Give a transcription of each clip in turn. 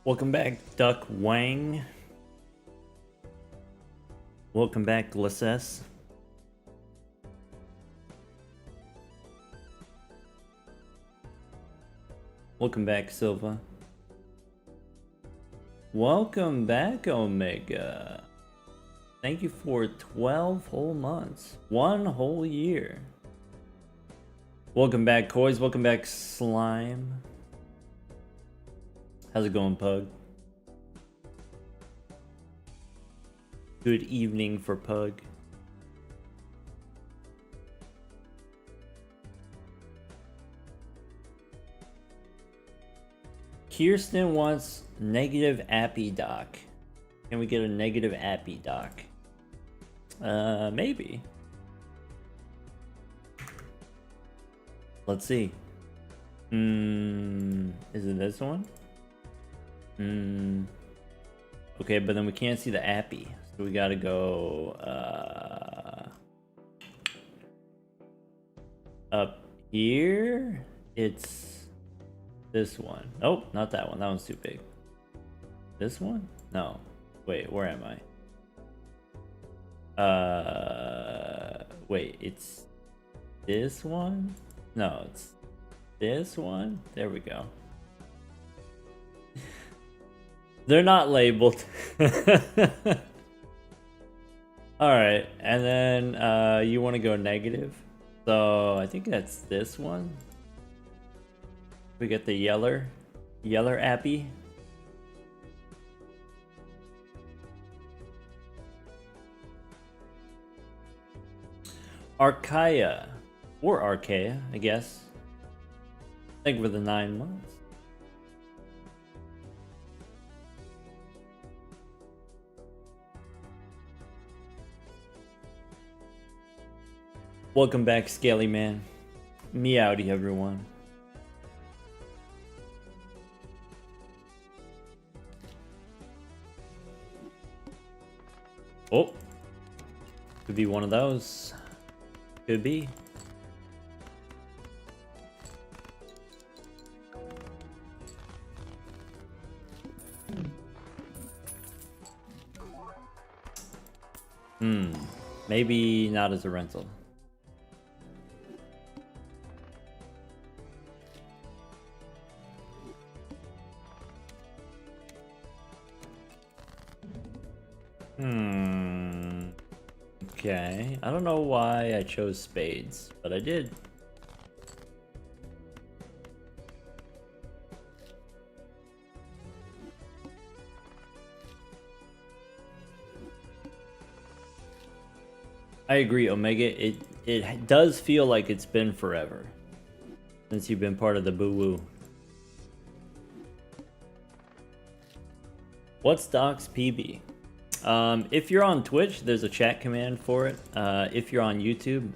Welcome back, Duck Wang. Welcome back, Glisses. Welcome back, Silva. Welcome back, Omega. Thank you for 12 whole months. 1 whole year. Welcome back, Coys. Welcome back, Slime. How's it going, Pug? Good evening for Pug. Kirsten wants negative appy doc. Can we get a negative appy doc? Maybe. Let's see. Is it this one? Okay, but then we can't see the appy. So we gotta go up here. It's this one. Nope, not that one. That one's too big. This one? No. Wait, where am I? Wait, it's this one? No, it's this one. There we go. They're not labeled. Alright, and then you want to go negative. So I think that's this one. We get the yeller appy. Archaea. Or Archaea, I guess. I think for the 9 months. Welcome back, Scaly Man. Meowdy, everyone. Oh, could be one of those. Could be. Maybe not as a rental. Okay, I don't know why I chose spades, but I did. I agree, Omega. It does feel like it's been forever since you've been part of the boo-woo. What's Doc's PB? If you're on Twitch, there's a chat command for it. If you're on YouTube,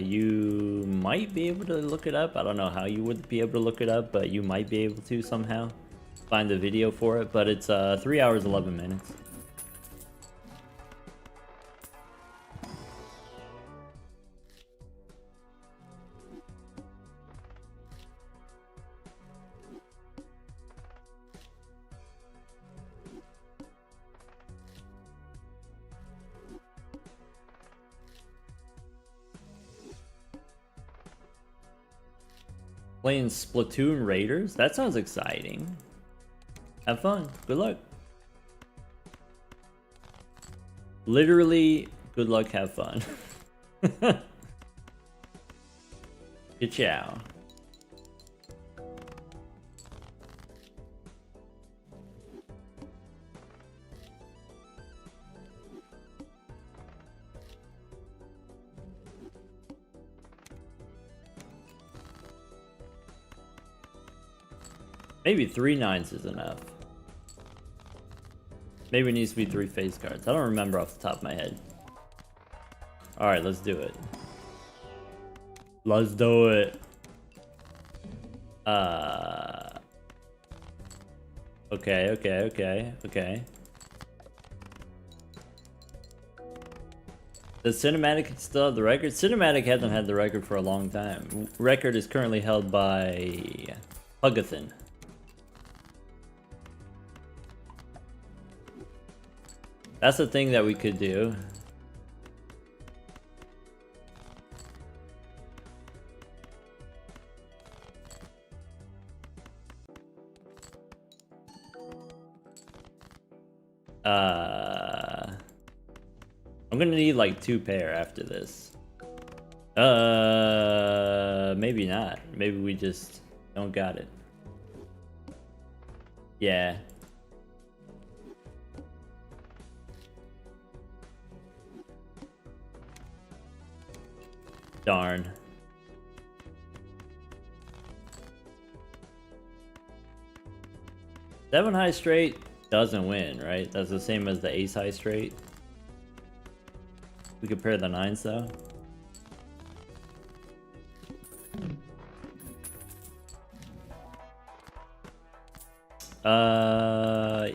you might be able to look it up. I don't know how you would be able to look it up, but you might be able to somehow find the video for it. But it's 3 hours 11 minutes. Playing Splatoon Raiders? That sounds exciting. Have fun. Good luck. Literally, good luck, have fun. Good chow. Maybe 3 9s is enough. Maybe it needs to be 3 face cards. I don't remember off the top of my head. Alright, let's do it. Let's do it. Okay. Does Cinematic still have the record? Cinematic hasn't had the record for a long time. Record is currently held by Pugathan. That's the thing that we could do. I'm gonna need like 2 pair after this. Maybe not. Maybe we just don't got it. Yeah. Darn. 7 high straight doesn't win, right? That's the same as the ace high straight. We could pair the 9s though.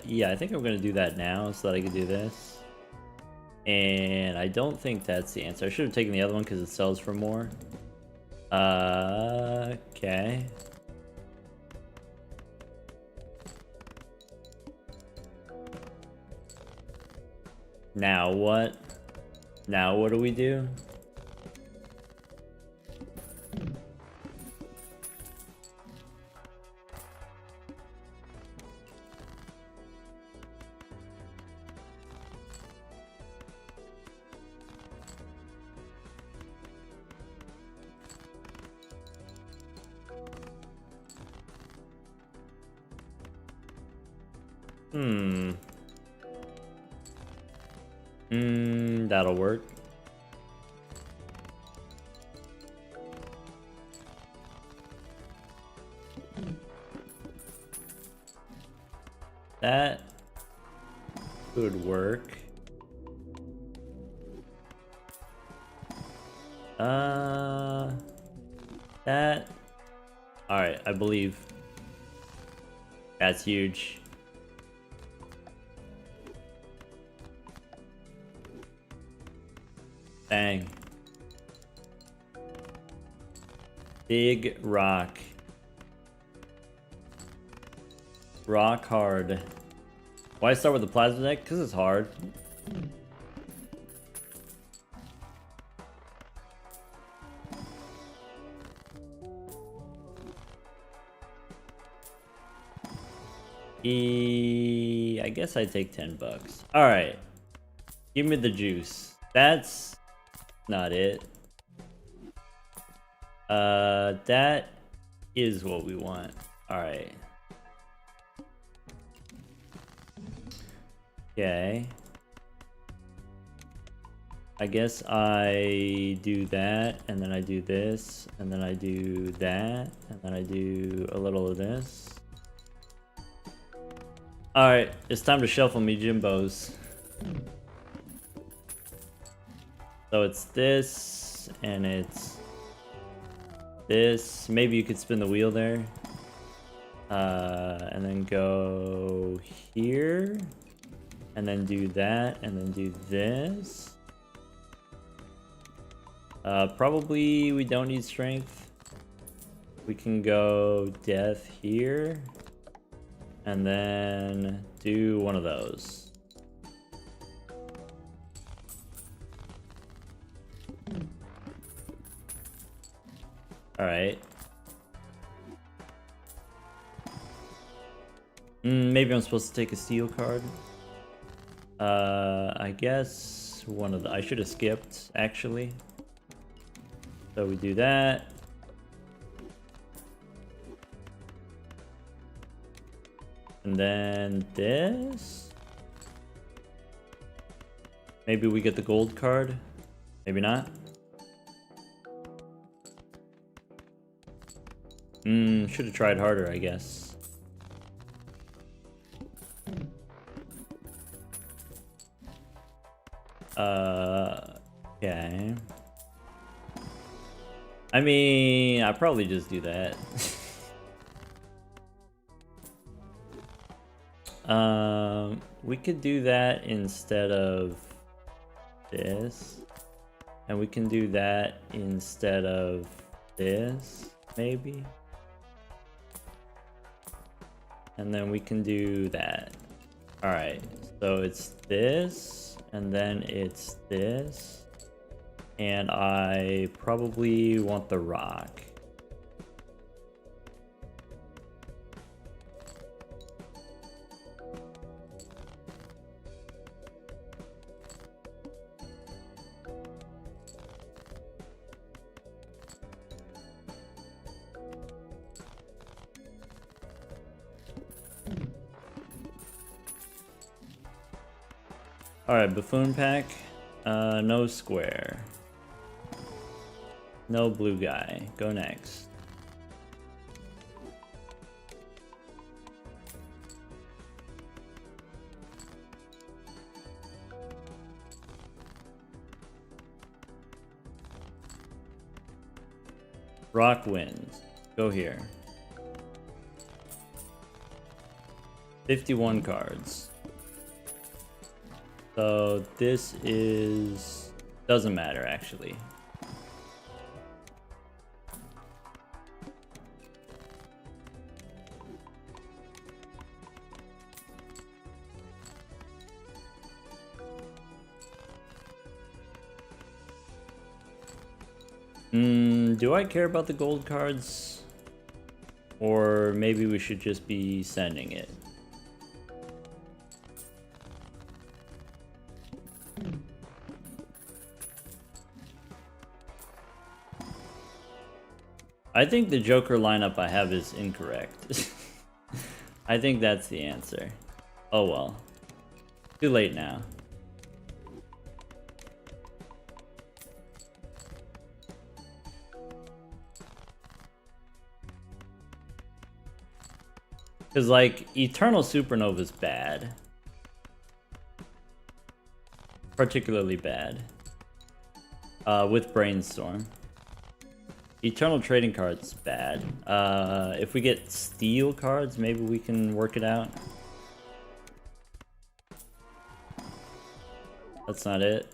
Yeah, I think I'm gonna do that now so that I can do this. And I don't think that's the answer. I should have taken the other one because it sells for more. Okay. Now what? Now what do we do? That'll work. That could work. That. All right, I believe. That's huge. Bang. Big rock. Rock hard. Why start with the plasma deck? Because it's hard. I guess I take $10. All right. Give me the juice. That's not it. That is what we want. All right. Okay. I guess I do that, and then I do this, and then I do that, and then I do a little of this. All right, it's time to shuffle me Jimbos. So it's this, and it's this. Maybe you could spin the wheel there. And then go here. And then do that, and then do this. Probably we don't need strength. We can go death here. And then do one of those. Alright. Maybe I'm supposed to take a steel card. I guess one of the... I should have skipped, actually. So we do that. And then this. Maybe we get the gold card. Maybe not. Should have tried harder, I guess. Okay. I mean, I probably just do that. We could do that instead of this. And we can do that instead of this, maybe. And then we can do that. Alright, So it's this, and then it's this. And I probably want the rock. Alright, buffoon pack. No square. No blue guy. Go next. Rock wins. Go here. 51 cards. So this is... doesn't matter actually. Do I care about the gold cards? Or maybe we should just be sending it. I think the Joker lineup I have is incorrect. I think that's the answer. Oh well. Too late now. Because, like, Eternal Supernova's bad. Particularly bad. With Brainstorm. Eternal Trading Card's bad. If we get Steel cards, maybe we can work it out. That's not it.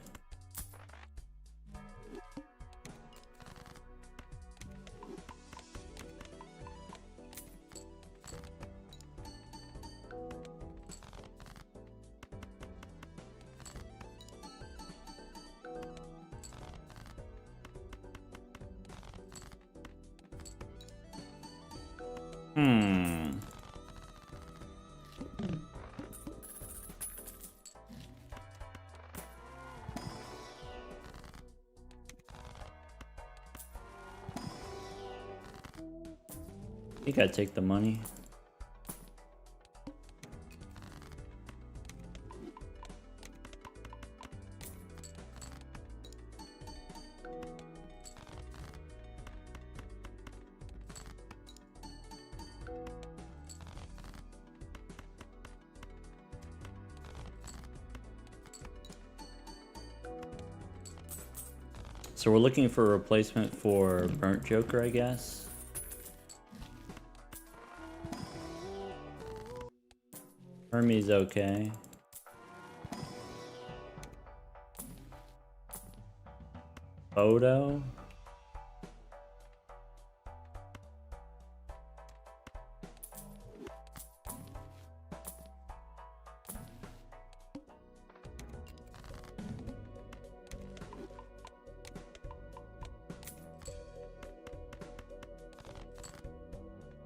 I think I'd take the money. So we're looking for a replacement for Burnt Joker, I guess. Hermes okay. Photo.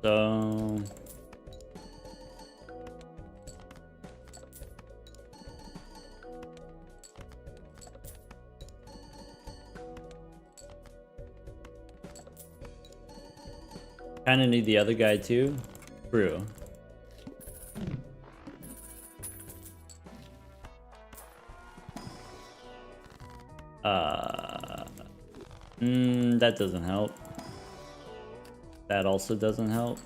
So kind of need the other guy too. True. That doesn't help. That also doesn't help.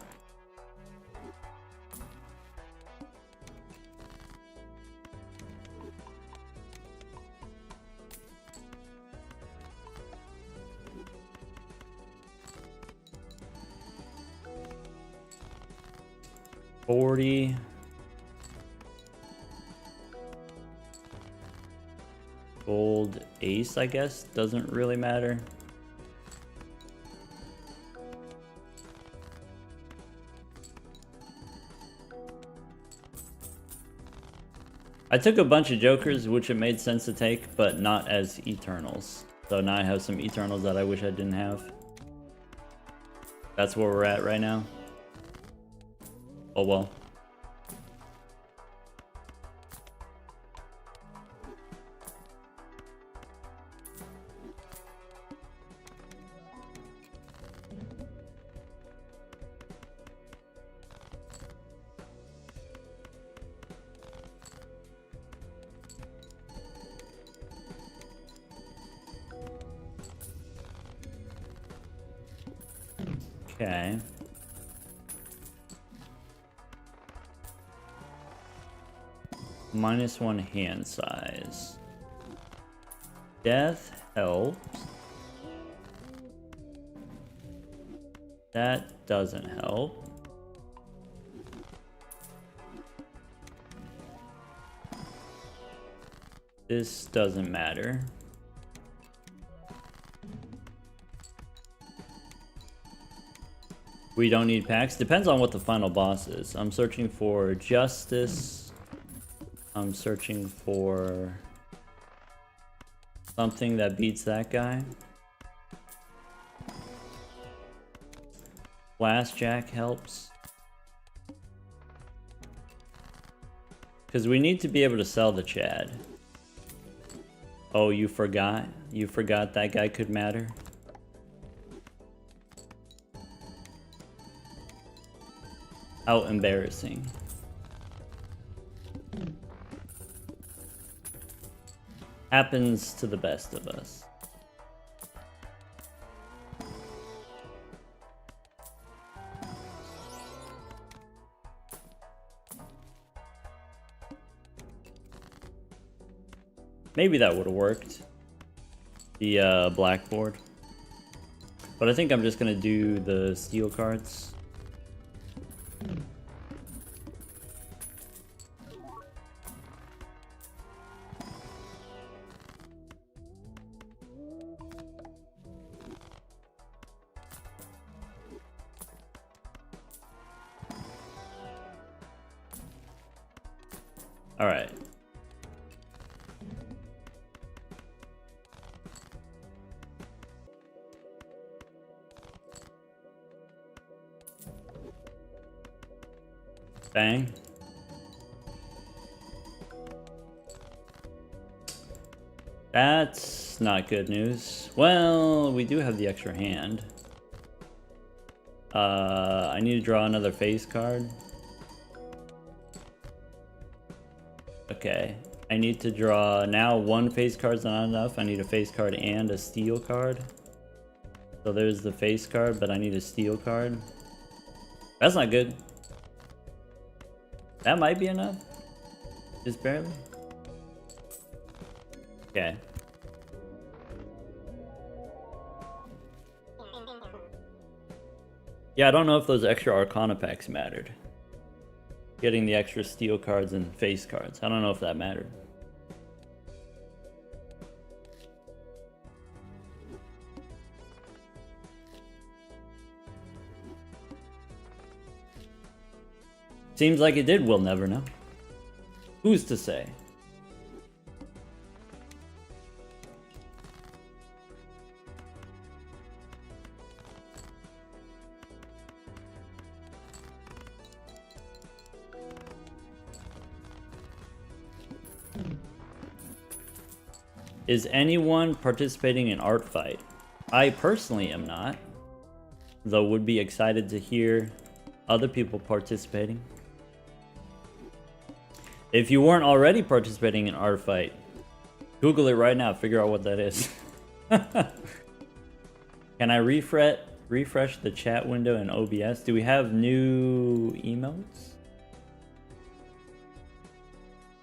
$40. Gold ace, I guess, doesn't really matter. I took a bunch of Jokers, which it made sense to take, but not as Eternals. So now I have some Eternals that I wish I didn't have. That's where we're at right now. Oh well. Okay. -1 hand size. Death helps. That doesn't help. This doesn't matter. We don't need packs. Depends on what the final boss is. I'm searching for Justice. I'm searching for something that beats that guy. Blast Jack helps. Because we need to be able to sell the Chad. Oh, you forgot? You forgot that guy could matter? How embarrassing. Happens to the best of us. Maybe that would have worked. The blackboard. But I think I'm just gonna do the steel cards. All right. Bang. That's not good news. Well, we do have the extra hand. I need to draw another face card. Okay. I need to draw now. One face card's not enough. I need a face card and a steel card. So there's the face card, but I need a steel card. That's not good. That might be enough. Just barely. Okay. Yeah, I don't know if those extra Arcana packs mattered. Getting the extra steel cards and face cards. I don't know if that mattered. Seems like it did, we'll never know. Who's to say? Is anyone participating in Art Fight? I personally am not, though would be excited to hear other people participating. If you weren't already participating in Art Fight, Google it right now, figure out what that is. Can I refresh the chat window in OBS? Do we have new emotes?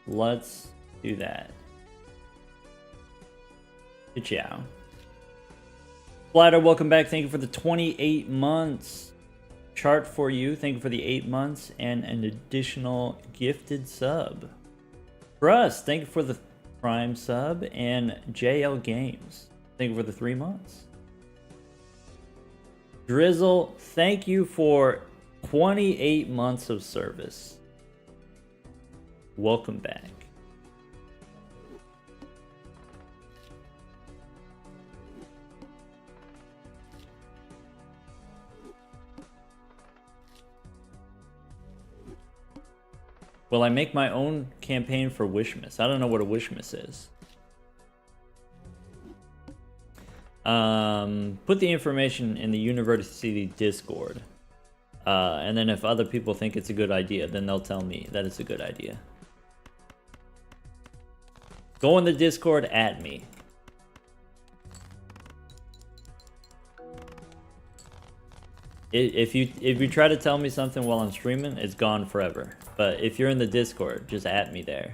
Let's do that. Ciao. Splatter, welcome back. Thank you for the 28 months. Chart for you. Thank you for the 8 months and an additional gifted sub. Russ, thank you for the Prime sub, and JL Games, thank you for the 3 months. Drizzle, thank you for 28 months of service. Welcome back. Will I make my own campaign for Wishmas? I don't know what a Wishmas is. Put the information in the university Discord. And then if other people think it's a good idea, then they'll tell me that it's a good idea. Go in the Discord at me. If you try to tell me something while I'm streaming, it's gone forever. But if you're in the Discord, just at me there.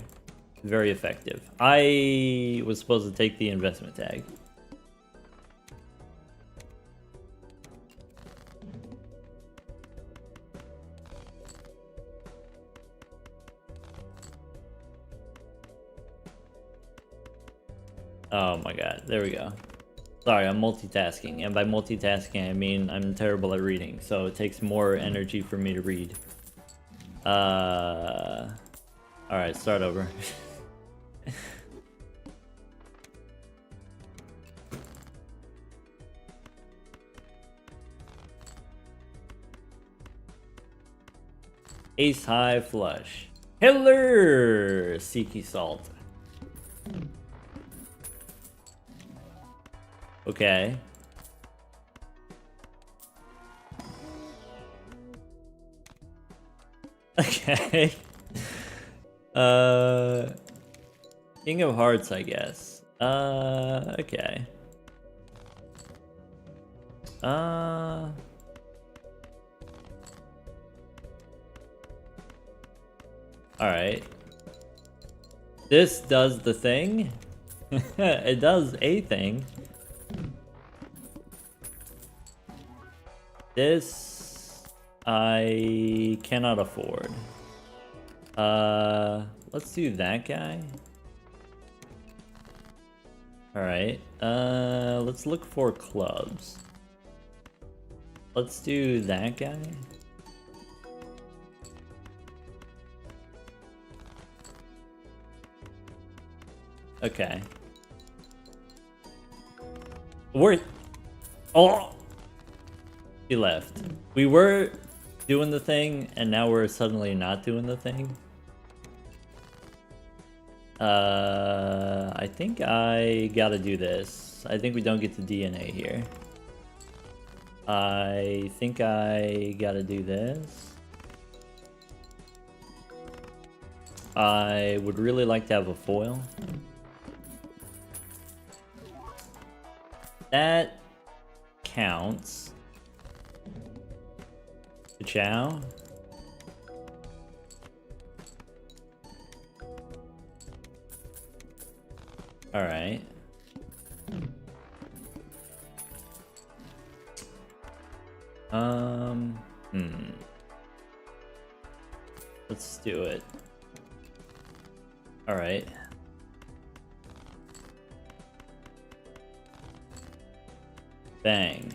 Very effective. I was supposed to take the investment tag. Oh my god, there we go. Sorry, I'm multitasking, and by multitasking I mean I'm terrible at reading, so it takes more energy for me to read. Alright, start over. Ace high flush. Hello, Seeky Salt. Okay. Okay. King of Hearts, I guess. Okay. Alright. This does the thing. It does a thing. This I cannot afford. Let's do that guy. Alright. Let's look for clubs. Let's do that guy. Okay. Oh! He left. We were doing the thing, and now we're suddenly not doing the thing. I think I gotta do this. I think we don't get the DNA here. I think I gotta do this. I would really like to have a foil. That counts. Ciao. All right. Let's do it. All right. Bang.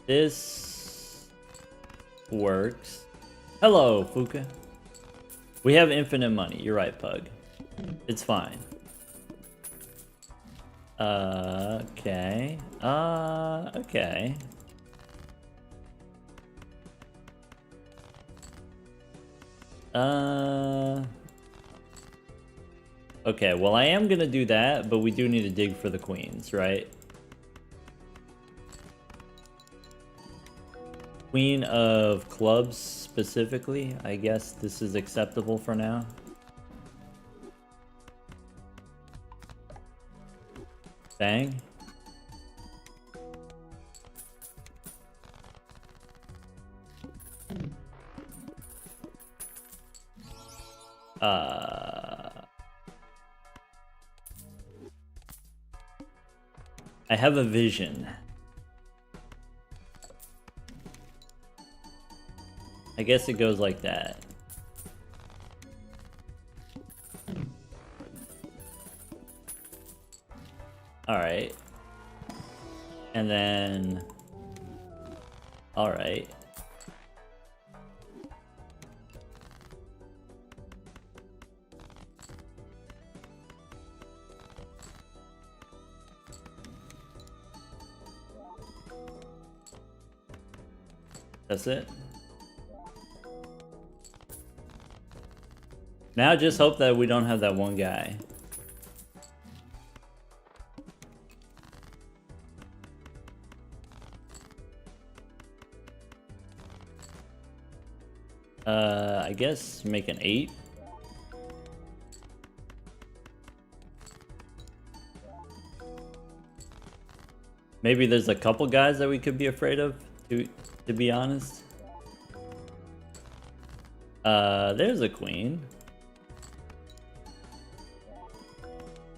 This works. Hello, Fuka. We have infinite money. You're right, Pug. It's fine. Okay. Okay. Okay, well, I am gonna do that, but we do need to dig for the queens, right? Queen of clubs, specifically. I guess this is acceptable for now. Bang. I have a vision. I guess it goes like that. Alright. And then... Alright. That's it. Now just hope that we don't have that one guy. I guess make an 8. Maybe there's a couple guys that we could be afraid of, to be honest. There's a queen.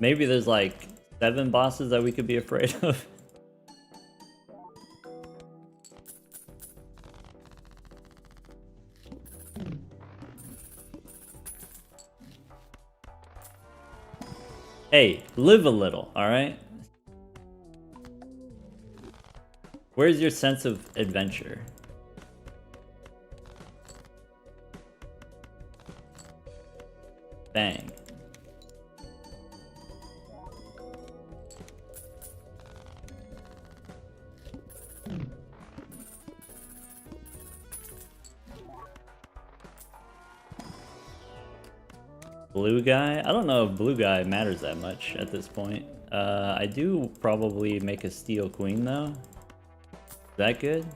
Maybe there's like 7 bosses that we could be afraid of. Hey, live a little, alright? Where's your sense of adventure? Bang. Blue guy? I don't know if blue guy matters that much at this point. I do probably make a steel queen though. Is that good?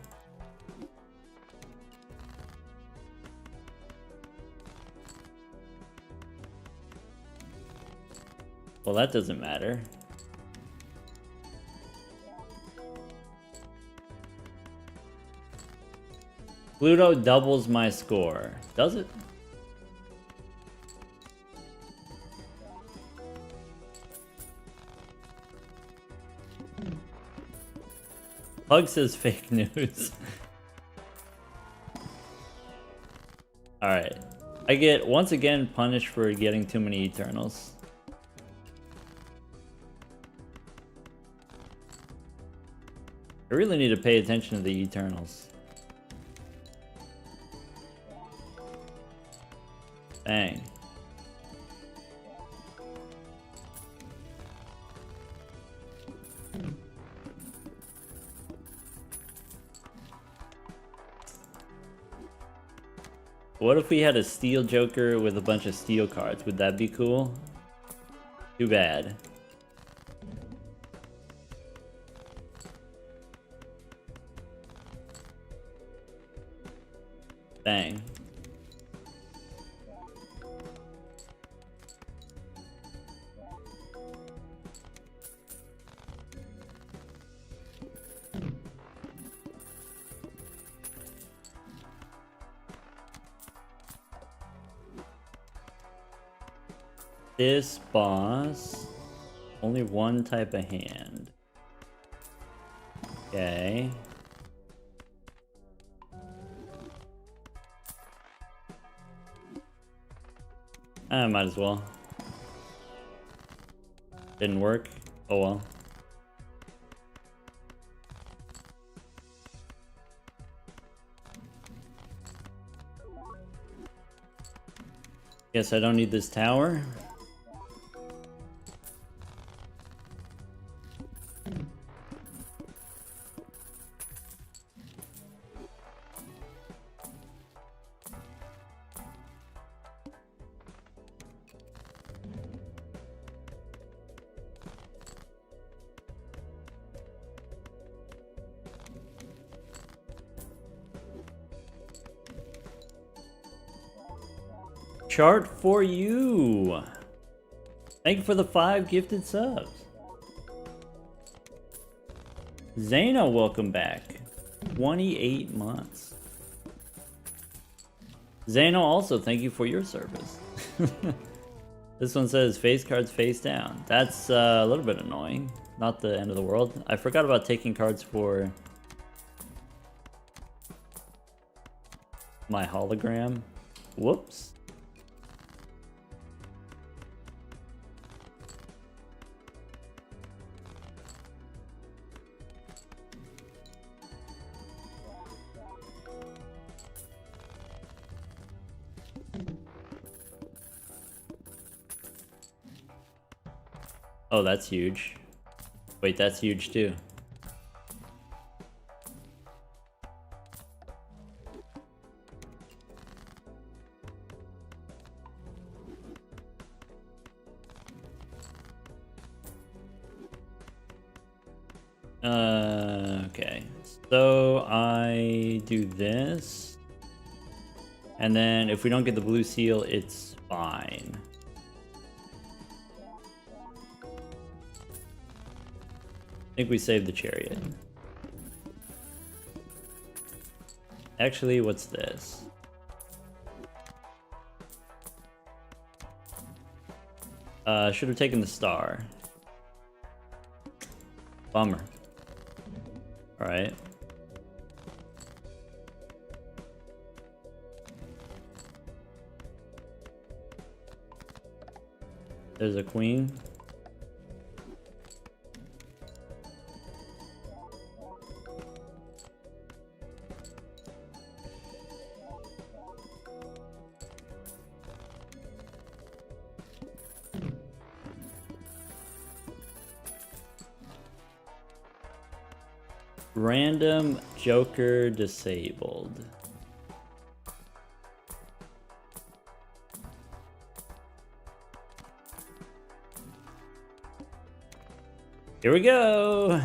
Well, that doesn't matter. Pluto doubles my score. Does it? Pug says fake news. Alright. I get once again punished for getting too many Eternals. I really need to pay attention to the Eternals. Dang. What if we had a steel Joker with a bunch of steel cards? Would that be cool? Too bad. Dang. This boss, only one type of hand. Okay. I might as well. Didn't work. Oh well. Guess I don't need this tower. Chart for you. Thank you for the 5 gifted subs. Zayna, welcome back. 28 months. Zayna, also thank you for your service. This one says face cards face down. That's a little bit annoying. Not the end of the world. I forgot about taking cards for my hologram. Whoops. Oh, that's huge. Wait, that's huge too. Okay. So I do this. And then if we don't get the blue seal, it's fine. I think we saved the chariot. Actually, what's this? Should have taken the star. Bummer. Alright. There's a queen. Random Joker disabled. Here we go.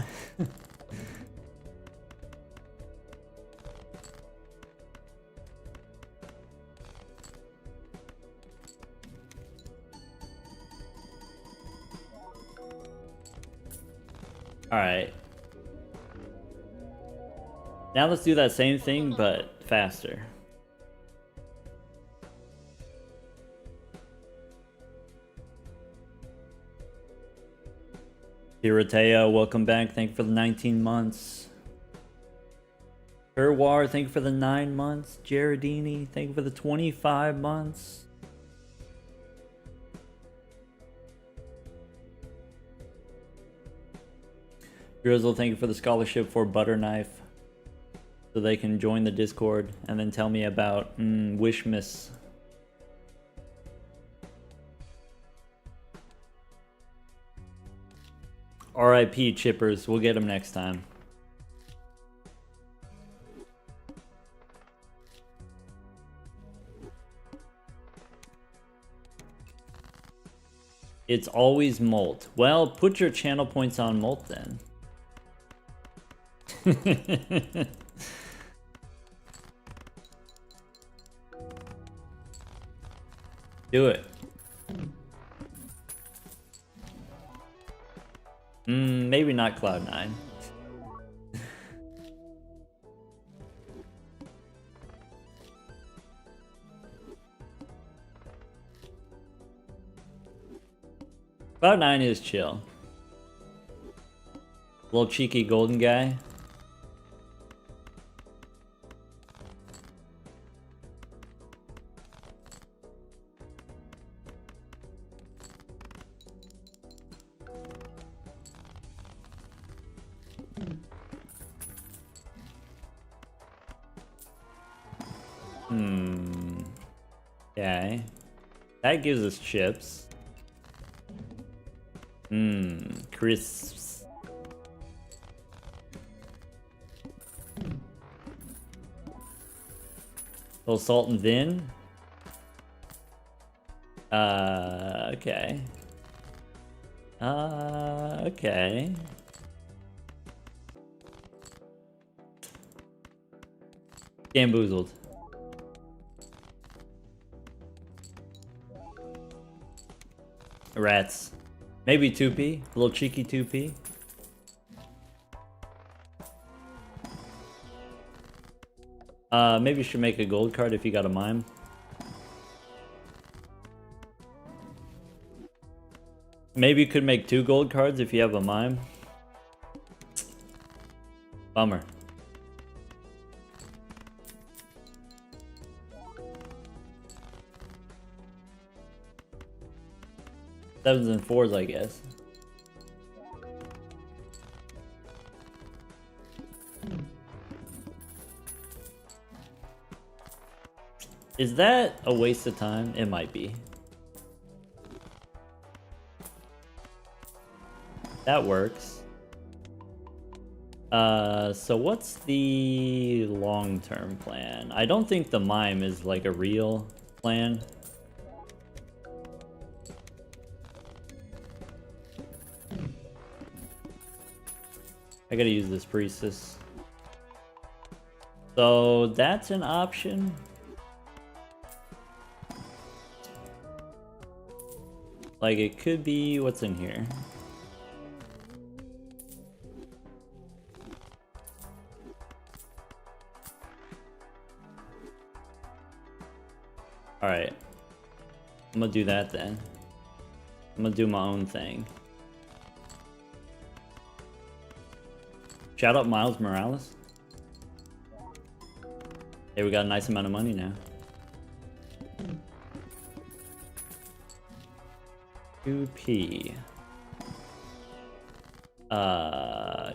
All right. Now let's do that same thing, but faster. Hirateo, welcome back. Thank you for the 19 months. Urwar, thank you for the 9 months. Jaredini, thank you for the 25 months. Grizzle, thank you for the scholarship for Butterknife. So they can join the Discord and then tell me about Wishmas. RIP Chippers, we'll get them next time. It's always Molt. Well, put your channel points on Molt then. Do it. Maybe not Cloud9. Cloud9 is chill. Little cheeky golden guy. Okay. That gives us chips. Crisps. Little salt and vin. Okay. Okay. Gamboozled. Rats. Maybe 2p. A little cheeky 2p. Maybe you should make a gold card if you got a mime. Maybe you could make 2 gold cards if you have a mime. Bummer. Sevens and fours, I guess. Is that a waste of time? It might be. That works. So what's the long-term plan? I don't think the mime is like a real plan. I gotta use this priestess. So that's an option. Like it could be, what's in here? Alright. I'm gonna do that then. I'm gonna do my own thing. Shout out Miles Morales. Hey, we got a nice amount of money now. 2p.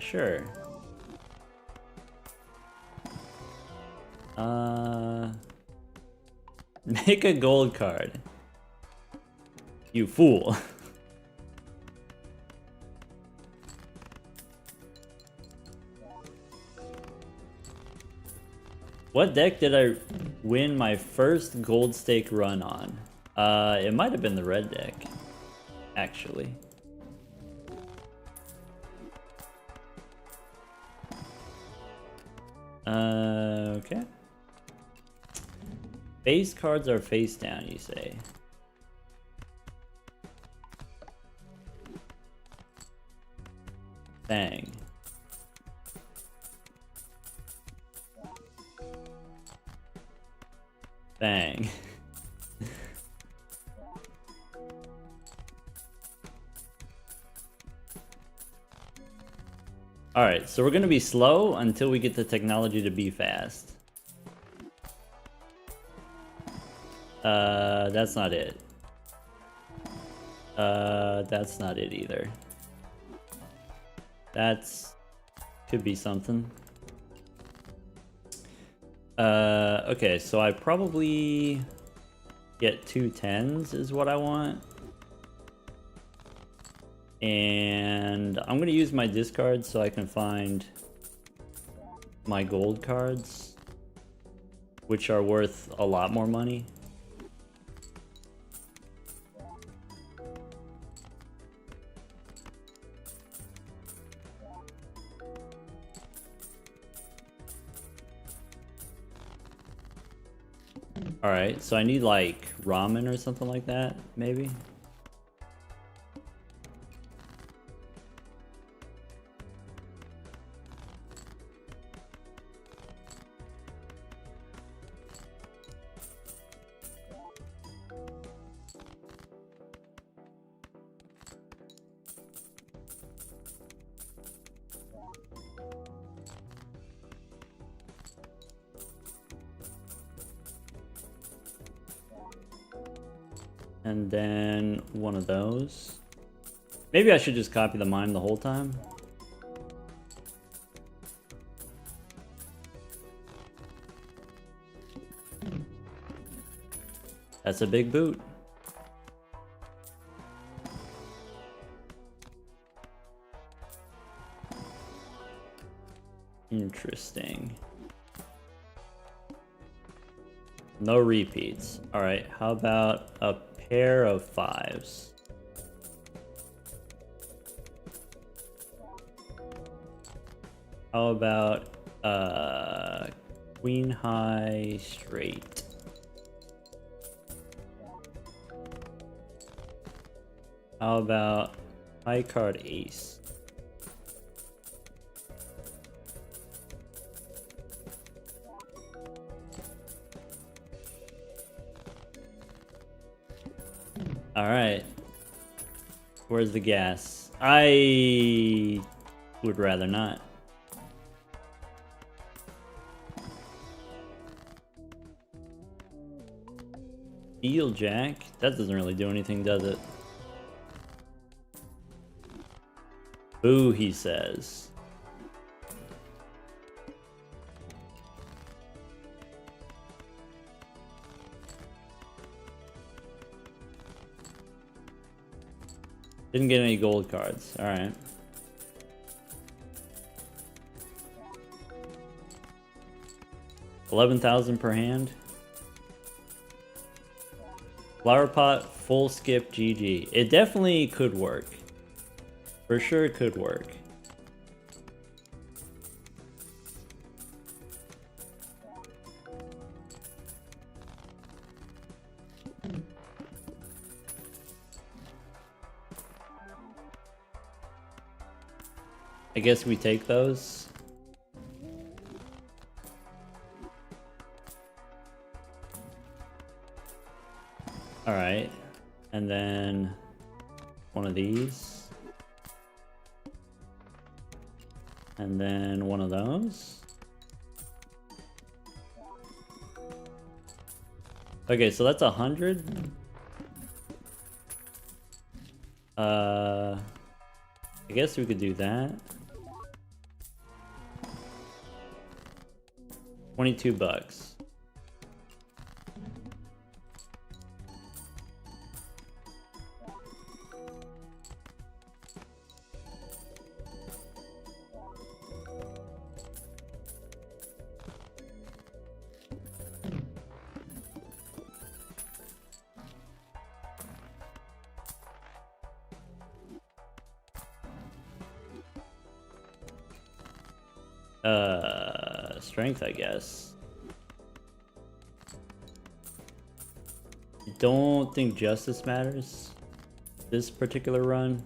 Sure. Make a gold card. You fool. What deck did I win my first gold stake run on? It might have been the red deck, actually. Okay. Face cards are face down, you say? Bang. Bang. Alright, so we're gonna be slow until we get the technology to be fast. That's not it. That's not it either. That's... could be something. Okay, so I probably get 2 10s is what I want. And I'm gonna use my discard so I can find my gold cards, which are worth a lot more money. Alright, so I need like ramen or something like that, maybe? And then one of those. Maybe I should just copy the mime the whole time. That's a big boot. Interesting. No repeats. Alright, how about a pair of 5s? How about queen high straight? How about high card ace? Alright. Where's the gas? I would rather not. Eel Jack? That doesn't really do anything, does it? Boo, he says. Didn't get any gold cards. Alright. $11,000 per hand. Flower pot, full skip, GG. It definitely could work. For sure it could work. I guess we take those. All right, and then one of these, and then one of those. Okay, so that's 100. I guess we could do that. 22 bucks. Strength, I guess. I don't think justice matters this particular run.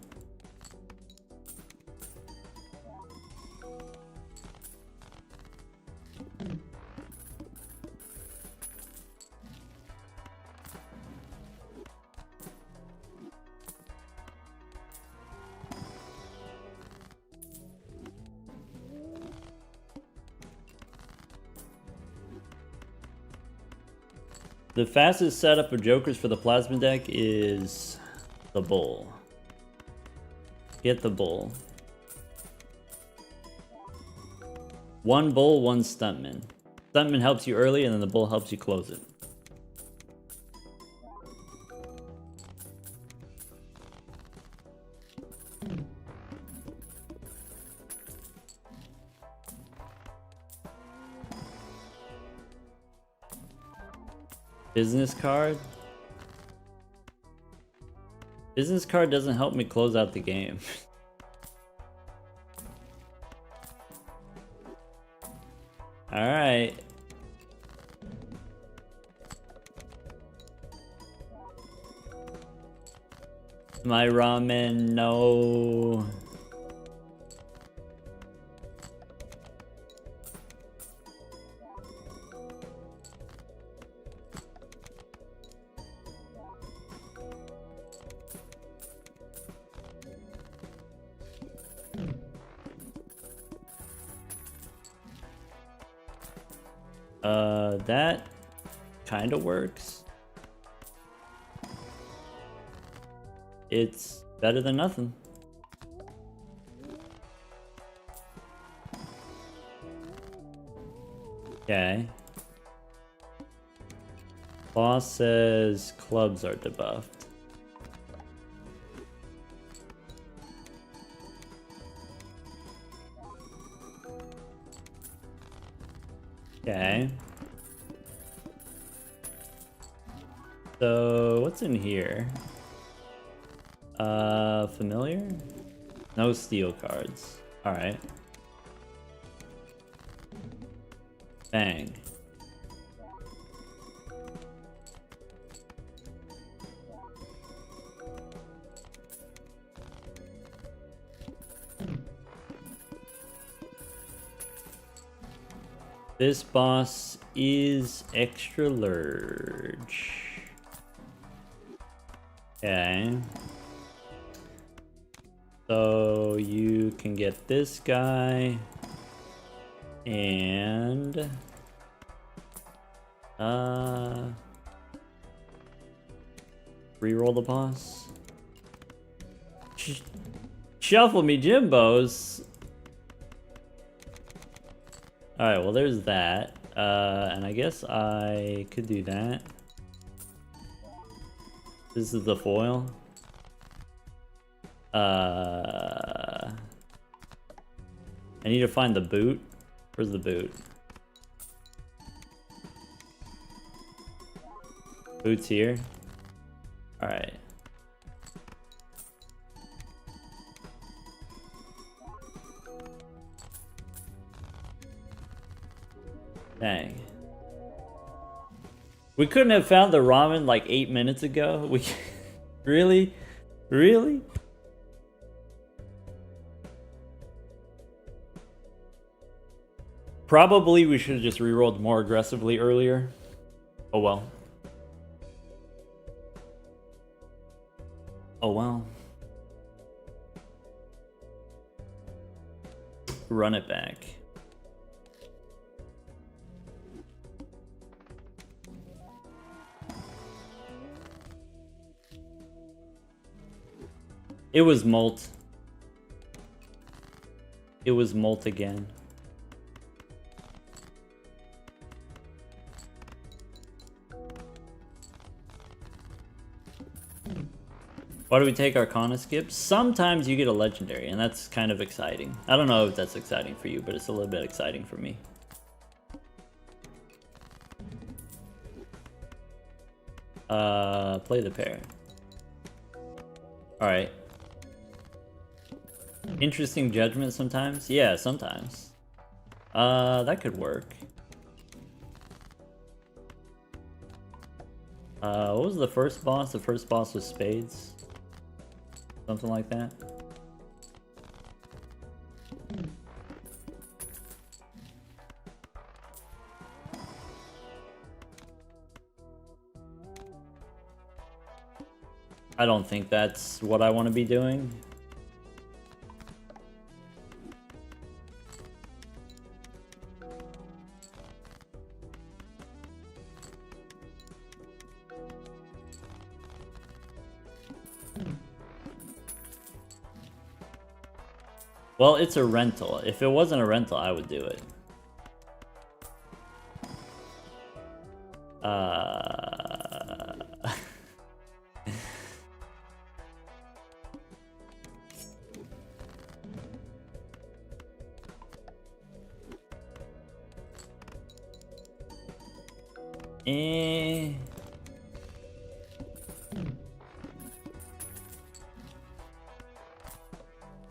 The fastest setup of jokers for the plasma deck is the bull. Get the bull. One bull, one stuntman. Stuntman helps you early, and then the bull helps you close it. Business card? Business card doesn't help me close out the game. Alright. My ramen, no. That kind of works. It's better than nothing. Okay. Boss says clubs are debuffed. Okay. So what's in here? Familiar? No steel cards. Alright. Bang. This boss is extra large. Okay. So you can get this guy and reroll the boss. Shuffle me Jimbos. Alright, well there's that. And I guess I could do that. This is the foil. I need to find the boot. Where's the boot? Boot's here. Alright. Dang. We couldn't have found the ramen like 8 minutes ago. We really? Really? Probably we should have just rerolled more aggressively earlier. Oh well. Oh well. Run it back. It was molt. It was molt again. Why do we take Arcana skips? Sometimes you get a legendary, and that's kind of exciting. I don't know if that's exciting for you, but it's a little bit exciting for me. Play the pair. Alright. Interesting judgment sometimes? Yeah, sometimes. That could work. What was the first boss? The first boss was spades. Something like that. I don't think that's what I want to be doing. Well, it's a rental. If it wasn't a rental, I would do it.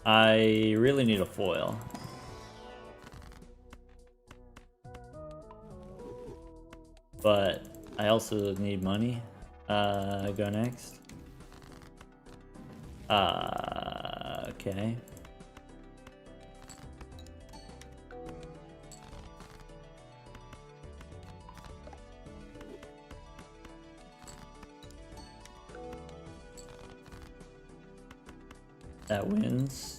I really need a foil. But I also need money. Go next. Okay. That wins.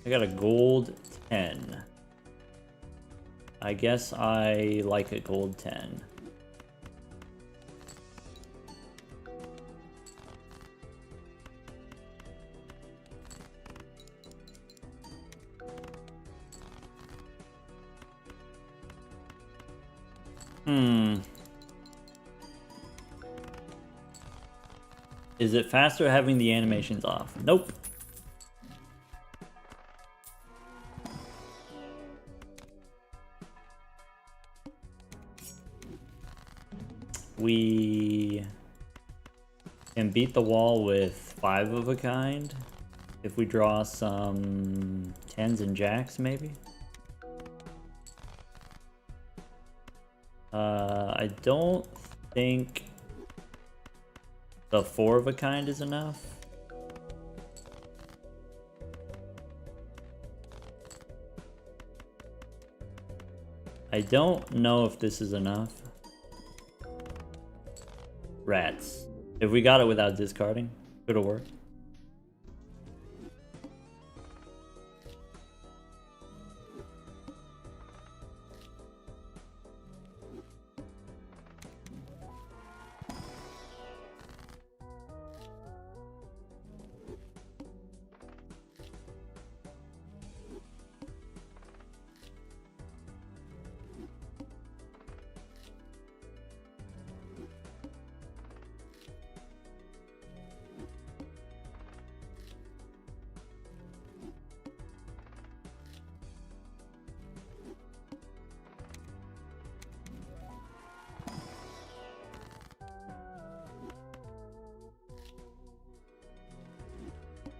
I got a gold 10. I guess I like a gold 10. Is it faster having the animations off? Nope. We can beat the wall with 5 of a kind if we draw some 10s and jacks, maybe. I don't think the 4 of a kind is enough. I don't know if this is enough. Rats. If we got it without discarding, could have worked.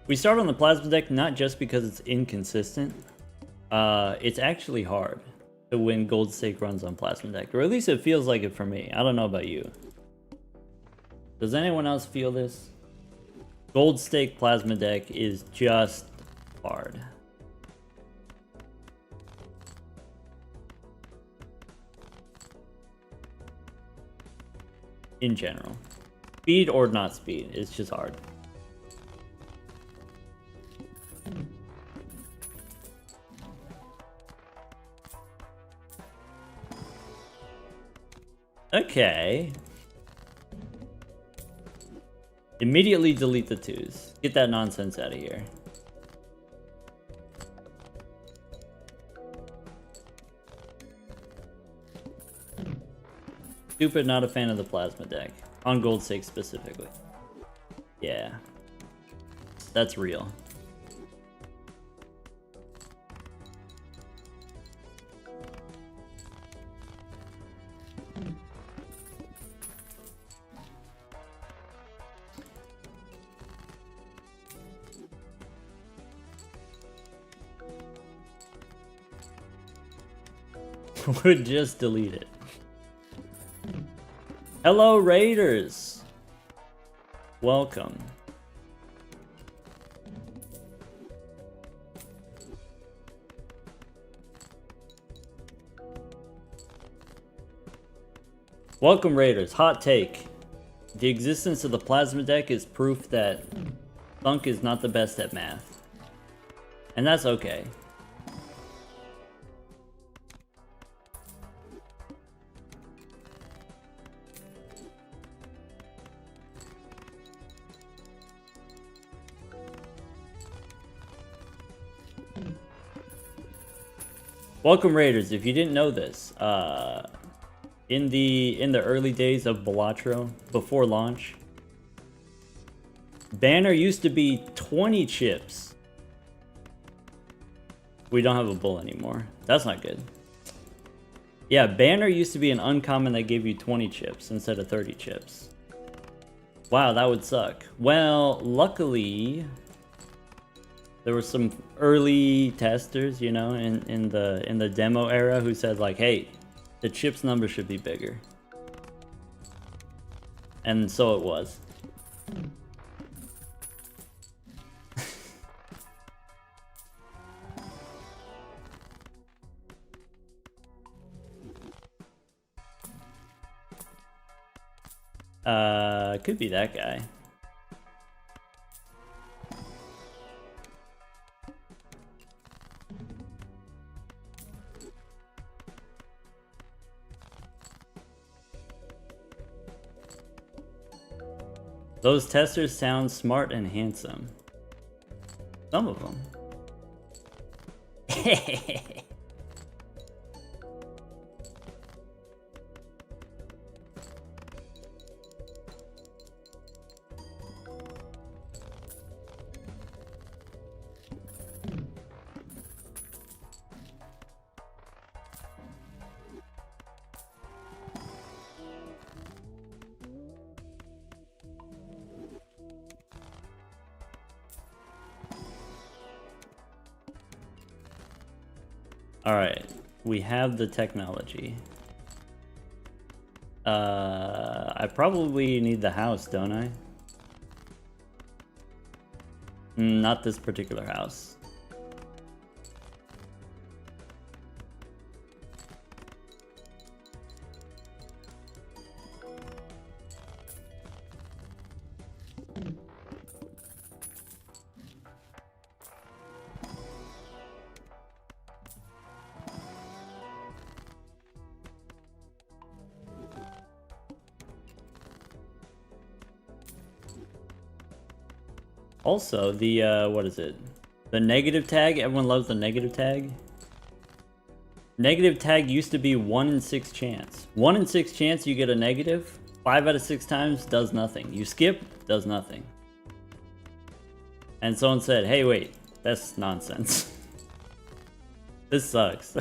We start on the plasma deck not just because it's inconsistent. It's actually hard to win gold stake runs on plasma deck, or at least it feels like it for me. I don't know about you. Does anyone else feel this? Gold stake plasma deck is just hard. In general. Speed or not speed, it's just hard. Okay. Immediately delete the 2s. Get that nonsense out of here. Stupid, not a fan of the plasma deck. On gold stake specifically. Yeah. That's real. Would just delete it. Hello, Raiders. Welcome. Welcome, Raiders. Hot take. The existence of the plasma deck is proof that Thunk is not the best at math. And that's okay. Welcome, Raiders. If you didn't know this, in the early days of Balatro, before launch, banner used to be 20 chips. We don't have a bull anymore. That's not good. Yeah, banner used to be an uncommon that gave you 20 chips instead of 30 chips. Wow, that would suck. Well, luckily, there were some early testers, you know, in the demo era who said like, hey, the chips number should be bigger. And so it was. Could be that guy. Those testers sound smart and handsome. Some of them. Alright, we have the technology. I probably need the house, don't I? Not this particular house. Also, the, what is it? The negative tag, everyone loves the negative tag. Negative tag used to be 1 in 6 chance. 1 in 6 chance you get a negative, 5 out of 6 times does nothing. You skip, does nothing. And someone said, hey wait, that's nonsense. This sucks.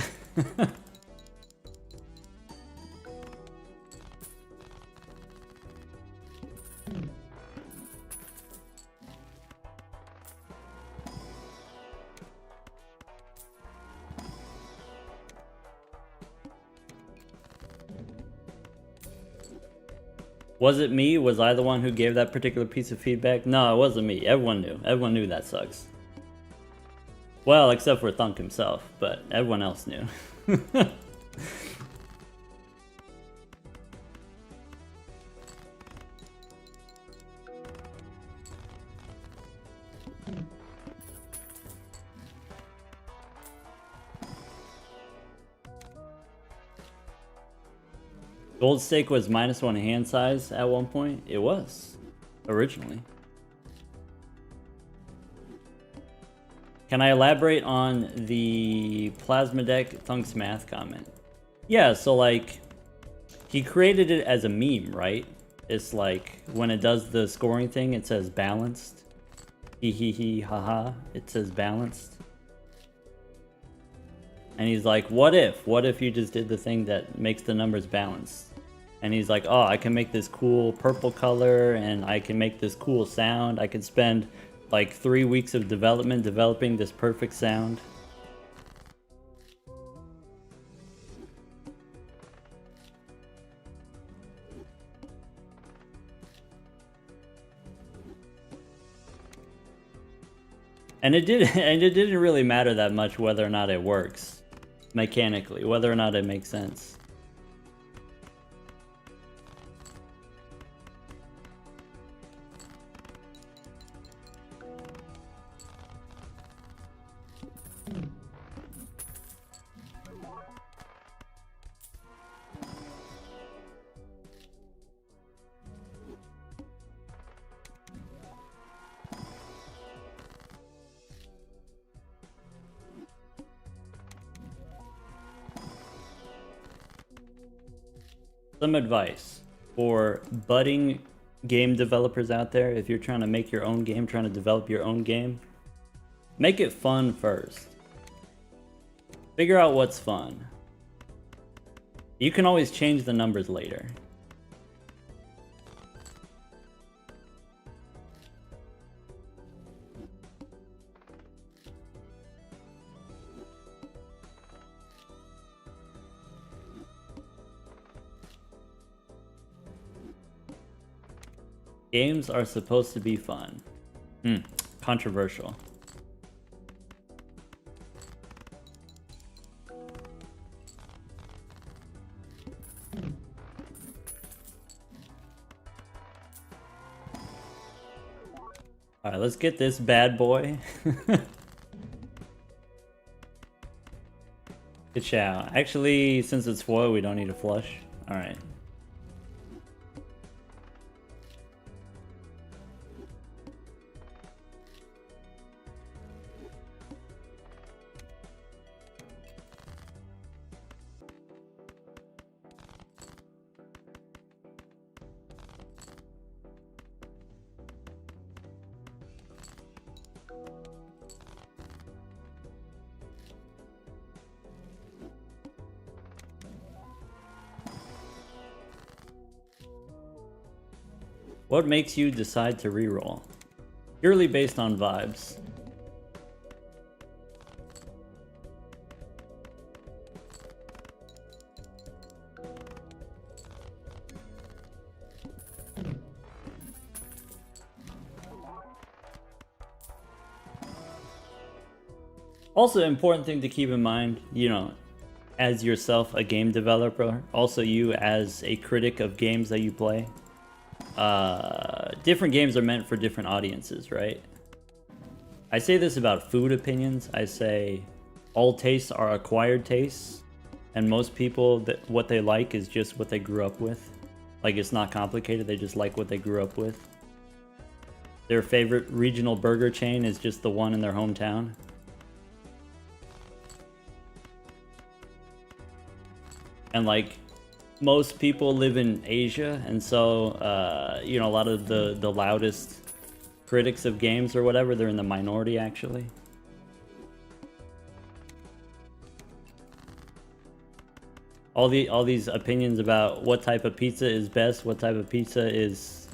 Was it me? Was I the one who gave that particular piece of feedback? No, it wasn't me. Everyone knew. Everyone knew that sucks. Well, except for Thunk himself, but everyone else knew. Gold stake was -1 hand size at one point? It was, originally. Can I elaborate on the Plasma Deck Thunk's math comment? Yeah, so like, he created it as a meme, right? It's like, when it does the scoring thing, it says balanced. Hee hee hee, haha, it says balanced. And he's like, what if you just did the thing that makes the numbers balanced? And he's like, oh, I can make this cool purple color, and I can make this cool sound. I could spend like 3 weeks of development developing this perfect sound. And it didn't really matter that much whether or not it works mechanically, whether or not it makes sense. Some advice for budding game developers out there: if you're trying to make your own game, trying to develop your own game, make it fun first. Figure out what's fun. You can always change the numbers later. Games are supposed to be fun. Controversial. Alright, let's get this bad boy. Good chow. Actually, since it's foil, we don't need a flush. Alright. What makes you decide to reroll? Purely based on vibes. Also, important thing to keep in mind, you know, as yourself a game developer, also you as a critic of games that you play. Different games are meant for different audiences, right? I say this about food opinions. I say all tastes are acquired tastes, and most people, what they like is just what they grew up with. Like, it's not complicated, they just like what they grew up with. Their favorite regional burger chain is just the one in their hometown. And like, most people live in Asia, and so, you know, a lot of the loudest critics of games or whatever, they're in the minority, actually. All these opinions about what type of pizza is best, what type of pizza is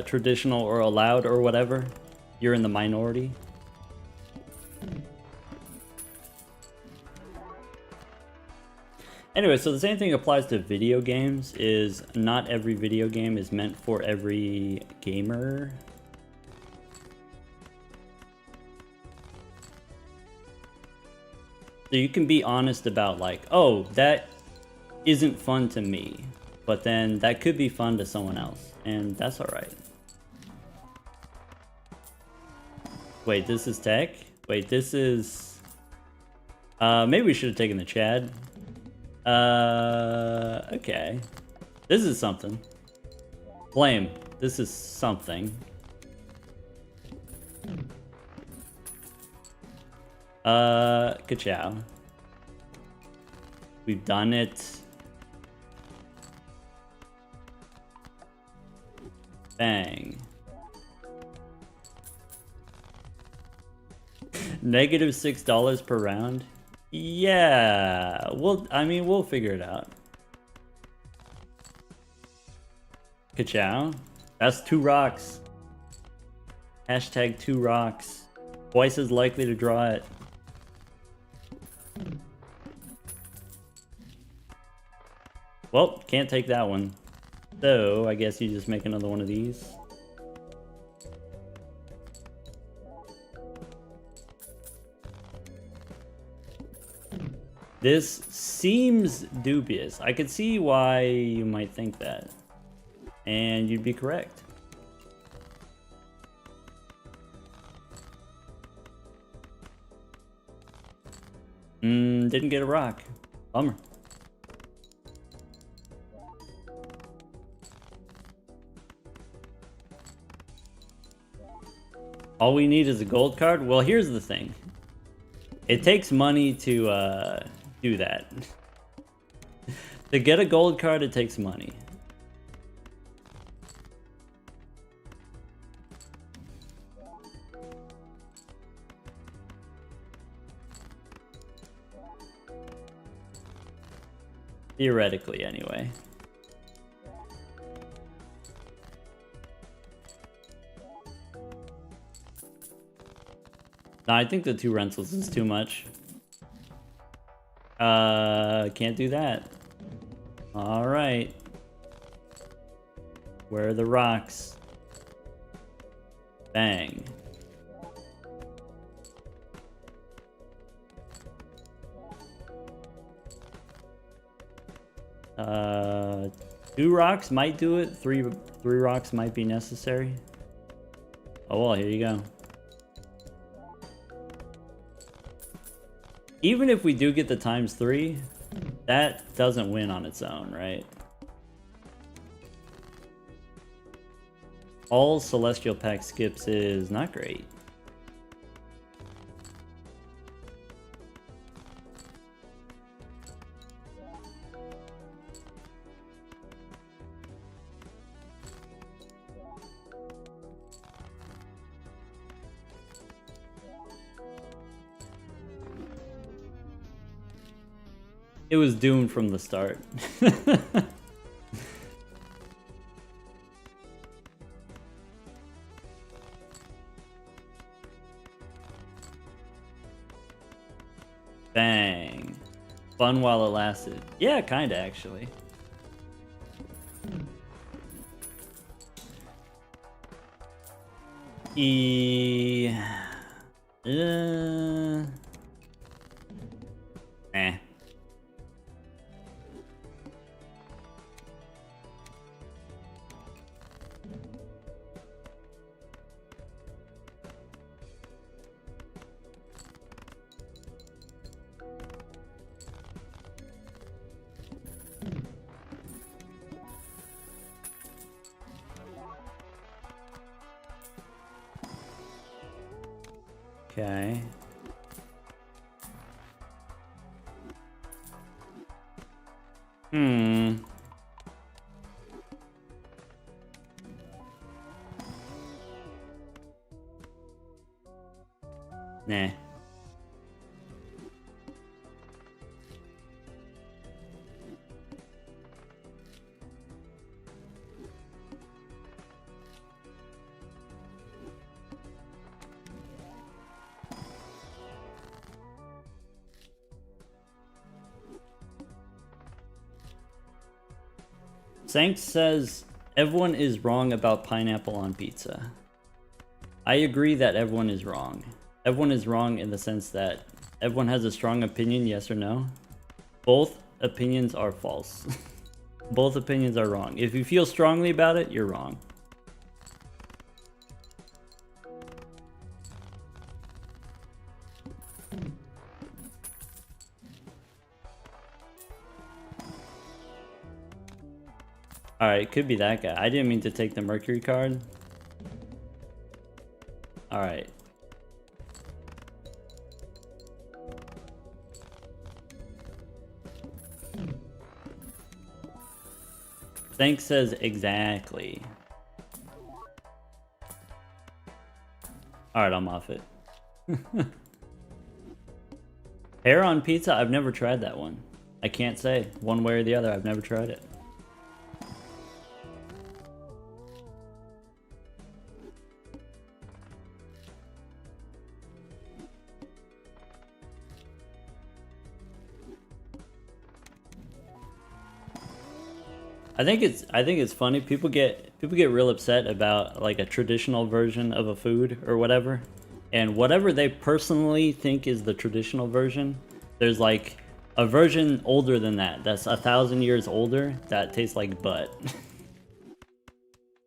traditional or allowed or whatever, you're in the minority. Anyway, so the same thing applies to video games, is not every video game is meant for every gamer. So you can be honest about like, oh, that isn't fun to me, but then that could be fun to someone else, and that's alright. Wait, this is tech? Wait, this is... maybe we should have taken the Chad. Okay. This is something. Flame, this is something. Ka-chow. We've done it. Bang. Negative $6 per round? Yeah, I mean, we'll figure it out. Ka-chow. That's 2 rocks. Hashtag 2 rocks. Twice as likely to draw it. Well, can't take that one. So, I guess you just make another one of these. This seems dubious. I could see why you might think that. And you'd be correct. Didn't get a rock. Bummer. All we need is a gold card? Well, here's the thing. It takes money to do that. To get a gold card, it takes money. Theoretically, anyway. No, I think the 2 rentals is too much. Can't do that. Alright. Where are the rocks? Bang. Two rocks might do it. Three rocks might be necessary. Oh well, here you go. Even if we do get the ×3, that doesn't win on its own, right? All Celestial Pack skips is not great. It was doomed from the start. Bang. Fun while it lasted. Yeah, kinda actually. Eh. Okay. Nah. Sank says everyone is wrong about pineapple on pizza. I agree that everyone is wrong. Everyone is wrong in the sense that everyone has a strong opinion, yes or no. Both opinions are false. Both opinions are wrong. If you feel strongly about it, you're wrong. Alright, could be that guy. I didn't mean to take the Mercury card. Alright. Thanks says exactly. Alright, I'm off it. Hair on pizza? I've never tried that one. I can't say one way or the other. I've never tried it. I think it's funny. People get real upset about like a traditional version of a food or whatever. And whatever they personally think is the traditional version, there's like a version older than that, that's 1,000 years older, that tastes like butt.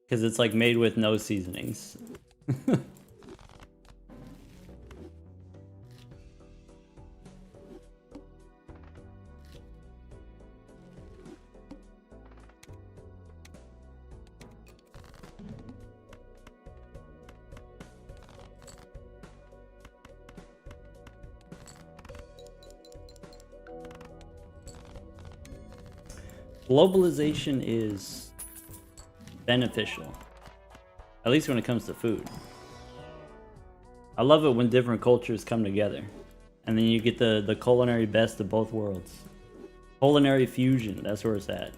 Because it's like made with no seasonings. Globalization is beneficial, at least when it comes to food. I love it when different cultures come together, and then you get the culinary best of both worlds. Culinary fusion, that's where it's at.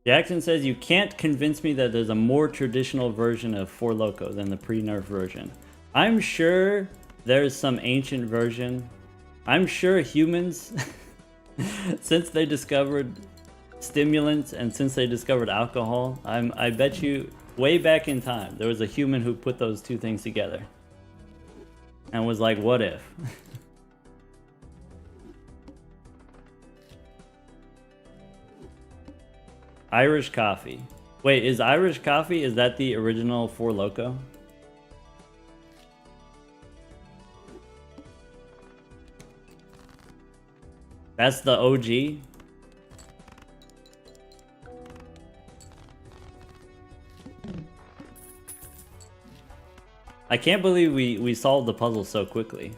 Jackson says, you can't convince me that there's a more traditional version of Four Loko than the pre-nerf version. I'm sure there's some ancient version. I'm sure humans, since they discovered stimulants and since they discovered alcohol, I bet you way back in time, there was a human who put those two things together and was like, what if? Irish coffee. Wait, is Irish coffee, is that the original Four Loko? That's the OG? I can't believe we solved the puzzle so quickly.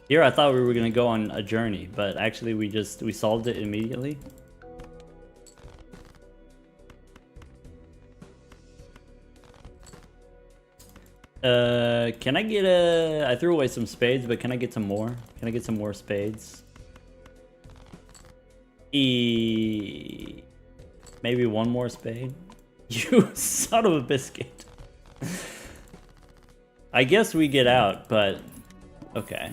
Here I thought we were gonna go on a journey, but actually we solved it immediately. Can I get I threw away some spades, but can I get some more? Can I get some more spades? Maybe one more spade? You son of a biscuit. I guess we get out, but okay.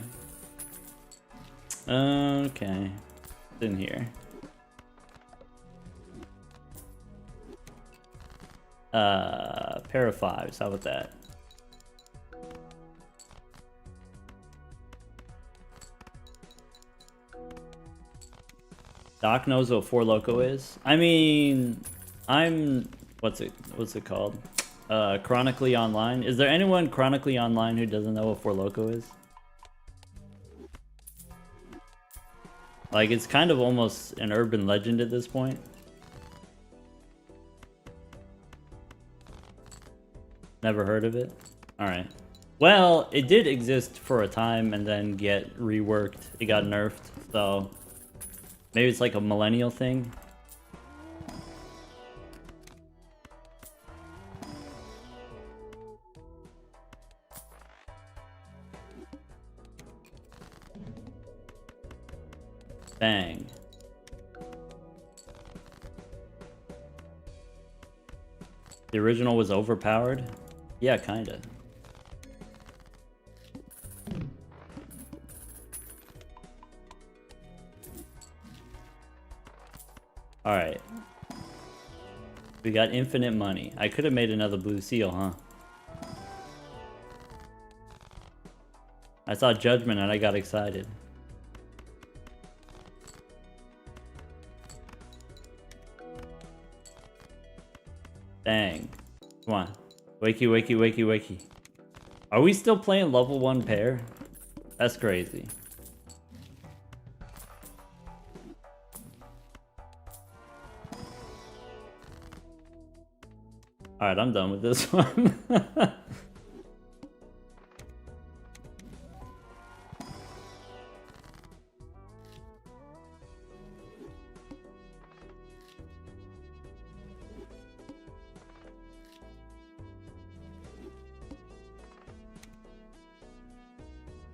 Okay. It's in here. Pair of fives, how about that? Doc knows what Four Loko is. I mean, what's it called? Chronically Online. Is there anyone chronically online who doesn't know what Four Loko is? Like, it's kind of almost an urban legend at this point. Never heard of it? Alright. Well, it did exist for a time and then get reworked. It got nerfed, so maybe it's like a millennial thing. Bang. The original was overpowered? Yeah, kinda. Alright. We got infinite money. I could have made another blue seal, huh? I saw Judgment and I got excited. Dang. Come on. Wakey, wakey, wakey, wakey. Are we still playing level 1 pair? That's crazy. Alright, I'm done with this one.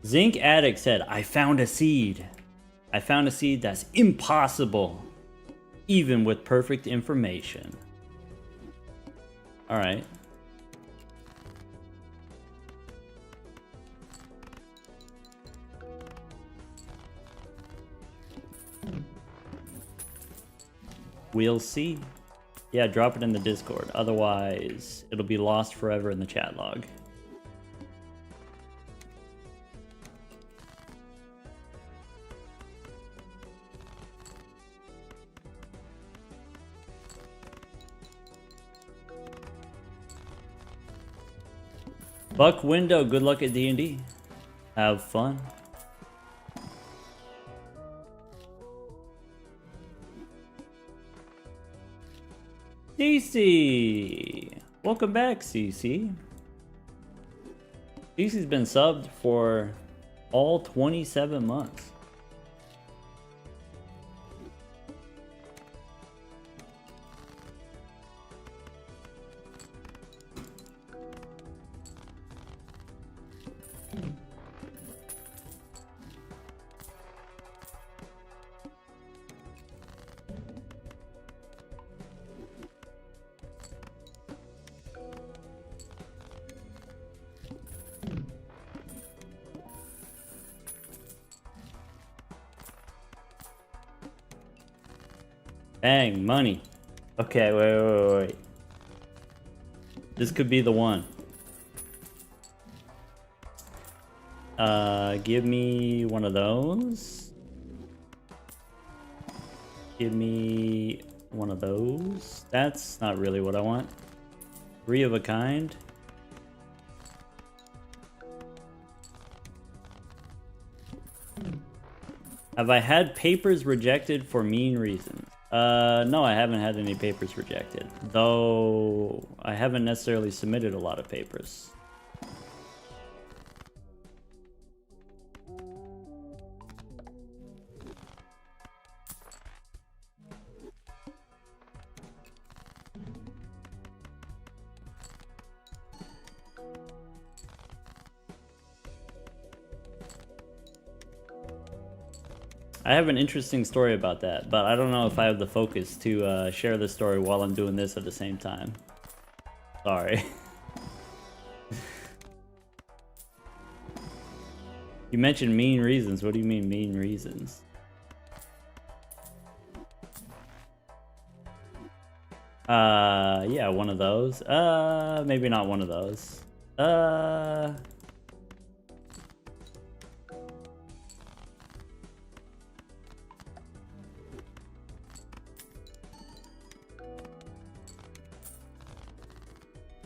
Zinc Addict said, I found a seed. I found a seed that's impossible, even with perfect information. Alright. We'll see. Yeah, drop it in the Discord. Otherwise, it'll be lost forever in the chat log. Buck Window, good luck at D&D. Have fun. CC! Welcome back, CC. CC's been subbed for all 27 months. Bang, money. Okay, wait. This could be the one. Give me one of those. Give me one of those. That's not really what I want. 3 of a kind. Have I had papers rejected for mean reasons? No, I haven't had any papers rejected. Though, I haven't necessarily submitted a lot of papers. I have an interesting story about that, but I don't know if I have the focus to share the story while I'm doing this at the same time. Sorry. You mentioned mean reasons. What do you mean mean reasons? Yeah, one of those. Maybe not one of those.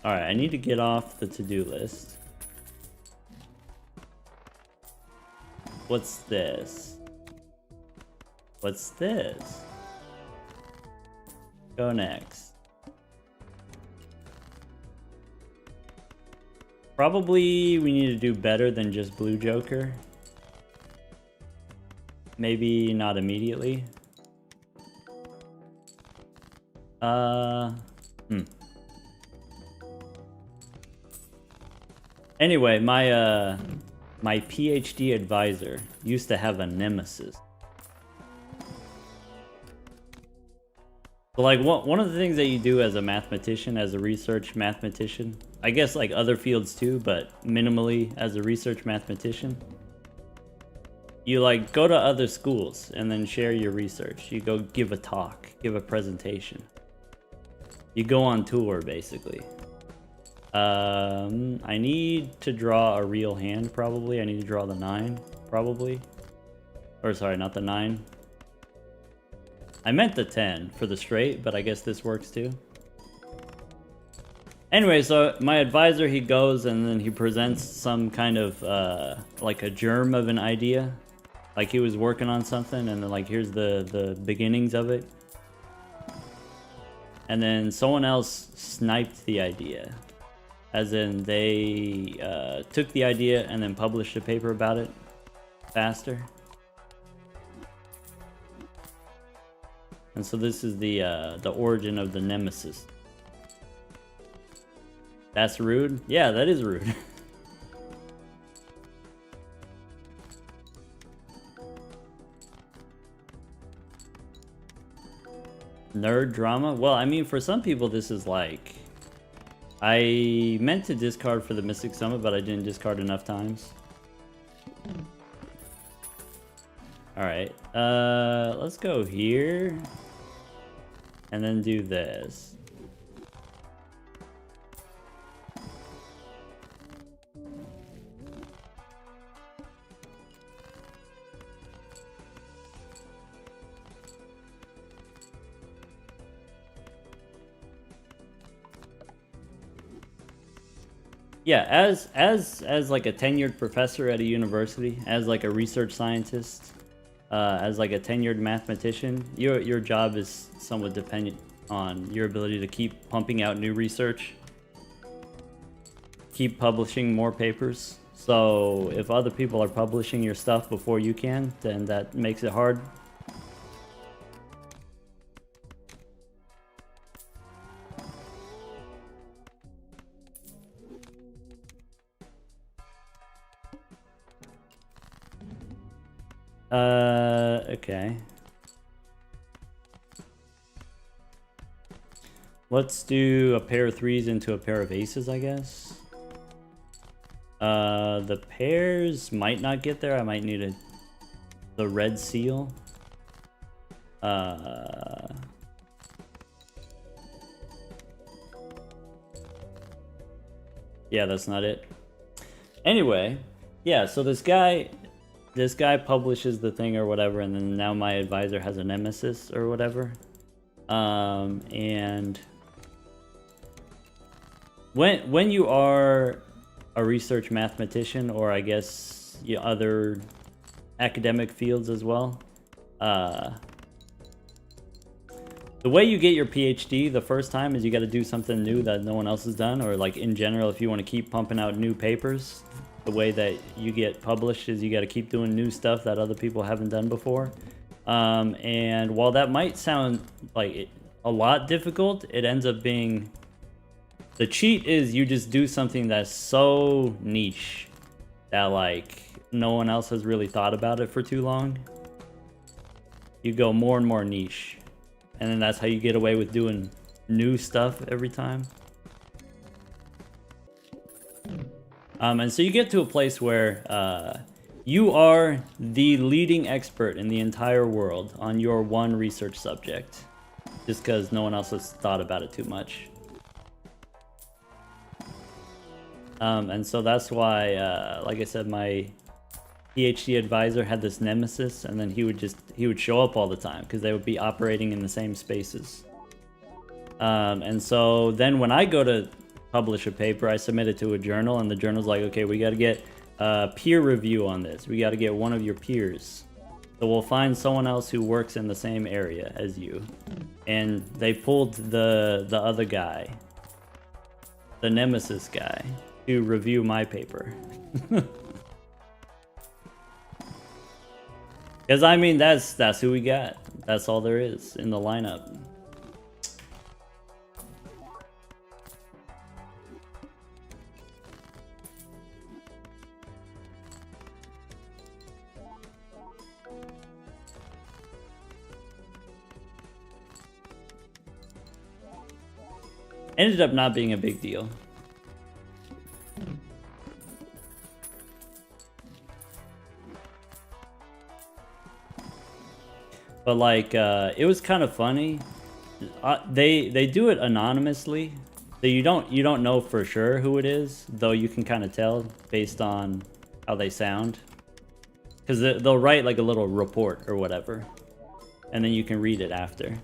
Alright, I need to get off the to-do list. What's this? What's this? Go next. Probably we need to do better than just Blue Joker. Maybe not immediately. Anyway, my PhD advisor used to have a nemesis. But like one of the things that you do as a mathematician, as a research mathematician, I guess like other fields too, but minimally as a research mathematician, you like go to other schools and then share your research. You go give a talk, give a presentation. You go on tour basically. I need to draw a real hand probably. I need to draw the 9 probably. Or sorry, not the 9. I meant the 10 for the straight, but I guess this works too. Anyway, so my advisor, he goes and then he presents some kind of like a germ of an idea. Like he was working on something and then like here's the beginnings of it. And then someone else sniped the idea. As in they took the idea and then published a paper about it faster. And so this is the origin of the nemesis. That's rude? Yeah, that is rude. Nerd drama? Well, I mean, for some people this is like... I meant to discard for the Mystic Summit, but I didn't discard enough times. Alright, let's go here. And then do this. Yeah, as like a tenured professor at a university, as like a research scientist, as like a tenured mathematician, your job is somewhat dependent on your ability to keep pumping out new research, keep publishing more papers. So if other people are publishing your stuff before you can, then that makes it hard. Okay. Let's do a pair of 3s into a pair of aces, I guess. The pairs might not get there. I might need the red seal. Yeah, that's not it. Anyway, yeah, so this guy publishes the thing or whatever, and then now my advisor has a nemesis or whatever. And when you are a research mathematician, or I guess other academic fields as well, the way you get your PhD the first time is you got to do something new that no one else has done, or like in general, if you want to keep pumping out new papers, the way that you get published is you got to keep doing new stuff that other people haven't done before. And while that might sound like a lot difficult, it ends up being... The cheat is you just do something that's so niche that like no one else has really thought about it for too long. You go more and more niche. And then that's how you get away with doing new stuff every time. And so you get to a place where you are the leading expert in the entire world on your one research subject, just because no one else has thought about it too much. And so that's why, like I said, my PhD advisor had this nemesis, and then he would show up all the time because they would be operating in the same spaces. And so then when I go to publish a paper, I submit it to a journal, and the journal's like, okay, we got to get peer review on this. We got to get one of your peers. So we'll find someone else who works in the same area as you. And they pulled the other guy, the nemesis guy, to review my paper. Because I mean, that's who we got. That's all there is in the lineup. Ended up not being a big deal. But like, it was kind of funny. They do it anonymously, so you don't know for sure who it is, though you can kind of tell based on how they sound. Because they'll write like a little report or whatever, and then you can read it after.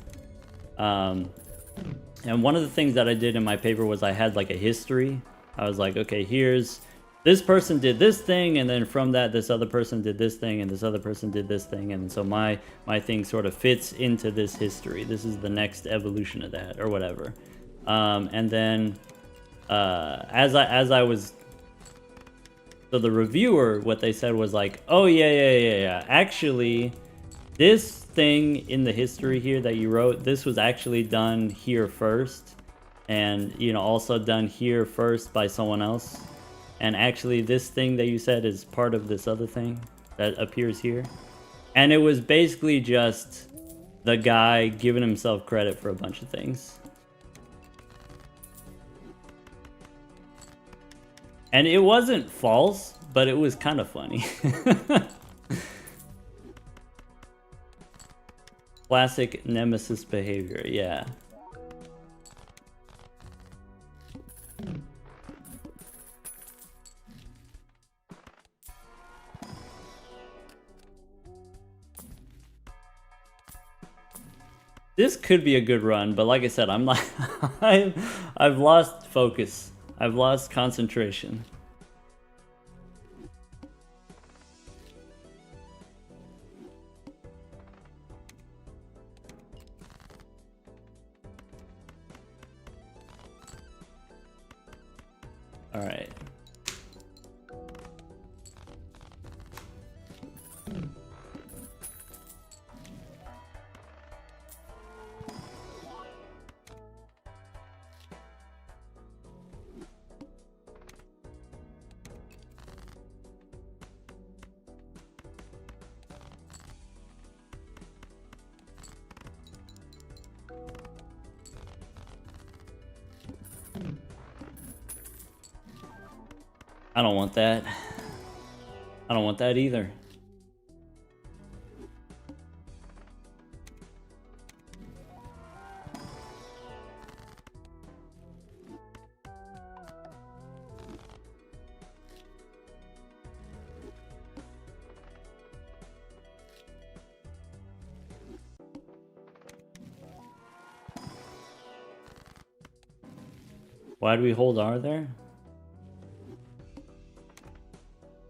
And one of the things that I did in my paper was I had like a history. I was like, okay, here's this person did this thing, and then from that this other person did this thing, and this other person did this thing, and so my thing sort of fits into this history. This is the next evolution of that or whatever. And then as I was, so the reviewer, what they said was like, oh yeah, actually this thing in the history here that you wrote, this was actually done here first, and you know, also done here first by someone else. And actually this thing that you said is part of this other thing that appears here. And it was basically just the guy giving himself credit for a bunch of things. And it wasn't false, but it was kind of funny. Classic nemesis behavior, yeah. This could be a good run, but like I said, I'm not. I've lost focus. I've lost concentration. All right. I don't want that. I don't want that either. Why do we hold R there?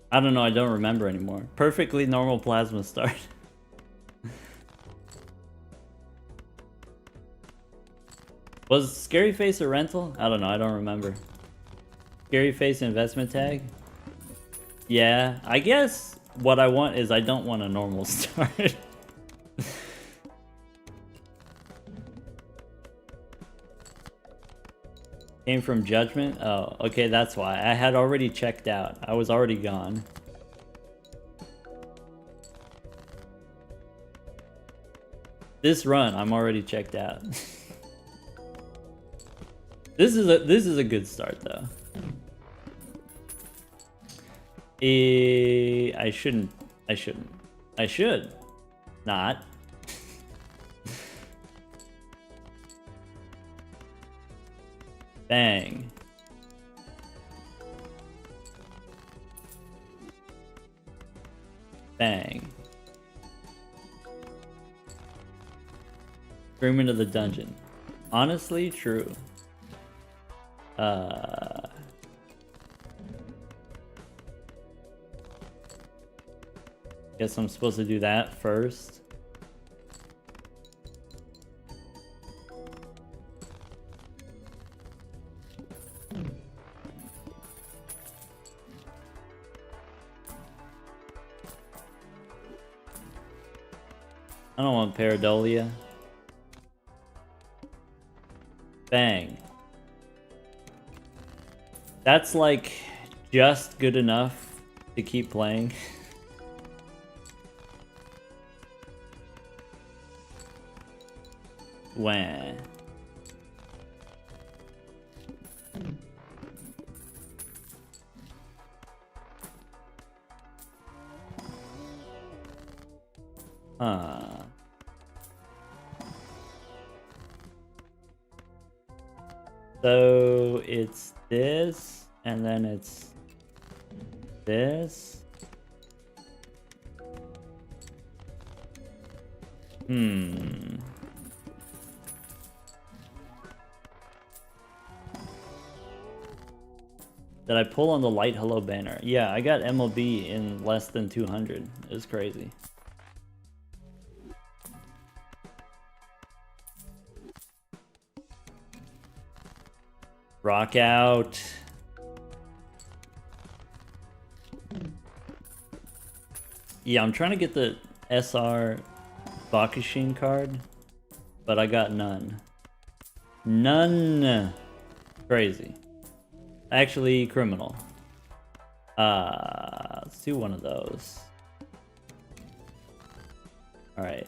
I don't know, I don't remember anymore. Perfectly normal plasma start. Was Scary Face a rental? I don't know, I don't remember. Scary Face investment tag? Yeah, I guess what I want is I don't want a normal start. Came from Judgment? Oh, okay, that's why. I had already checked out. I was already gone. This run, I'm already checked out. This is a good start though. I shouldn't. I should not. Bang. Bang. Scream into the dungeon. Honestly, true. Guess I'm supposed to do that first. I don't want Pareidolia. Bang. That's like just good enough to keep playing. Wah. Huh. So it's this, and then it's this. Hmm. Did I pull on the light hello banner? Yeah, I got MLB in less than 200. It was crazy. Rock out. Yeah, I'm trying to get the SR Bakushin card, but I got none. None. Crazy. Actually, criminal. Let's do one of those. Alright.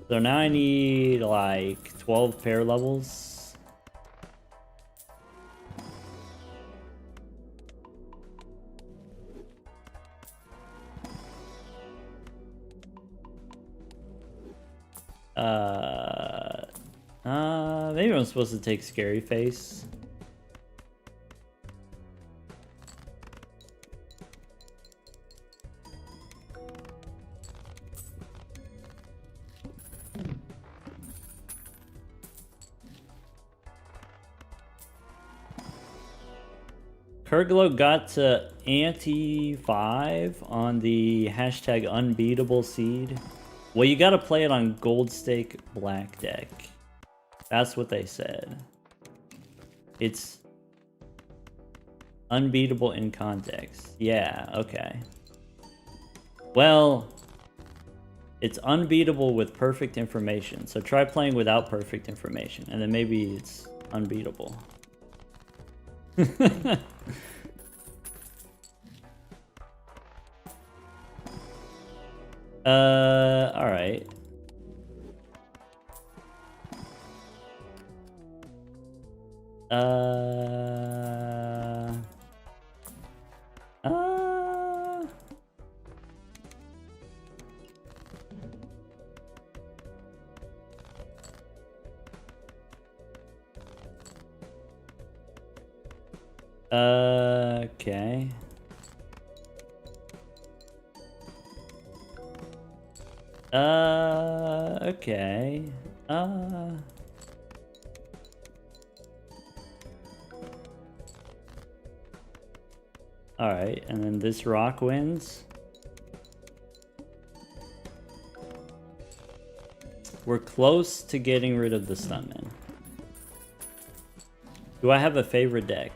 So now I need like 12 pair levels. Maybe I'm supposed to take Scary Face. Kurglo got to ante 5 on the hashtag unbeatable seed. Well, you gotta play it on Gold Stake Black deck. That's what they said. It's unbeatable in context. Yeah, okay. Well, it's unbeatable with perfect information. So try playing without perfect information, and then maybe it's unbeatable. Alright. Okay. Okay. Alright, and then this rock wins. We're close to getting rid of the stuntman. Do I have a favorite deck?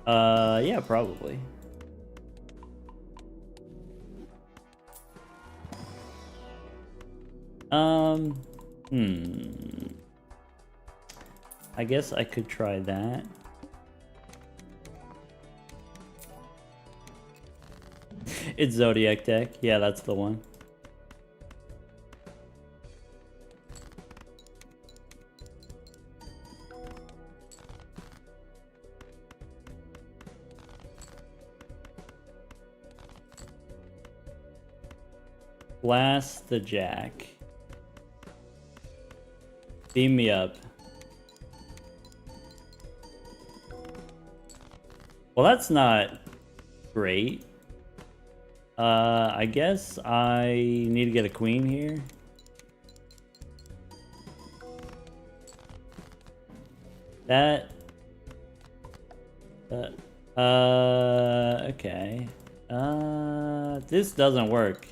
Yeah, probably. I guess I could try that. It's Zodiac deck. Yeah, that's the one. Blast the Jack. Beam me up. Well, that's not great. I guess I need to get a queen here. That... okay. This doesn't work,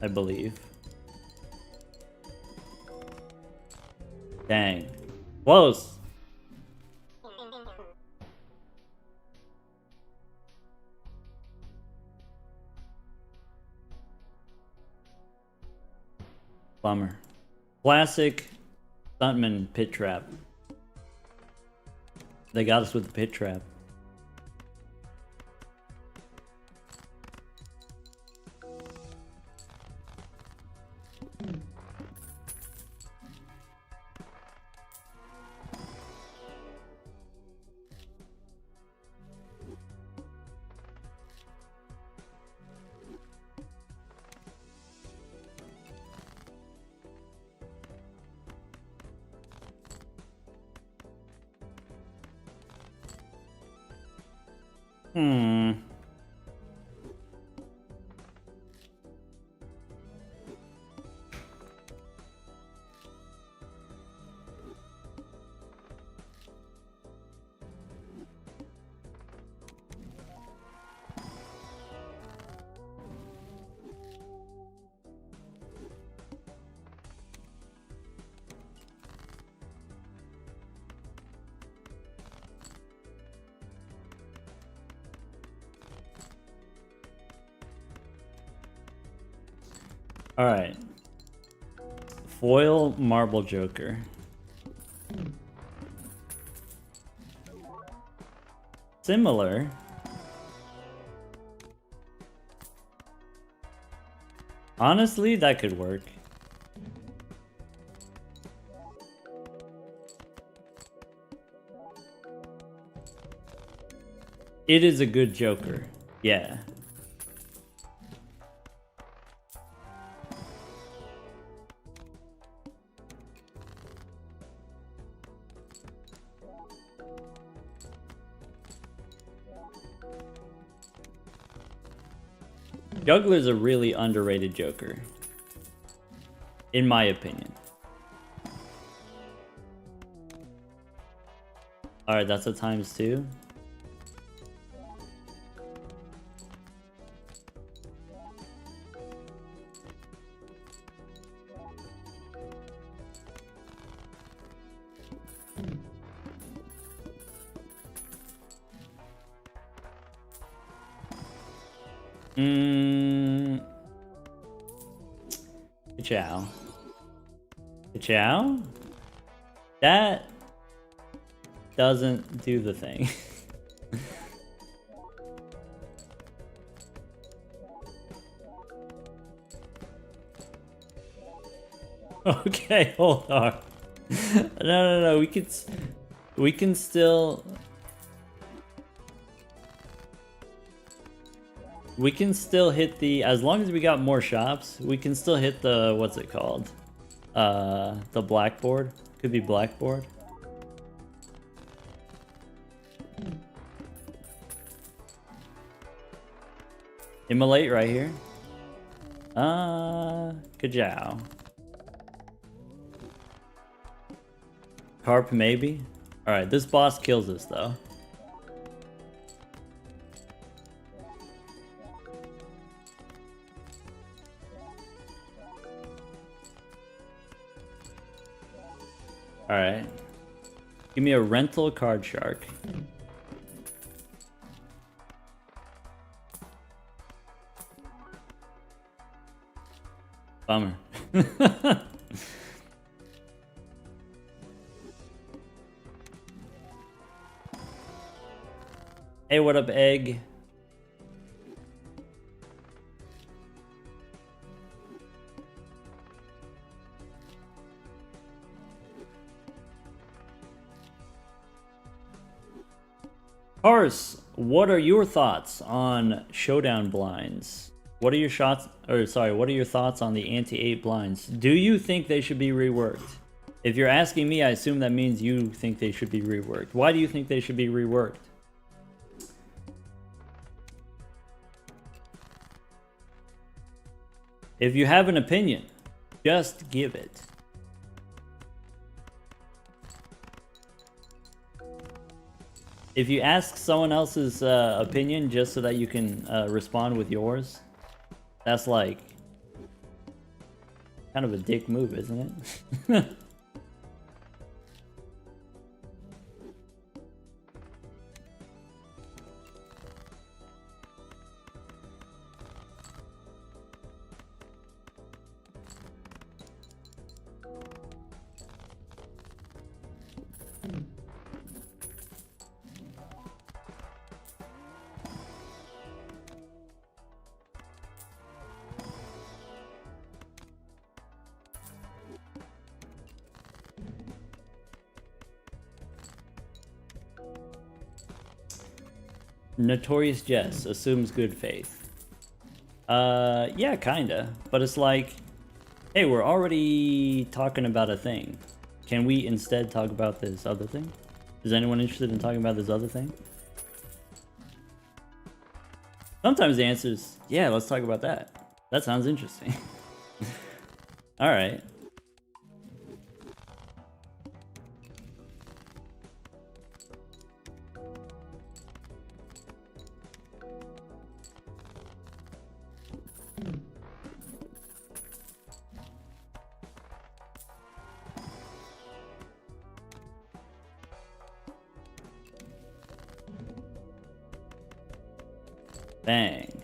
I believe. Dang. Close. Bummer. Classic Stuntman pit trap. They got us with the pit trap. Hmm. All right. Foil Marble Joker. Similar. Honestly, that could work. It is a good Joker. Yeah. Juggler's a really underrated Joker, in my opinion. Alright, that's a ×2. Chow. Chow? That doesn't do the thing. Okay, hold on. No. We can still. We can still hit the, as long as we got more shops, we can still hit the, what's it called? The blackboard. Could be blackboard. Immolate right here. Kajow. Carp maybe? Alright, this boss kills us though. Alright. Give me a rental card shark. Bummer. Hey, what up, egg? Horse, what are your thoughts on showdown blinds? What are your shots, or sorry, what are your thoughts on the anti-8 blinds? Do you think they should be reworked? If you're asking me, I assume that means you think they should be reworked. Why do you think they should be reworked? If you have an opinion, just give it. If you ask someone else's opinion just so that you can respond with yours, that's like kind of a dick move, isn't it? Notorious Jess assumes good faith. Yeah, kinda. But it's like, hey, we're already talking about a thing. Can we instead talk about this other thing? Is anyone interested in talking about this other thing? Sometimes the answer is, yeah, let's talk about that. That sounds interesting. All right. Bang.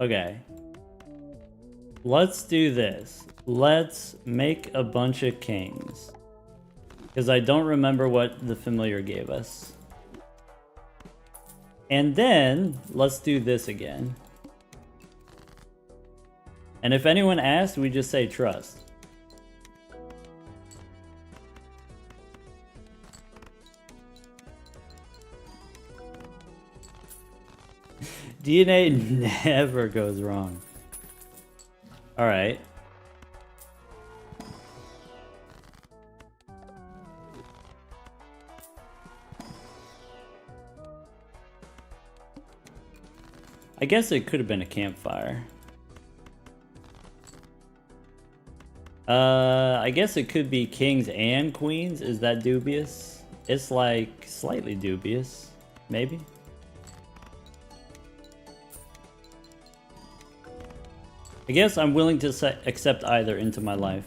Okay. Let's do this. Let's make a bunch of kings. Because I don't remember what the familiar gave us. And then, let's do this again. And if anyone asks, we just say trust. DNA never goes wrong. Alright. I guess it could have been a campfire. I guess it could be kings and queens. Is that dubious? It's like slightly dubious. Maybe? I guess I'm willing to accept either into my life.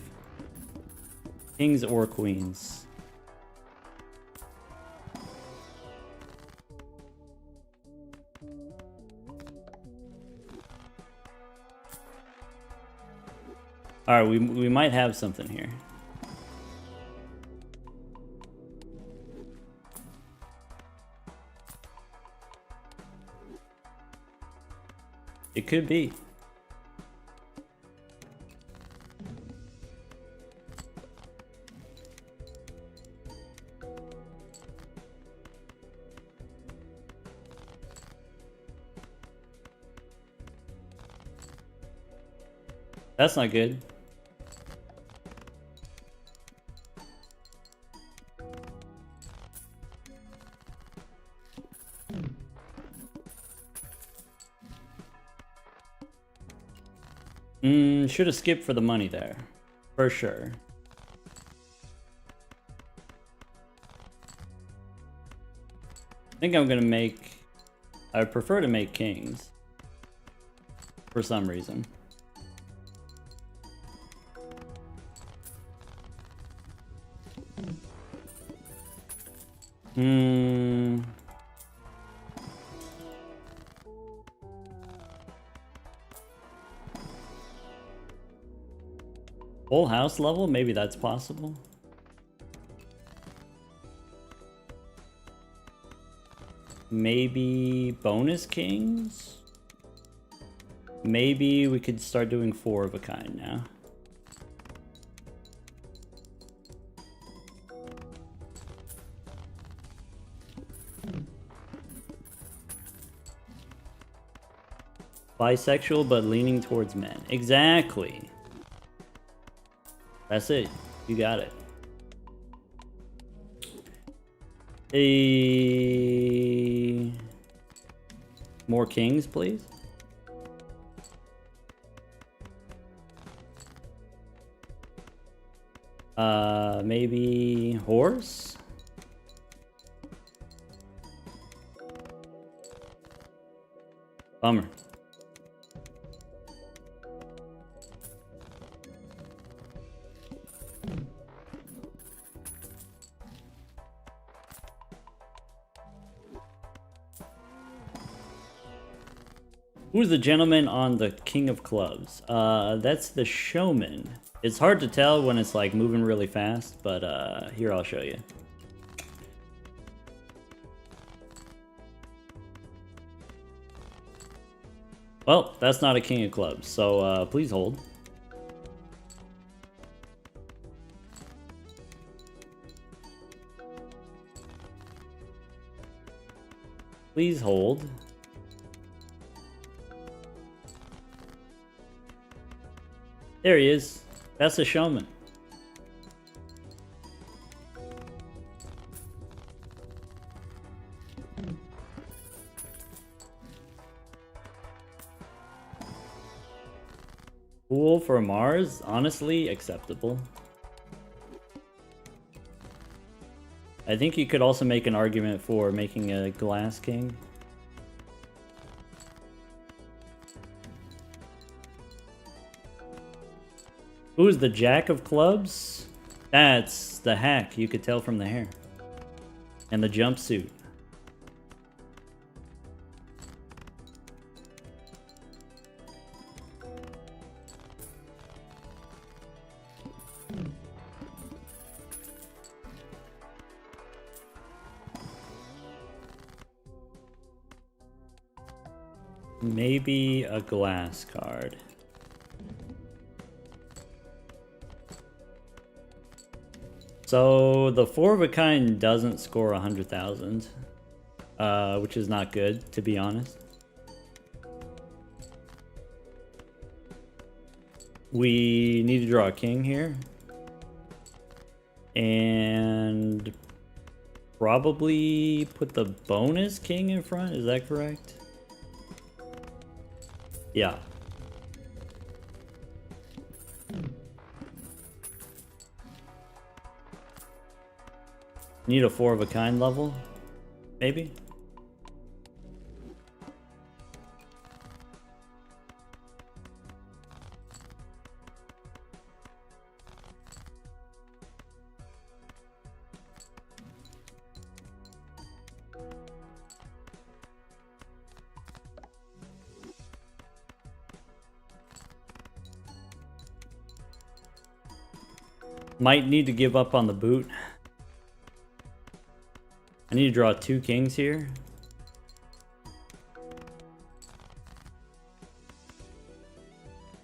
Kings or queens. Alright, we might have something here. It could be. That's not good. Should have skipped for the money there. For sure. I think I'm gonna make... I prefer to make kings. For some reason. Full house level? Maybe that's possible. Maybe bonus kings? Maybe we could start doing 4 of a kind now. Bisexual but leaning towards men. Exactly. That's it. You got it. More kings, please. Maybe horse? Bummer. Who's the gentleman on the King of Clubs? That's the showman. It's hard to tell when it's like moving really fast, but here I'll show you. Well, that's not a King of Clubs, so please hold. Please hold. There he is. That's the showman. Cool for Mars, honestly acceptable. I think you could also make an argument for making a Glass King. Who's the Jack of Clubs? That's the hack, you could tell from the hair. And the jumpsuit. Maybe a glass card. So the 4 of a kind doesn't score 100,000, which is not good, to be honest. We need to draw a king here. And probably put the bonus king in front, is that correct? Yeah. Need a 4 of a kind level, maybe? Might need to give up on the boot. I need to draw 2 kings here.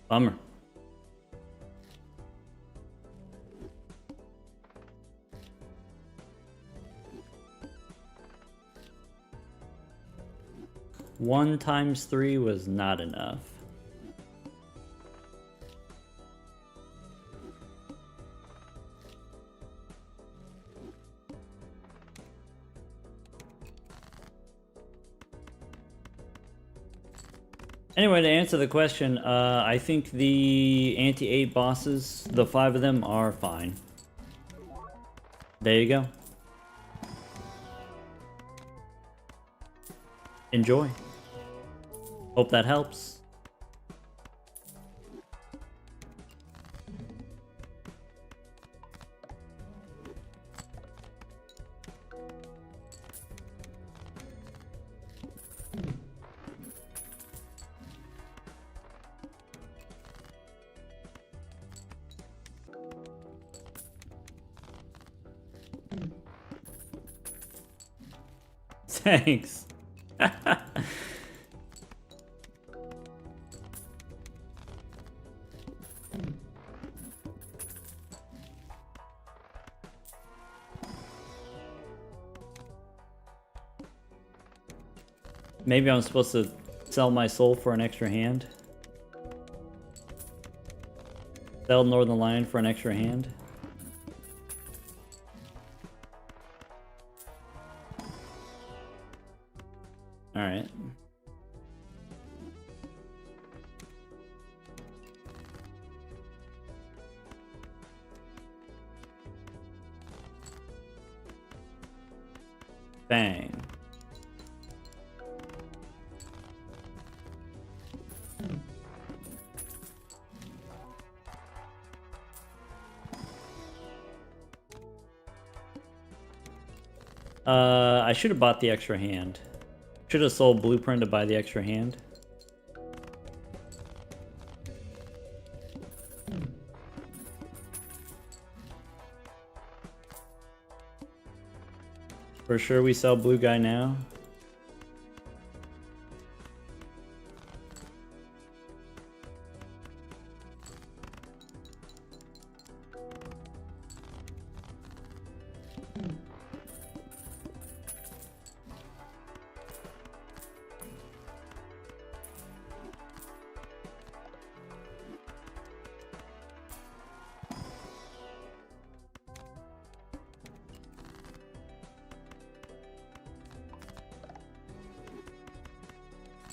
Bummer. One times 3 was not enough. Anyway, to answer the question, I think the anti-8 bosses, the 5 of them, are fine. There you go. Enjoy. Hope that helps. Thanks. Maybe I'm supposed to sell my soul for an extra hand. Sell Northern Lion for an extra hand. Alright. Bang. I should have bought the extra hand. Should have sold Blueprint to buy the extra hand. For sure we sell blue guy now.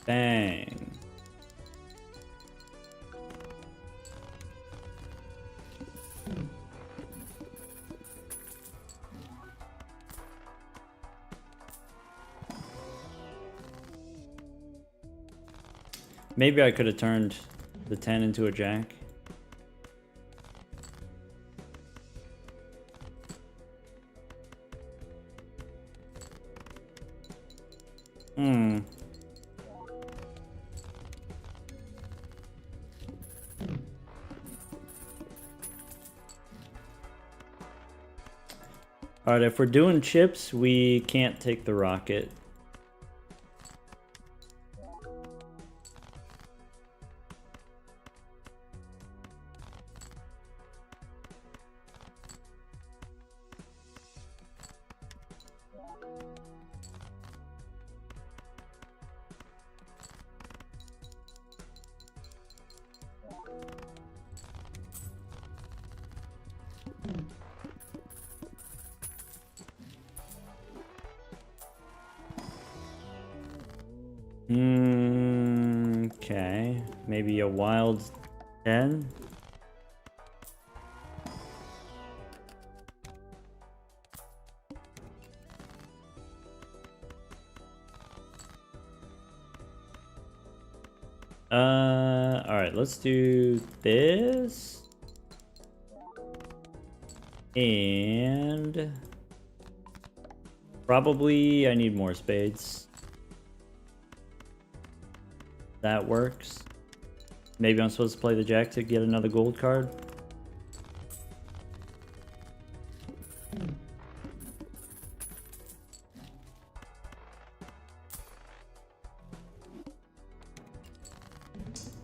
Bang. Maybe I could have turned the 10 into a jack. Alright, if we're doing chips, we can't take the rocket. Okay, maybe a wild 10. All right, let's do this. And probably I need more spades. That works. Maybe I'm supposed to play the jack to get another gold card.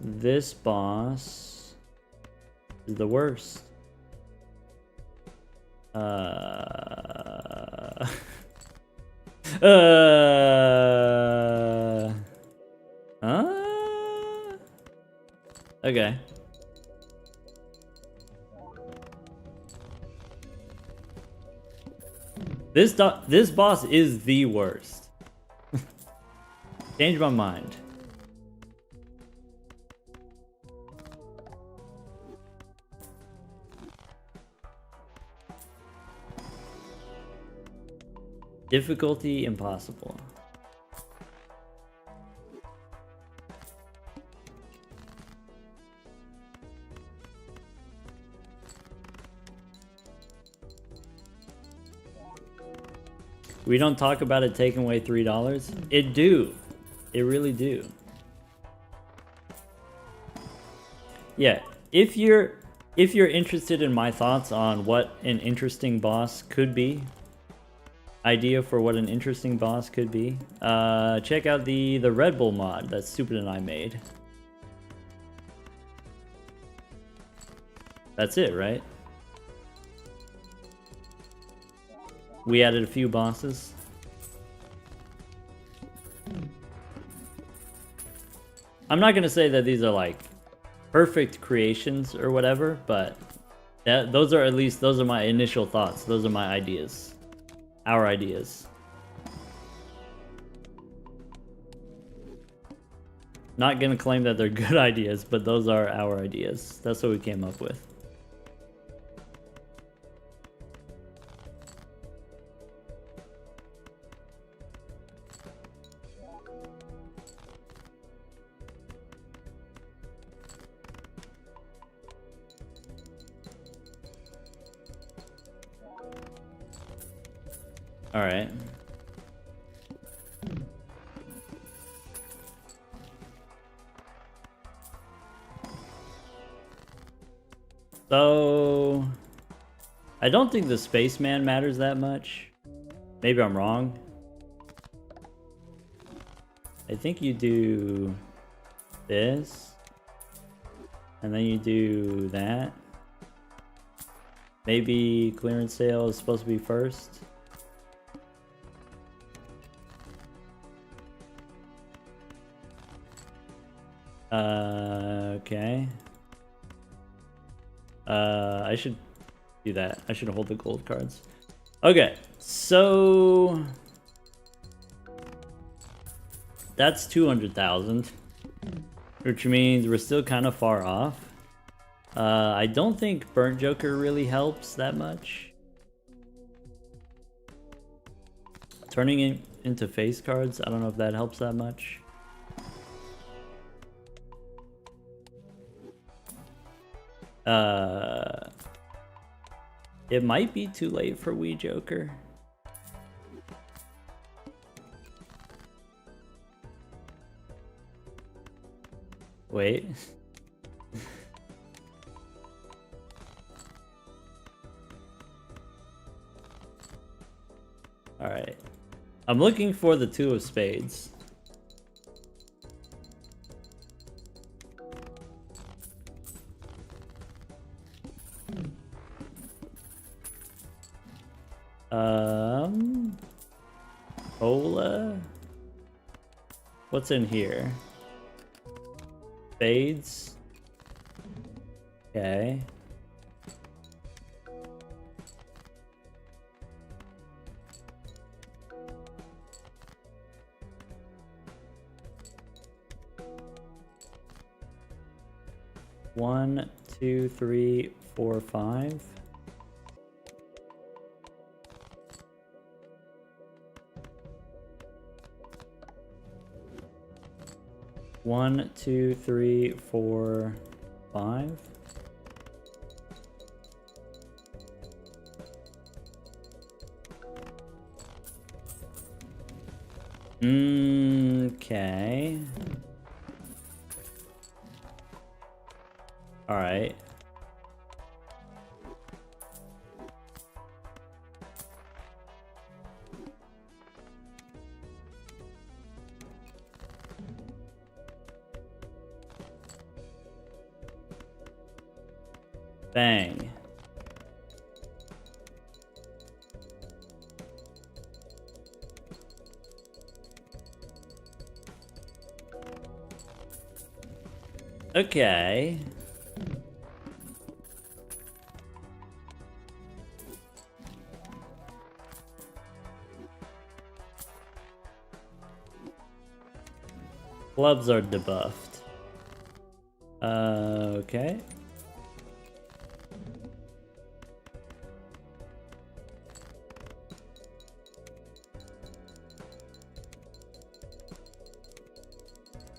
This boss is the worst. Okay. This boss is the worst. Change my mind. Difficulty impossible. We don't talk about it taking away $3. It do. It really do. Yeah, if you're interested in my thoughts on what an interesting boss could be, idea for what an interesting boss could be, check out the Red Bull mod that Stupid and I made. That's it, right? We added a few bosses. I'm not gonna say that these are like perfect creations or whatever, but those are my initial thoughts. Those are my ideas. Our ideas. Not gonna claim that they're good ideas, but those are our ideas. That's what we came up with. All right. So, I don't think the spaceman matters that much. Maybe I'm wrong. I think you do this, and then you do that. Maybe clearance sale is supposed to be first. Okay. I should do that. I should hold the gold cards. Okay, so that's 200,000, which means we're still kind of far off. I don't think Burnt Joker really helps that much. Turning it into face cards, I don't know if that helps that much. It might be too late for Wii Joker. Wait. Alright. I'm looking for the 2 of spades. Cola? What's in here? Spades? Okay. One, two, three, four, five. One, two, three, four, five. Okay. All right. Bang. Okay. Clubs are debuffed. Okay.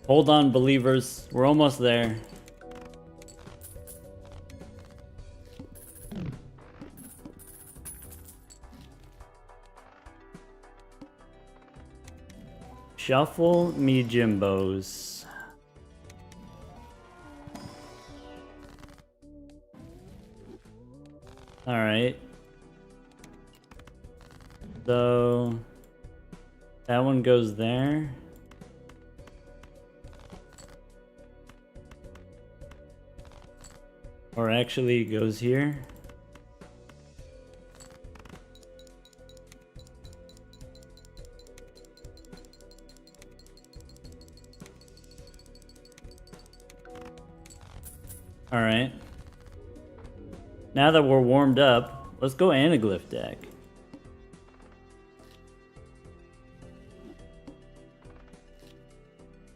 Hold on, believers. We're almost there. Shuffle me Jimbos. Alright. So that one goes there. Or actually it goes here. Alright. Now that we're warmed up, let's go Anaglyph deck.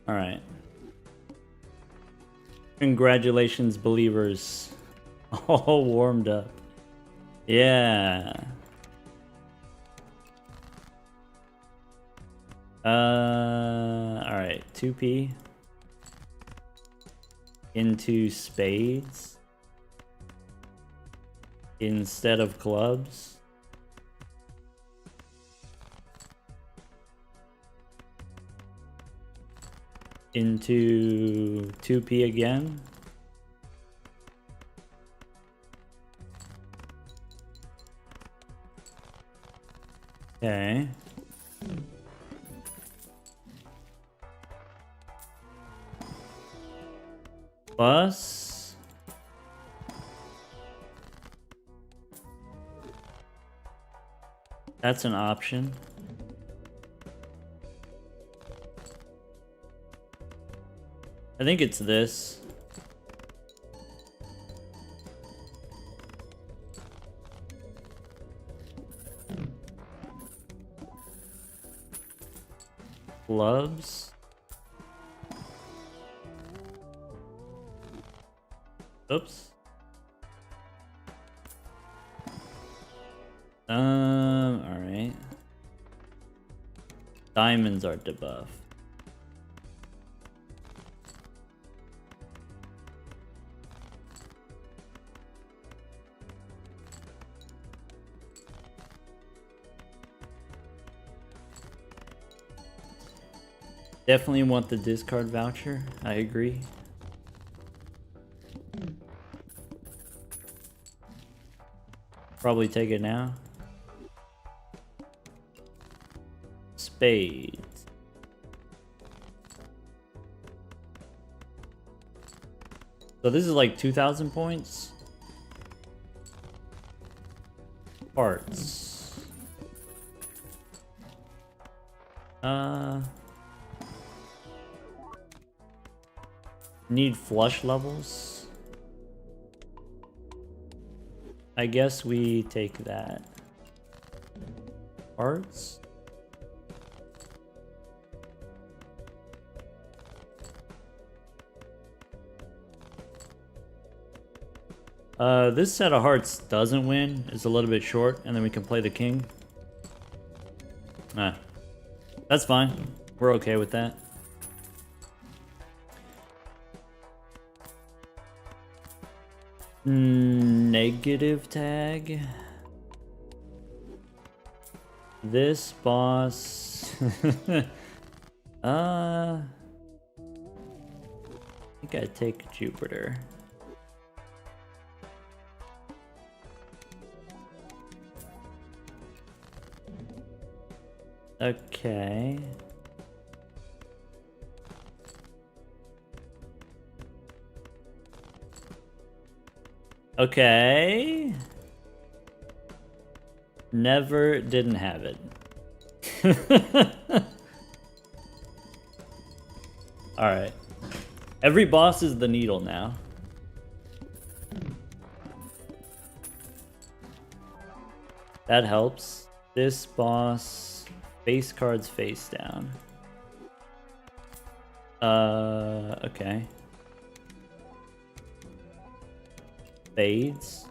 Alright. Congratulations, believers. All warmed up. Yeah. Alright. 2P. Into spades. Instead of clubs. Into 2P again. Okay. Plus. That's an option. I think it's this. Clubs. Oops. Alright. Diamonds are debuffed. Definitely want the discard voucher. I agree. Probably take it now. Spades. So this is like 2,000 points. Hearts. Need flush levels. I guess we take that. Hearts. This set of hearts doesn't win. It's a little bit short, and then we can play the king. Ah, that's fine. We're okay with that. Negative tag. This boss. I think I take Jupiter. Okay. Okay. Never didn't have it. Alright. Every boss is the needle now. That helps. This boss, face cards face down. Okay. Fades.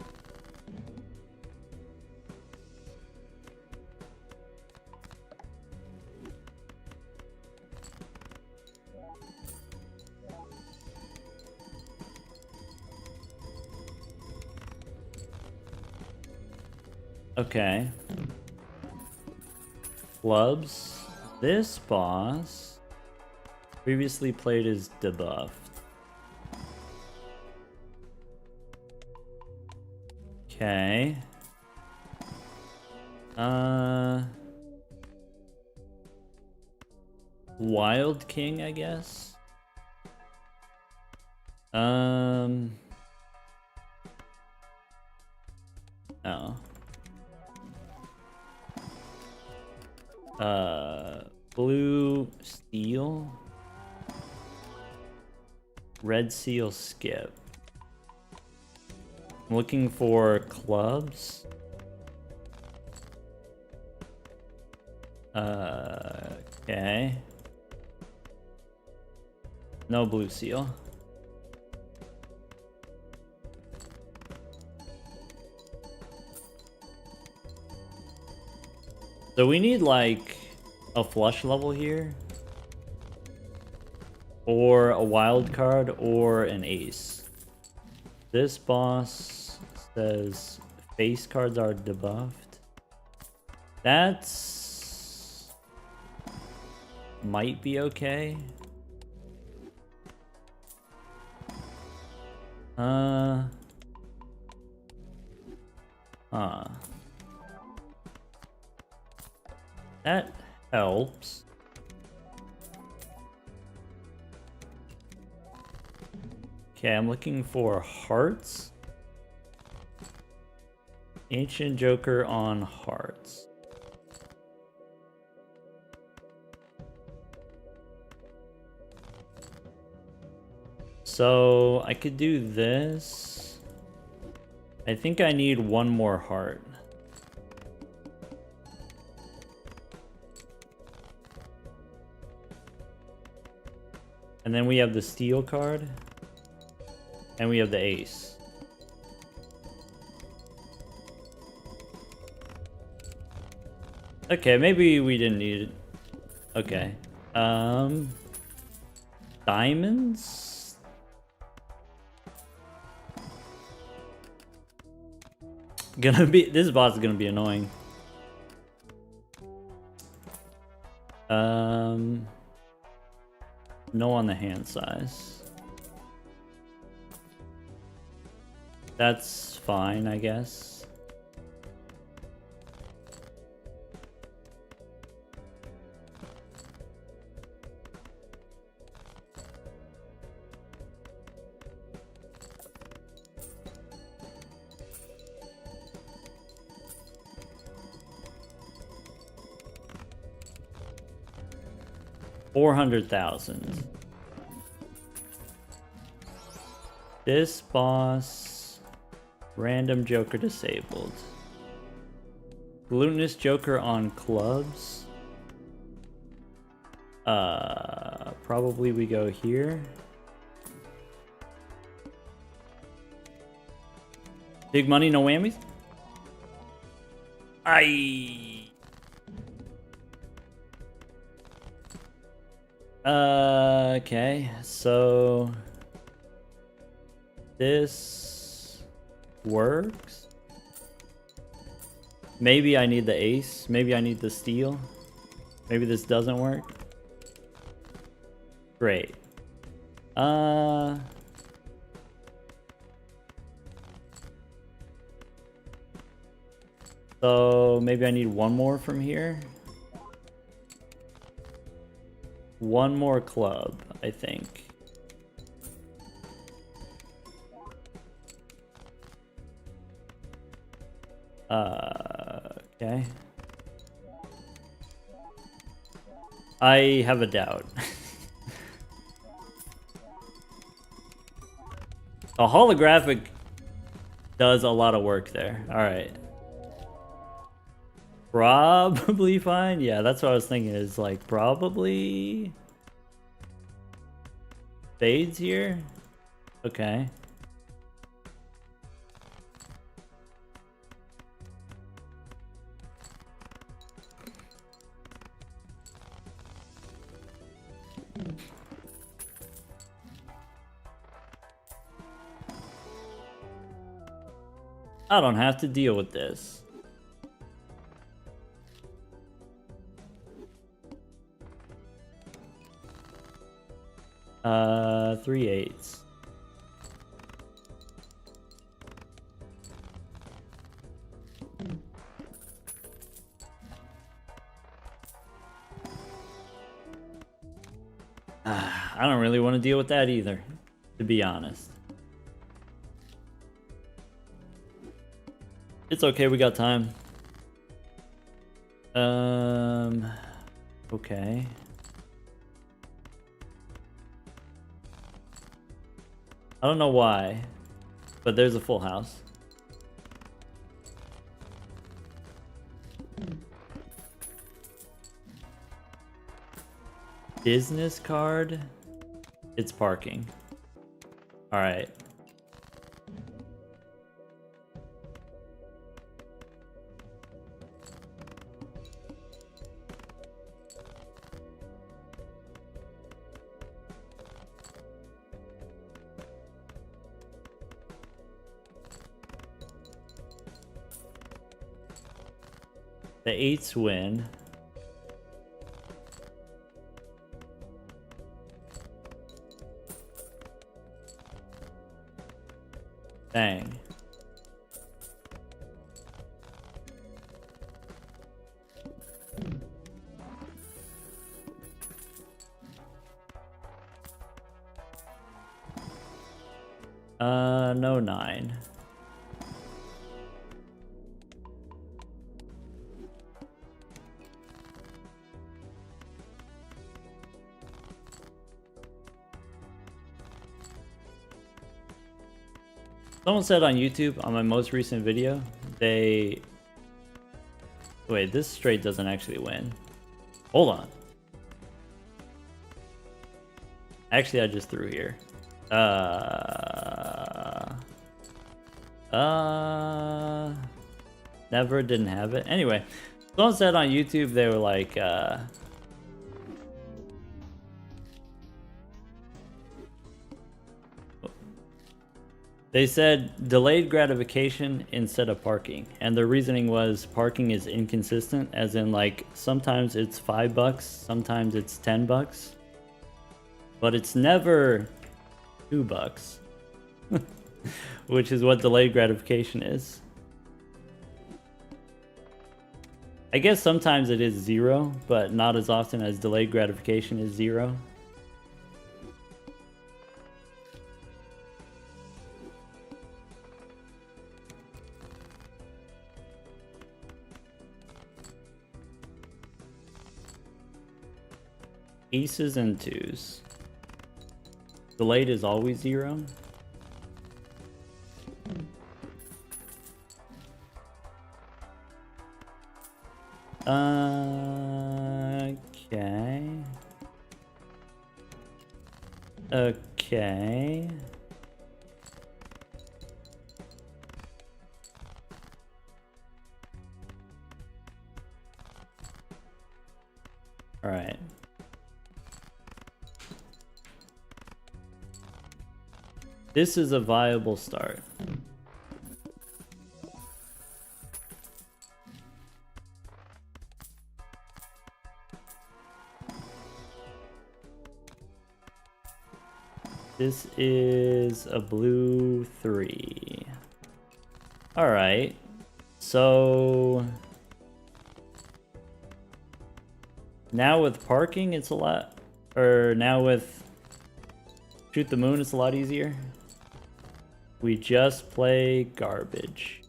Okay. Clubs. This boss previously played as debuffed. Okay. Wild King, I guess. Oh. Blue Steel. Red Seal skip. I'm looking for clubs. Okay. No blue seal. So we need like a flush level here, or a wild card, or an ace. This boss says face cards are debuffed. That's might be okay. That helps. Okay, I'm looking for hearts. Ancient Joker on hearts. So I could do this. I think I need one more heart. And then we have the steel card. And we have the ace. Okay, maybe we didn't need it. Okay. Diamonds? This boss is gonna be annoying. No on the hand size. That's fine, I guess. $400,000. This boss, random joker disabled. Glutinous joker on clubs. Probably we go here. Big money, no whammies. Okay, so this works. Maybe I need the ace. Maybe I need the steal. Maybe this doesn't work. Great. So maybe I need one more from here. One more club, I think. Okay. I have a doubt. A holographic does a lot of work there. All right. Probably fine. Yeah, that's what I was thinking, is like probably fades here. Okay. I don't have to deal with this. Three eights. I don't really want to deal with that either, to be honest. It's okay, we got time. Okay. I don't know why, but there's a full house. Business card? It's parking. All right. The eights win. Dang. No nine. Someone said on YouTube, on my most recent video, wait, this straight doesn't actually win. Hold on. Actually, I just threw here. Never, didn't have it. Anyway, someone said on YouTube they were like, they said delayed gratification instead of parking, and their reasoning was parking is inconsistent, as in like sometimes it's $5, sometimes it's $10, but it's never $2, which is what delayed gratification is. I guess sometimes it is 0, but not as often as delayed gratification is 0. Aces and 2s. Delayed is always 0. Okay. Okay. All right. This is a viable start. This is a blue 3. All right. So now with parking, it's a lot, or now with shoot the moon, it's a lot easier. We just play garbage.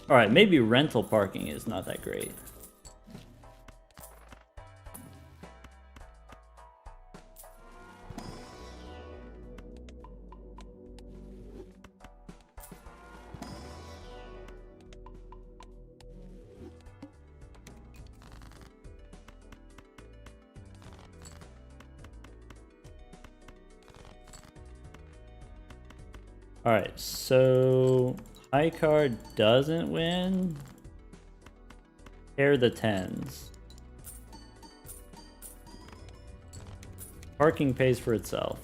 All right, maybe rental parking is not that great. All right, so high card doesn't win. Pair the 10s. Parking pays for itself.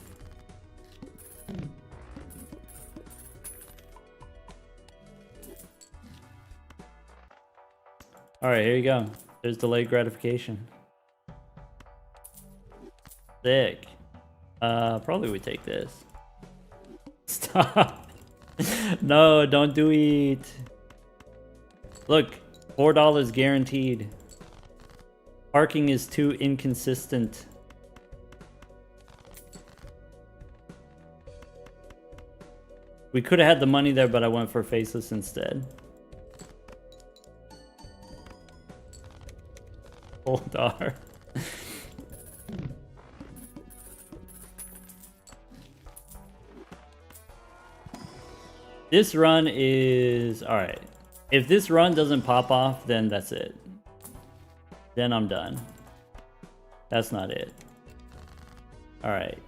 All right, here you go. There's delayed gratification. Sick. Probably we take this. Stop. No, don't do it. Look, $4 guaranteed. Parking is too inconsistent. We could have had the money there, but I went for faceless instead. Hold on. This run is all right. If this run doesn't pop off, then that's it. Then I'm done. That's not it. All right.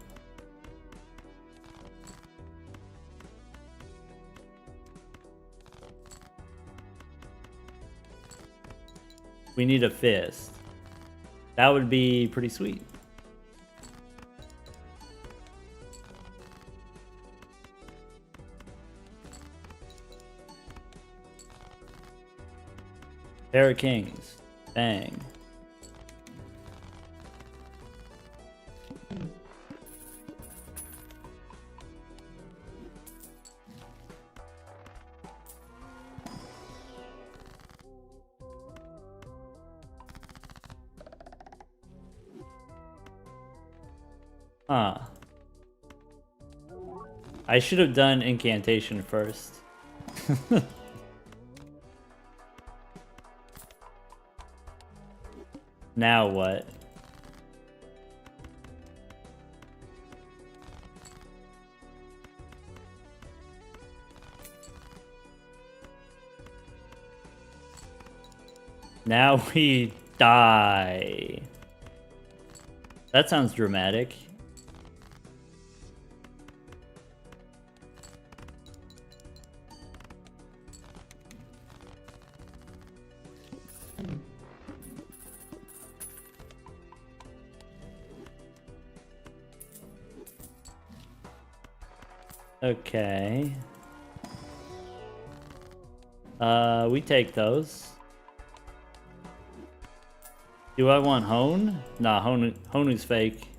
We need a fist. That would be pretty sweet. Pair of kings. Bang. Huh. I should have done incantation first. Now what? Now we die. That sounds dramatic. Okay. We take those. Do I want Hone? Nah, Honu's fake.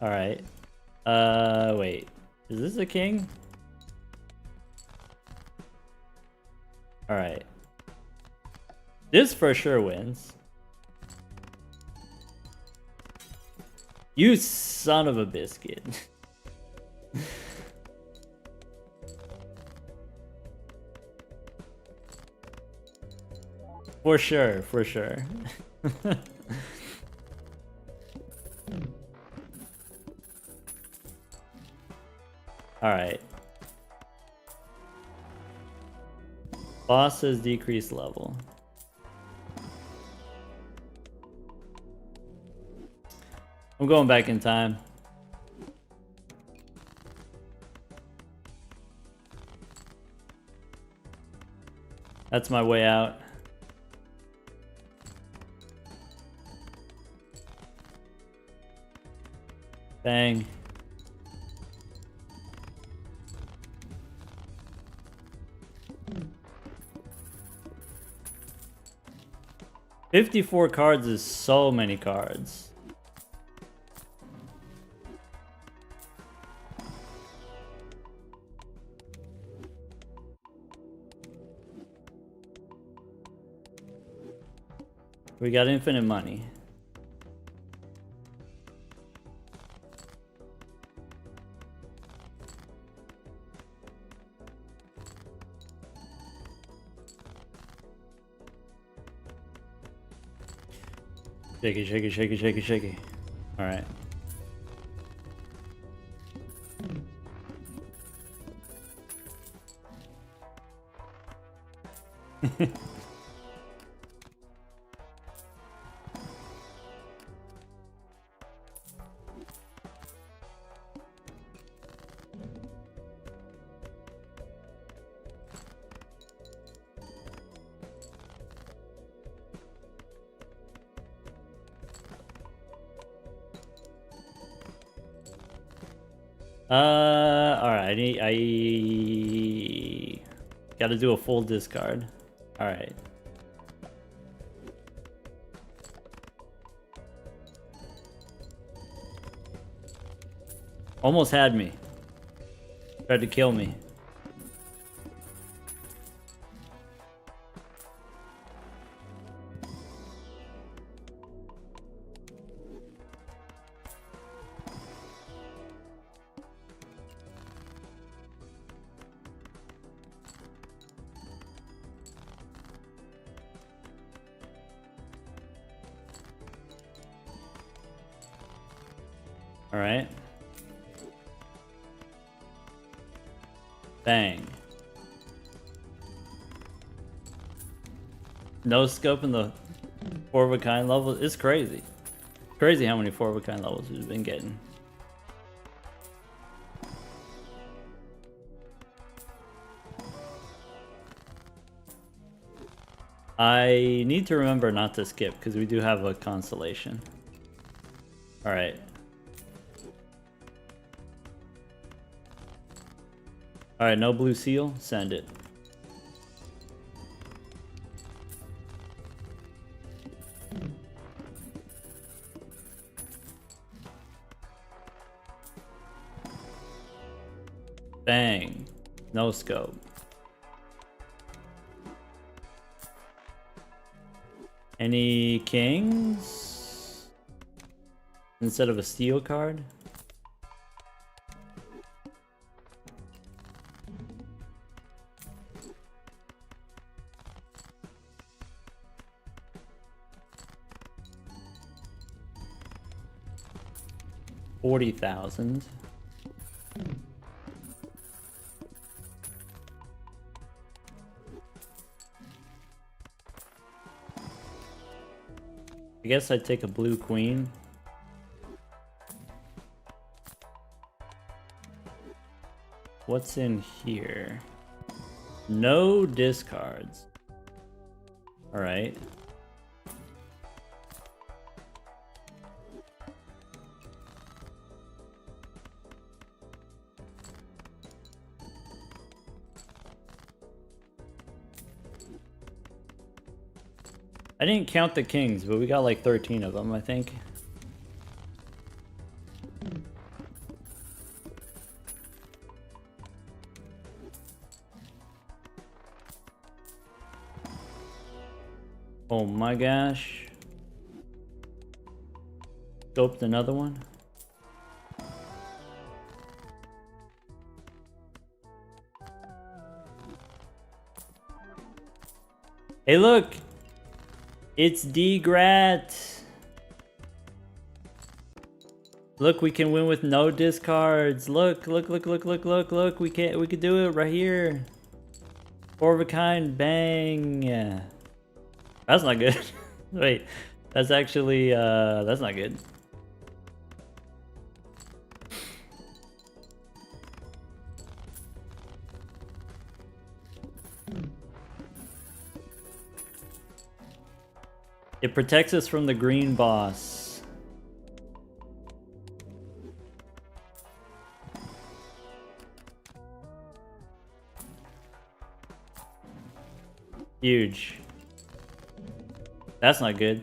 Alright. Wait. Is this a king? Alright. This for sure wins. You son of a biscuit. For sure, for sure. Alright. Boss says decrease level. I'm going back in time. That's my way out. Bang. $54 cards is so many cards. We got infinite money. Shaky, shaky, shaky, shaky, shaky. All right. Alright, I gotta do a full discard. Alright. Almost had me. Tried to kill me. All right. Bang. No scope in the 4 of a kind level. It's crazy. Crazy how many 4 of a kind levels we've been getting. I need to remember not to skip because we do have a constellation. All right. All right, no blue seal. Send it. Bang. No scope. Any kings? Instead of a steel card? $40,000. I guess I'd take a blue queen. What's in here? No discards. All right. I didn't count the kings, but we got like 13 of them, I think. Oh my gosh. Scoped another one. Hey, look! It's D-Grat! Look, we can win with no discards. Look, look, look, look, look, look, look. We could do it right here. 4 of a kind, bang. That's not good. Wait, that's actually, that's not good. It protects us from the green boss. Huge. That's not good.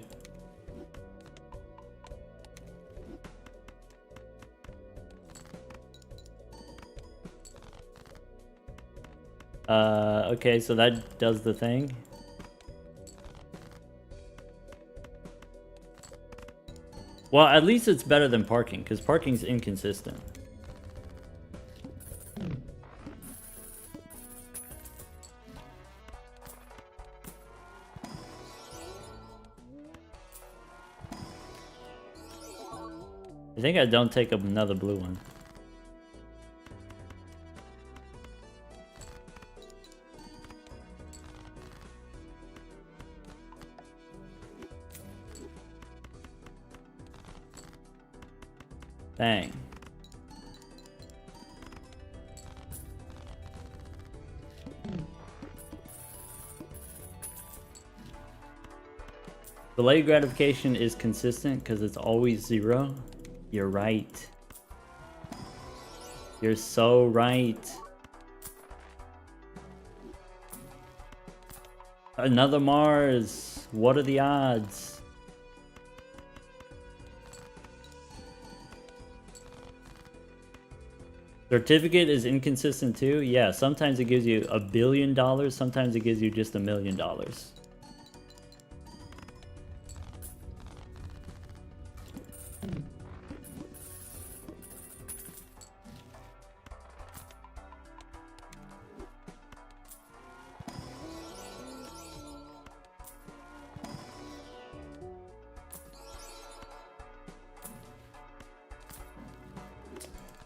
Okay, so that does the thing. Well, at least it's better than parking, because parking's inconsistent. I think I don't take up another blue one. Dang. Delayed gratification is consistent because it's always 0. You're right. You're so right. Another Mars. What are the odds? Certificate is inconsistent too. Yeah, sometimes it gives you $1 billion. Sometimes it gives you just $1 million.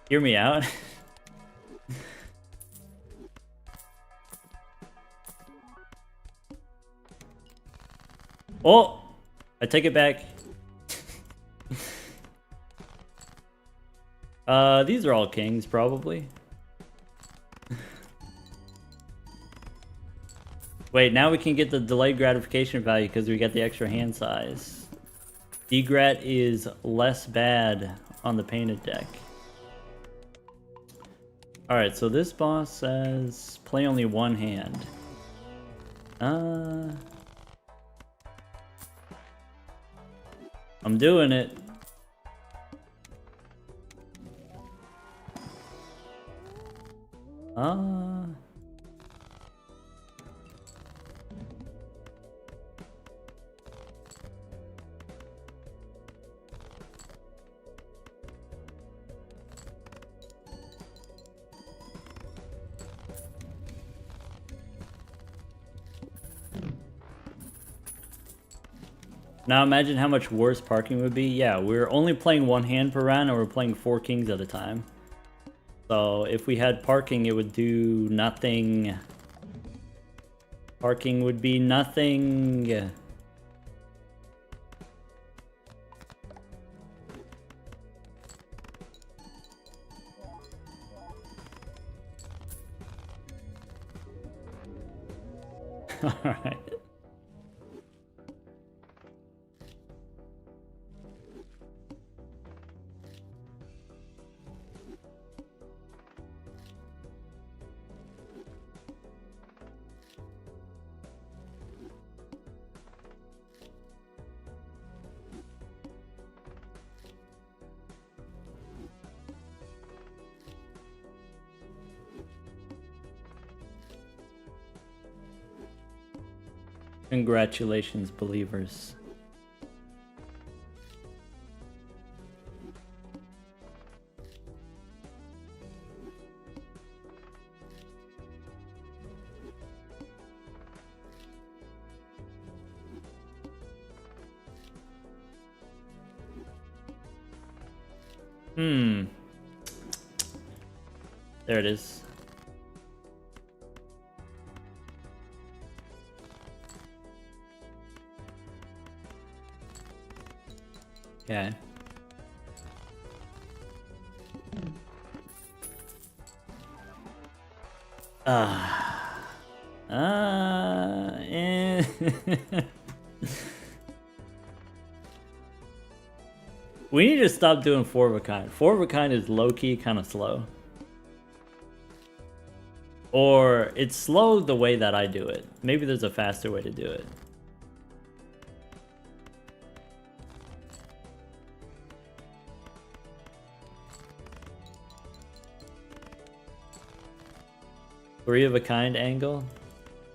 Hear me out. Oh, I take it back. These are all kings, probably. Wait, now we can get the delayed gratification value because we got the extra hand size. D-Grat is less bad on the painted deck. Alright, so this boss says play only one hand. I'm doing it. Now imagine how much worse parking would be. Yeah, we're only playing one hand per round and we're playing 4 kings at a time. So if we had parking, it would do nothing. Parking would be nothing. Alright. Congratulations, believers. There it is. Okay. And we need to stop doing 4 of a kind. 4 of a kind is low-key kind of slow. Or it's slow the way that I do it. Maybe there's a faster way to do it. Three of a kind angle?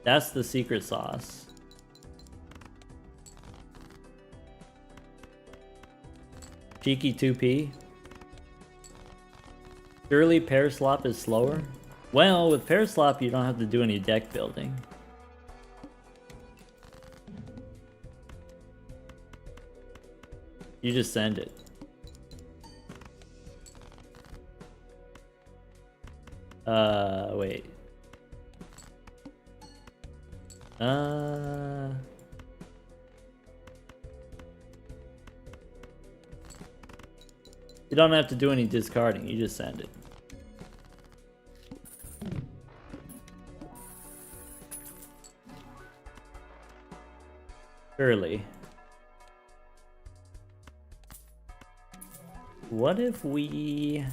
That's the secret sauce. Cheeky 2P? Surely pair slop is slower? Well, with pair slop you don't have to do any deck building. You just send it. Wait. You don't have to do any discarding, you just send it. Surely. What if we...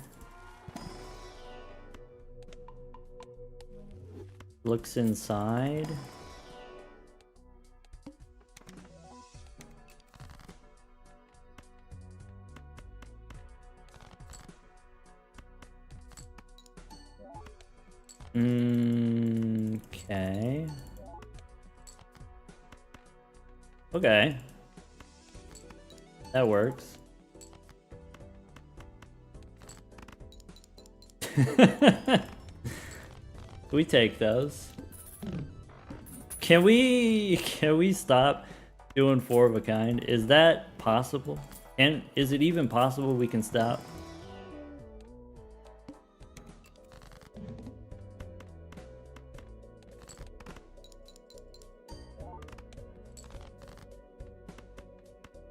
looks inside? Okay. Okay. That works. We take those. Can we stop doing 4 of a kind? Is that possible? And is it even possible we can stop?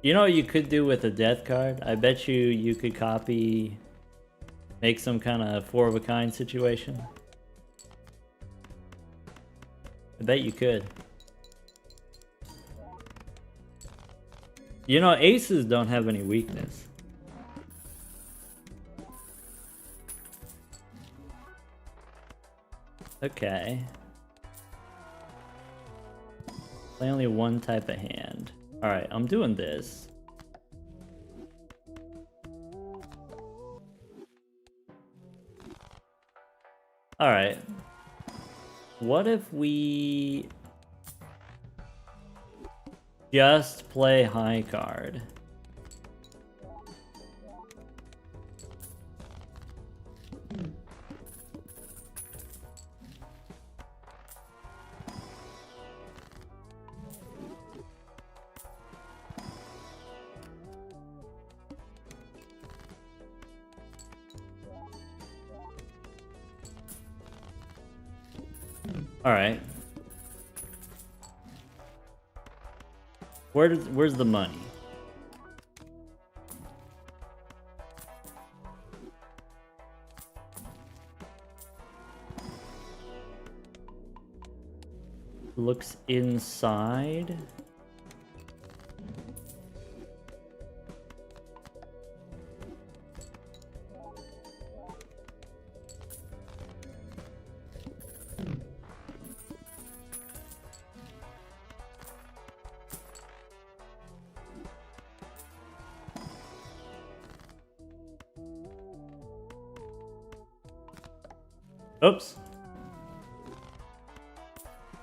You know what you could do with a death card? I bet you could copy, make some kind of 4 of a kind situation. I bet you could. You know, aces don't have any weakness. Okay. Play only one type of hand. Alright, I'm doing this. Alright. What if we just play high card? All right. Where's the money? Looks inside. Oops.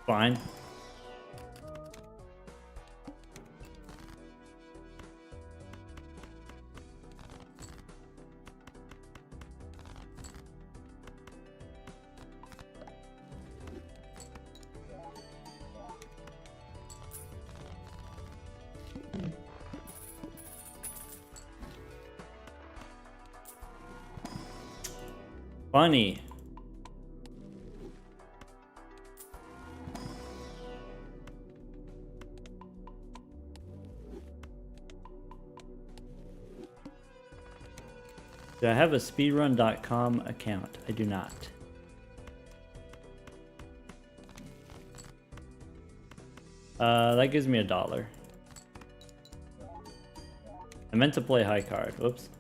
Fine. Funny. Do I have a speedrun.com account? I do not. That gives me $1. I meant to play high card. Whoops.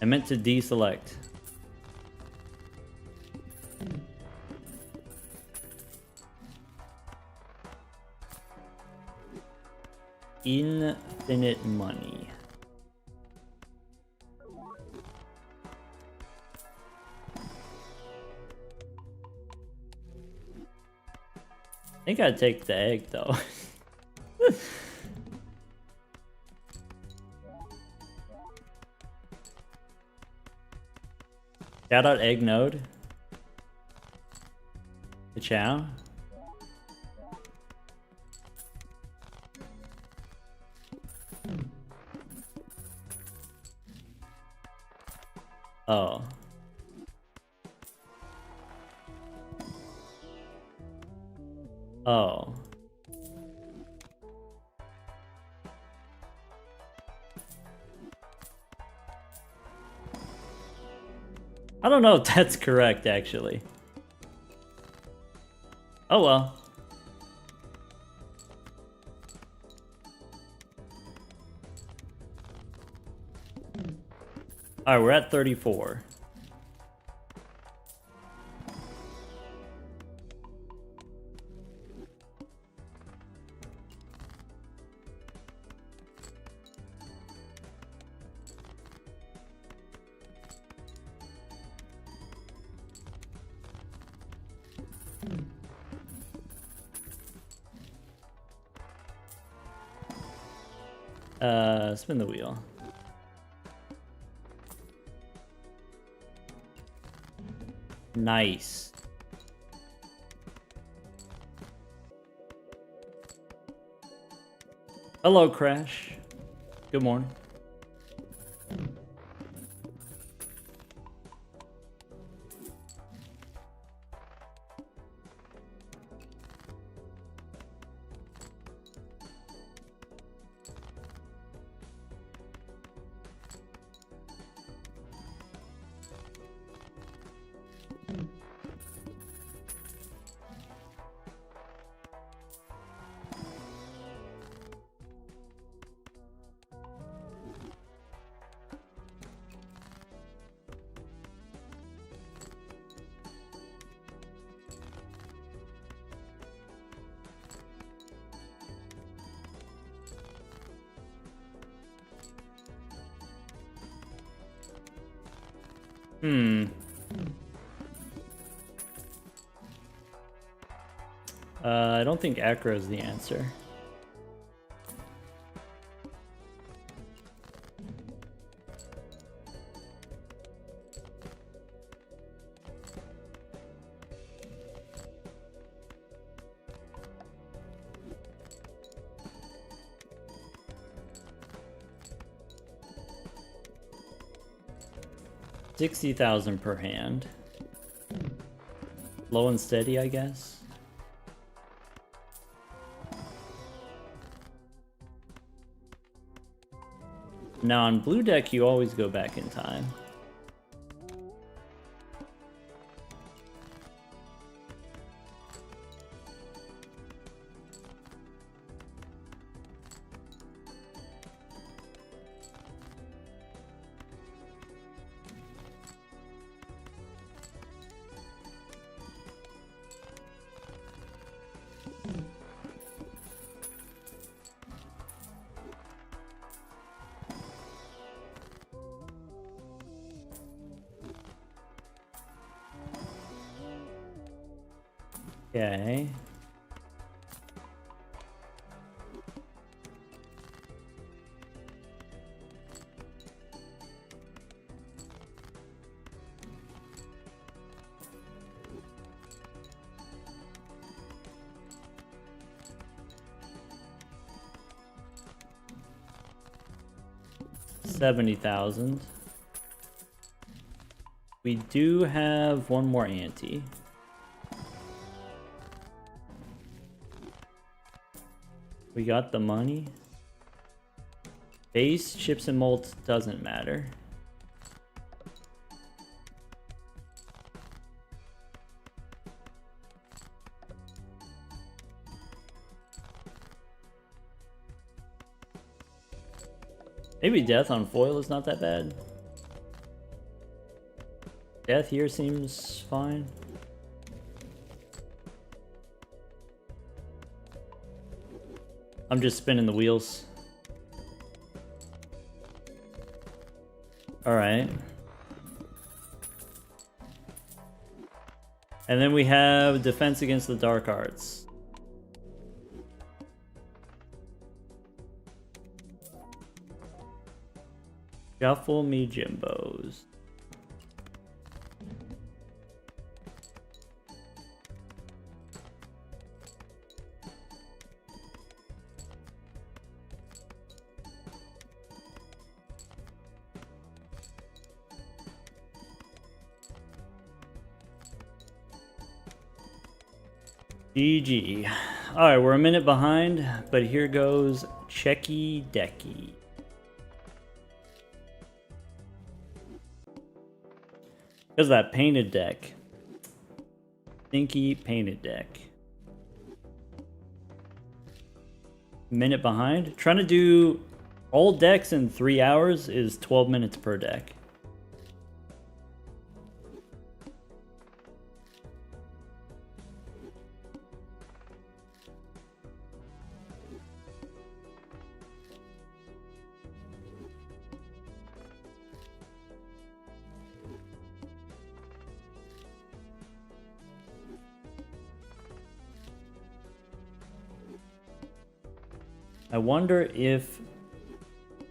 I meant to deselect. Infinite money. I think I'd take the egg though. Shout out Egg Node. The chow. Oh. Oh. I don't know if that's correct, actually. Oh well. Alright, we're at 34. Spin the wheel. Nice. Hello, Crash. Good morning. I don't think acro is the answer. $60,000 per hand. Low and steady, I guess. Now on blue deck, you always go back in time. Okay. $70,000. We do have one more ante. We got the money. Base, chips, and molds doesn't matter. Maybe death on foil is not that bad. Death here seems fine. I'm just spinning the wheels. Alright. And then we have defense against the dark arts. Shuffle me Jimbos. GG. Alright, we're a minute behind, but here goes Checky Decky. Because that painted deck. Stinky painted deck. Minute behind. Trying to do all decks in 3 hours is 12 minutes per deck. I wonder if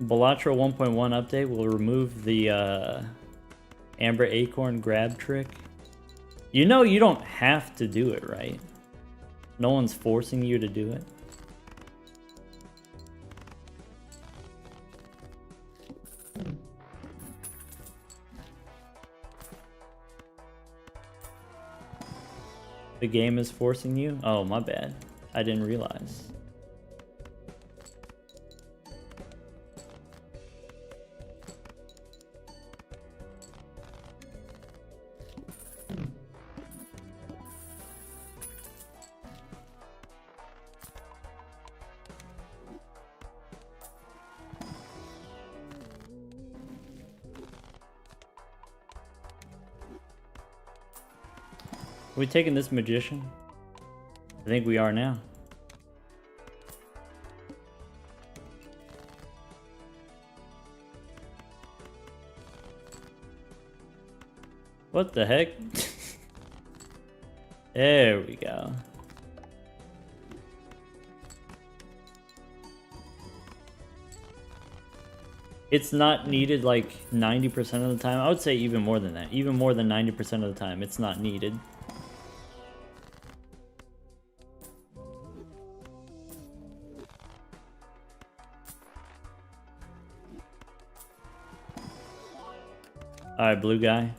Balatro 1.1 update will remove the Amber Acorn grab trick. You know you don't have to do it, right? No one's forcing you to do it. The game is forcing you? Oh, my bad. I didn't realize. Are we taking this magician? I think we are now. What the heck? There we go. It's not needed like 90% of the time. I would say even more than that. Even more than 90% of the time, it's not needed. Alright, blue guy.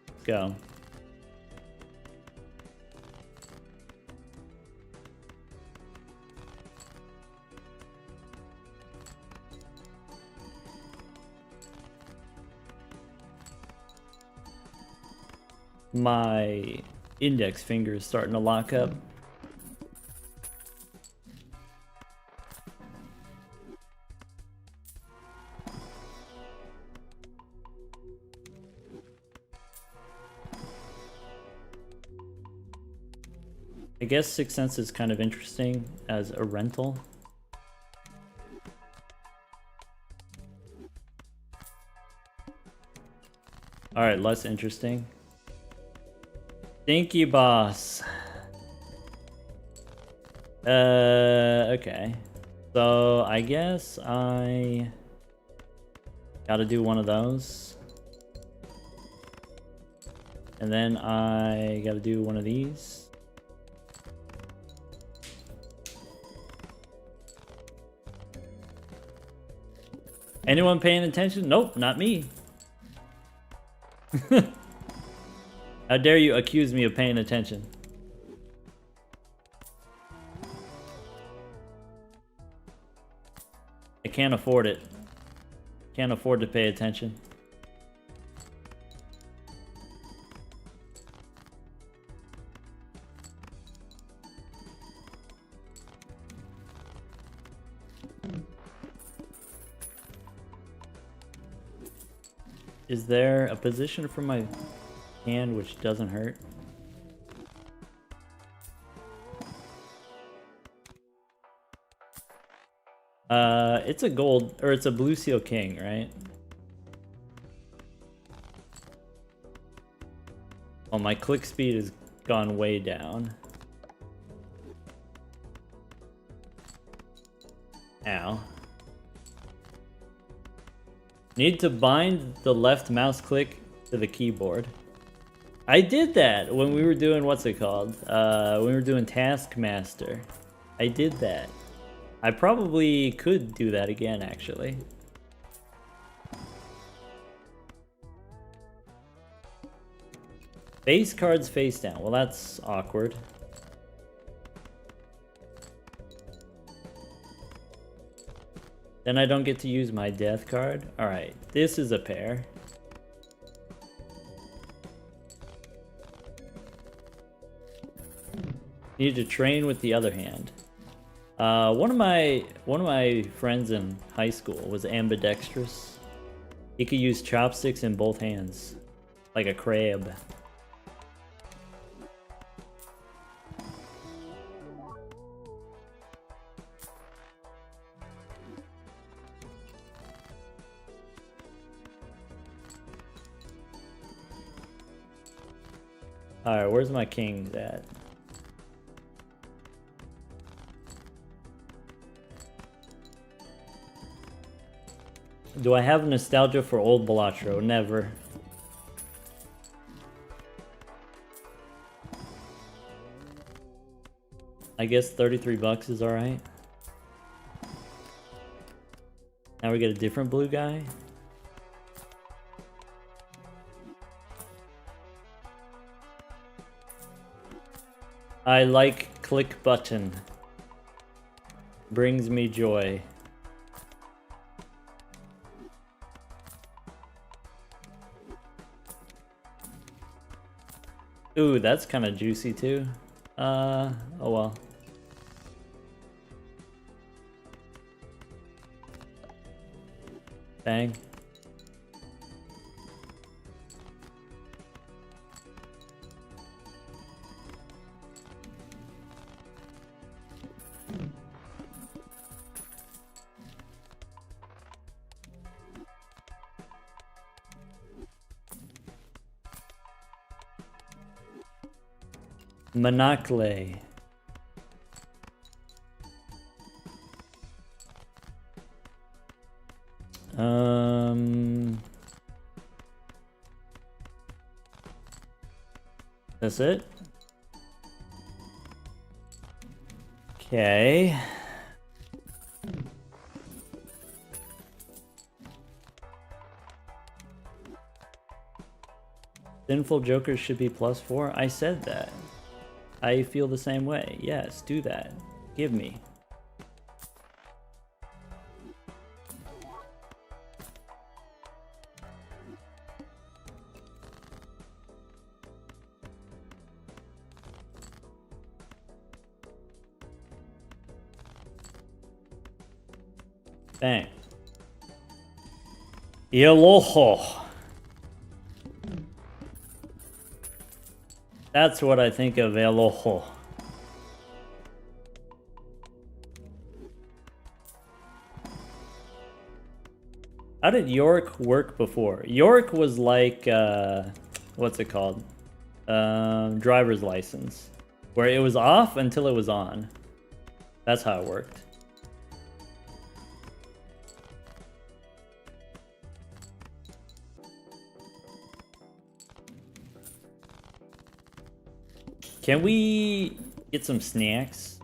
Let's go. My index finger is starting to lock up. I guess Sixth Sense is kind of interesting as a rental. Alright, less interesting. Thank you, boss. Okay. So, I guess I gotta do one of those. And then I gotta do one of these. Anyone paying attention? Nope, not me. How dare you accuse me of paying attention? I can't afford it. Can't afford to pay attention. Is there a position for my hand which doesn't hurt? It's a gold, or it's a blue seal king, right? Oh, my click speed has gone way down. Ow. Need to bind the left mouse click to the keyboard. I did that when we were doing, what's it called? When we were doing Taskmaster. I did that. I probably could do that again, actually. Base cards face down. Well, that's awkward. Then I don't get to use my death card. Alright, this is a pair. Need to train with the other hand. One of my friends in high school was ambidextrous. He could use chopsticks in both hands, like a crab. Alright, where's my king at? Do I have nostalgia for old Balatro? Never. I guess 33 bucks is alright. Now we get a different blue guy. I like click button. Brings me joy. Ooh, that's kind of juicy too. Oh well. Bang. Monocle. That's it? Okay. Sinful Jokers should be +4. I said that. I feel the same way. Yes, do that. Give me. Bang. El Ojo. That's what I think of El Ojo. How did York work before? York was like, what's it called? Driver's license. Where it was off until it was on. That's how it worked. Can we get some snacks?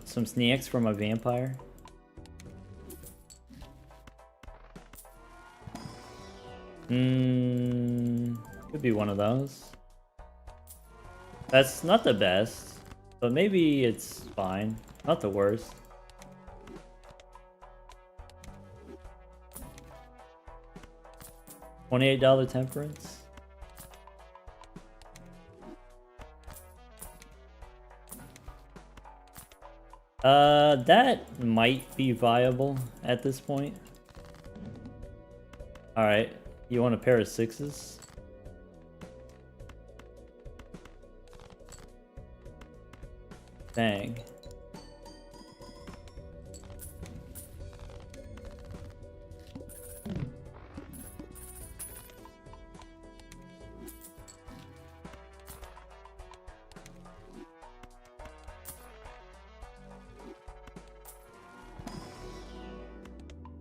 Some snacks from a vampire? Could be one of those. That's not the best, but maybe it's fine. Not the worst. $28 temperance. That might be viable at this point. Alright, you want a pair of 6s? Dang.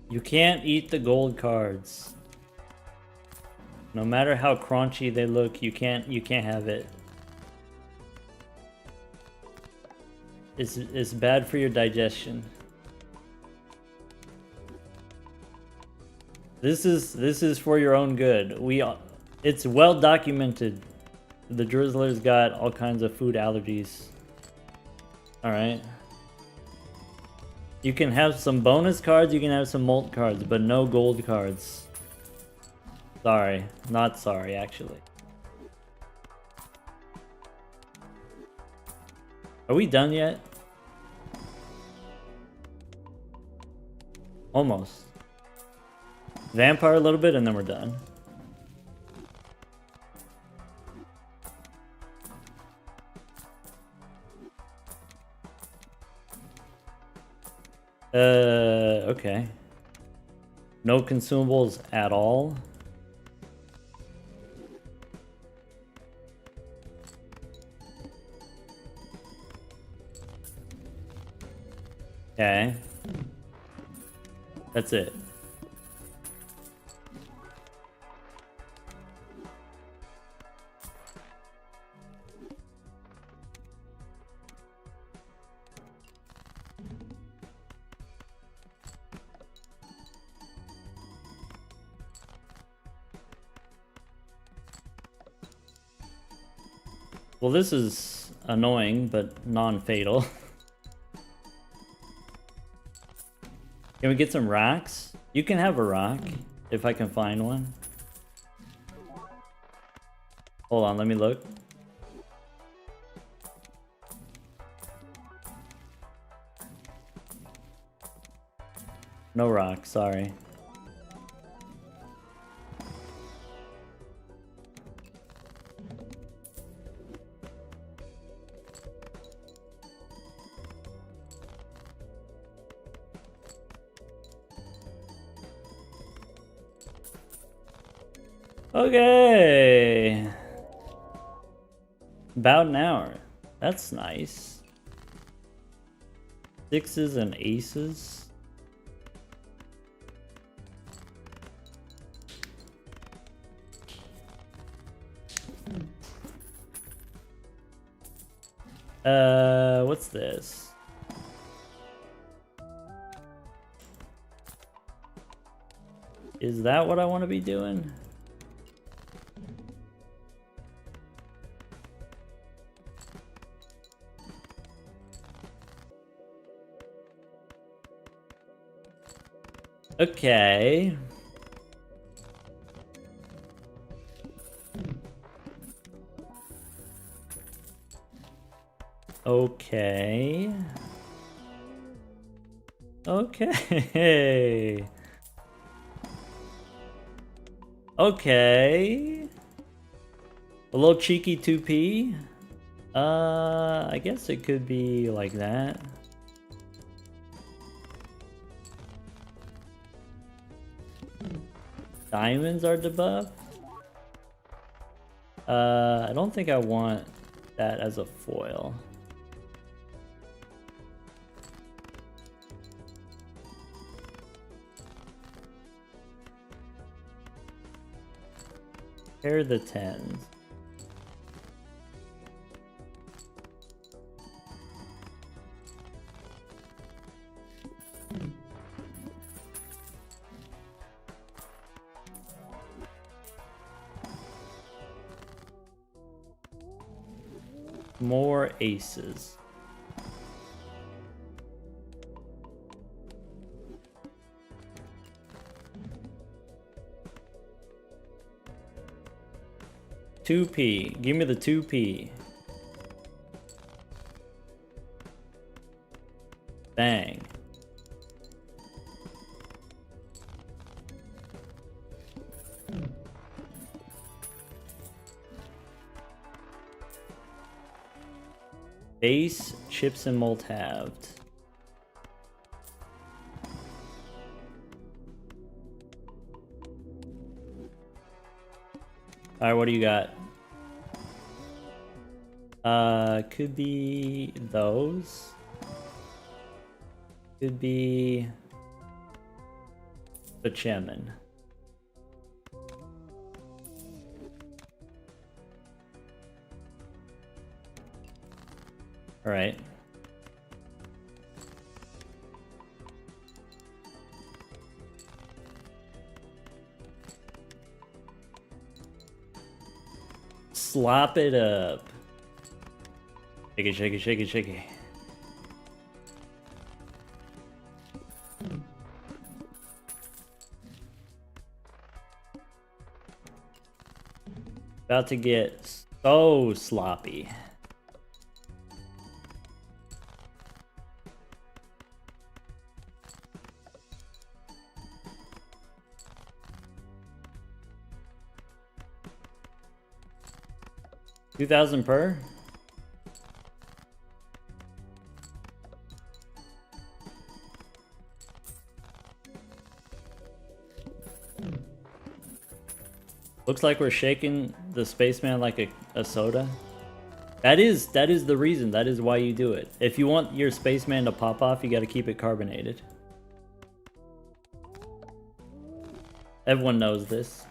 You can't eat the gold cards. No matter how crunchy they look, you can't have it. It's bad for your digestion. This is for your own good. It's well documented. The Drizzler's got all kinds of food allergies. All right. You can have some bonus cards, you can have some molt cards, but no gold cards. Sorry, not sorry actually. Are we done yet? Almost. Vampire a little bit and then we're done. Okay. No consumables at all. Okay. That's it. Well, this is annoying, but non-fatal. Can we get some rocks? You can have a rock, if I can find one. Hold on, let me look. No rock, sorry. Okay. About an hour. That's nice. 6s and aces. What's this? Is that what I want to be doing? Okay. Okay. Okay. Okay. A little cheeky 2p. I guess it could be like that. Diamonds are debuffed. I don't think I want that as a foil. Pair the 10s. More aces. Two P. Give me the 2P. Bang. Base, chips, and malt halved. Alright, what do you got? Could be those. Could be the chairman. All right. Slop it up. Shake it, shake it, shake it, shake it. About to get so sloppy. $2,000 per? Looks like we're shaking the spaceman like a soda. That is the reason. That is why you do it. If you want your spaceman to pop off, you got to keep it carbonated. Everyone knows this.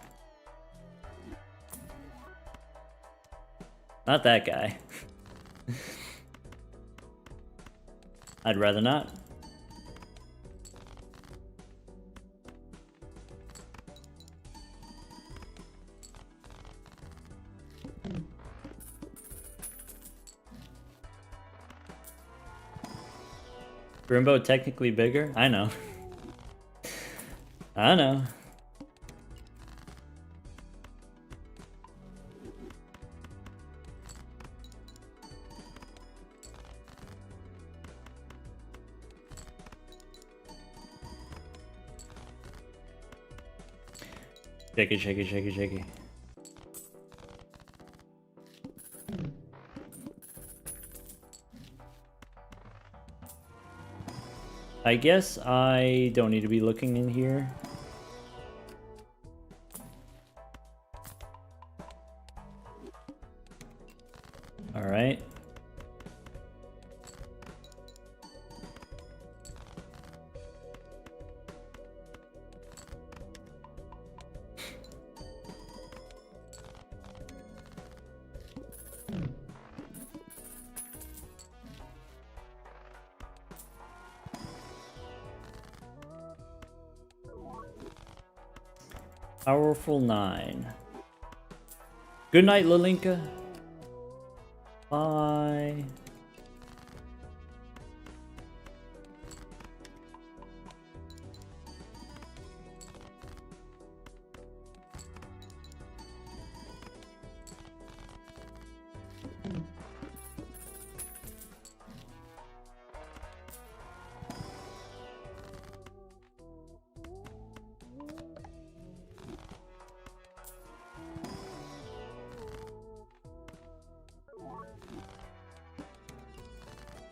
Not that guy. I'd rather not. Grimbo technically bigger? I know. I know. Shake it, shake it, shake it, shake it. I guess I don't need to be looking in here. All right. Powerful 9. Good night, Lalinka. Bye.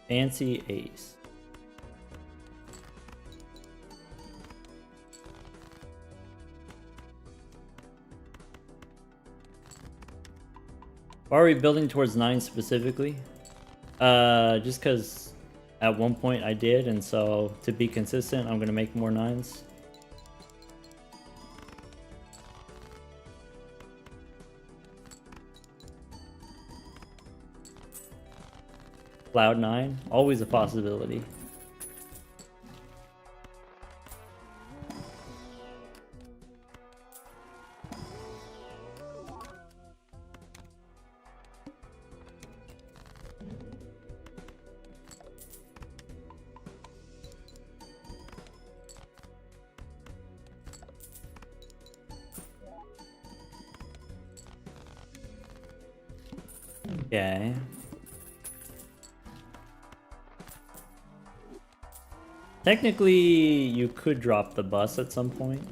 Fancy ace. Why are we building towards 9 specifically? Just because at one point I did, and so to be consistent, I'm gonna make more 9s. Cloud 9, always a possibility. Okay. Technically, you could drop the bus at some point.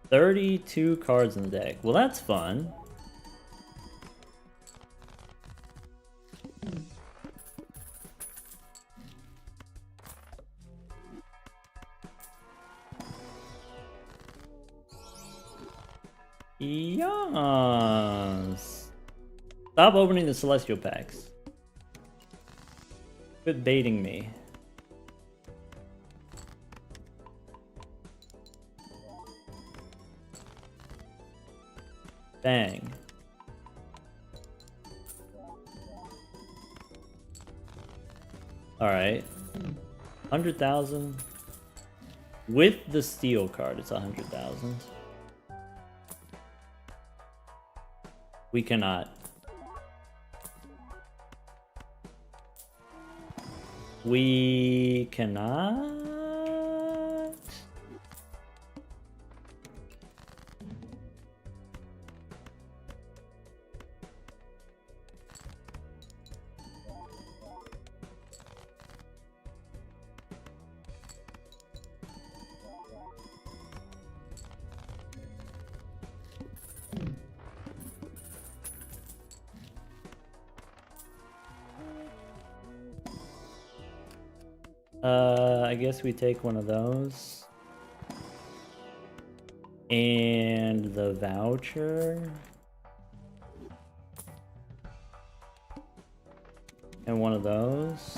"32 cards in the deck." Well, that's fun. Yes. Stop opening the celestial packs. Quit baiting me. Bang. Alright. 100,000. With the steel card, it's 100,000. We cannot. We cannot. I guess we take one of those. And the voucher. And one of those.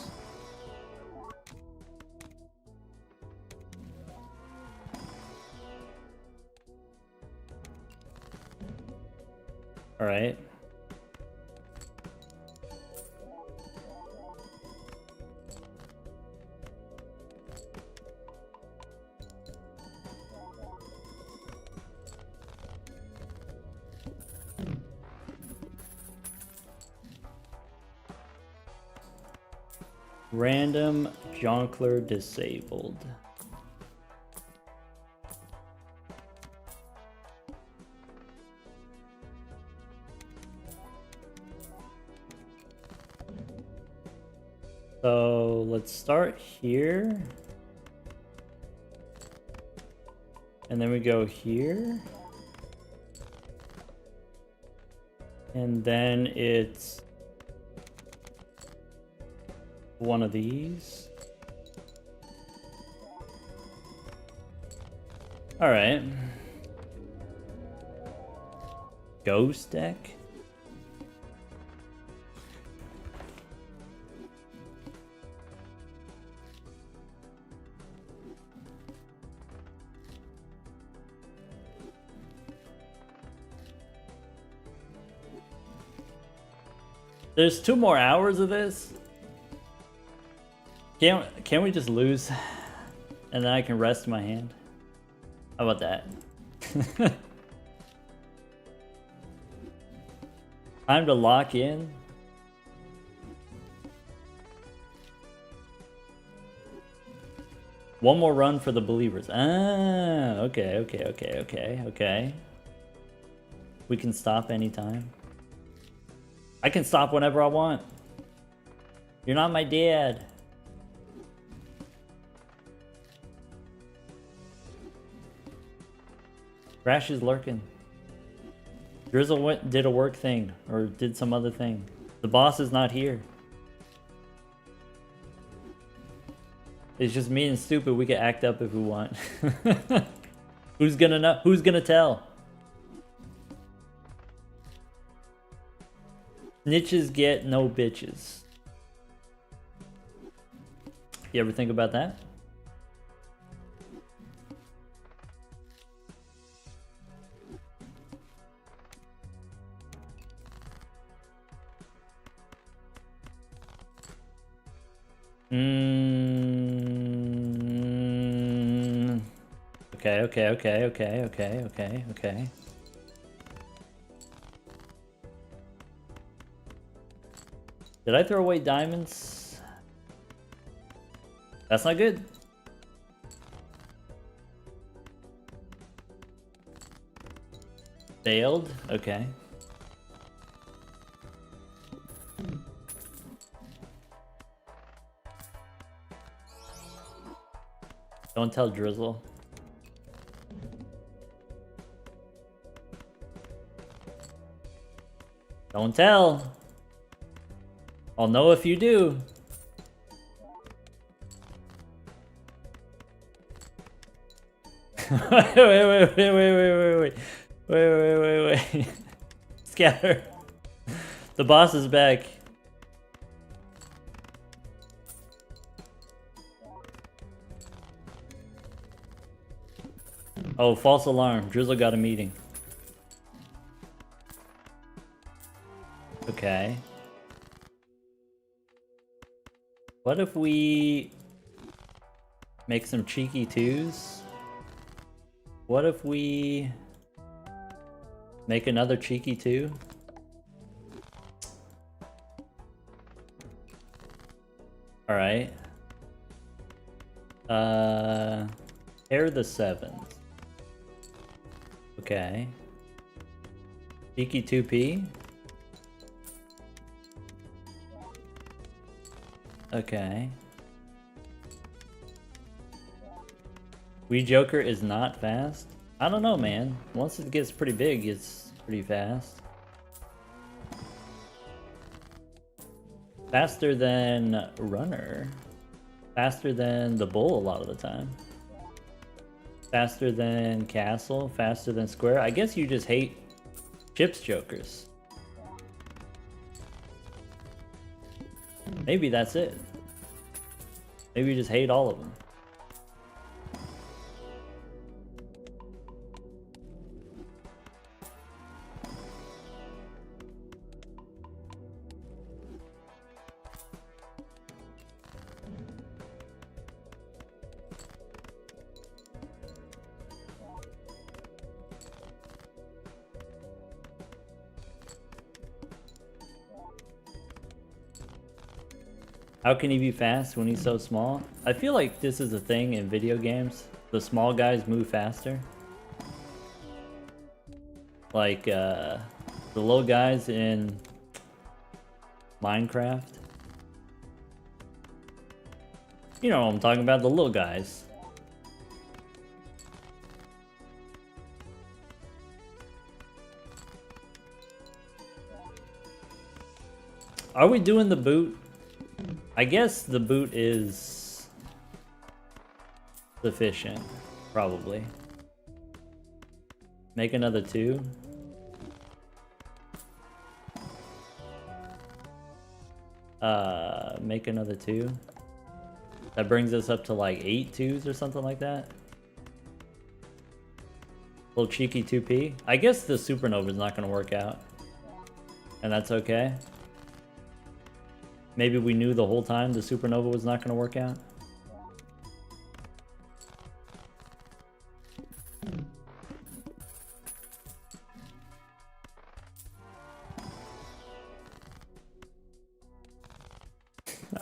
All right. Random Jonkler disabled. So let's start here. And then we go here. And then it's one of these. All right. Ghost deck. There's 2 more hours of this. Can't we just lose? And then I can rest my hand? How about that? Time to lock in. One more run for the believers. Ah, okay. We can stop anytime. I can stop whenever I want. You're not my dad. Crash is lurking. Drizzle did a work thing, or did some other thing. The boss is not here. It's just me and stupid. We can act up if we want. Who's gonna know? Who's gonna tell? Snitches get no bitches. You ever think about that? Okay. Did I throw away diamonds? That's not good. Failed? Okay. Don't tell Drizzle. Don't tell. I'll know if you do. Wait. Scatter. The boss is back. Oh, false alarm. Drizzle got a meeting. Okay. What if we make some cheeky twos? What if we make another cheeky two? Alright. Pair the sevens. Okay. Cheeky 2P. Okay. Wee Joker is not fast? I don't know, man. Once it gets pretty big, it's pretty fast. Faster than Runner. Faster than the Bull a lot of the time. Faster than Castle. Faster than Square. I guess you just hate Chips Jokers. Maybe that's it. Maybe you just hate all of them. How can he be fast when he's so small? I feel like this is a thing in video games. The small guys move faster. Like, the little guys in Minecraft. You know what I'm talking about, the little guys. Are we doing the boot? I guess the boot is sufficient, probably. Make another 2. Make another 2. That brings us up to like 8 2s or something like that. Little cheeky 2P. I guess the supernova is not going to work out. And that's okay. Maybe we knew the whole time the supernova was not going to work out.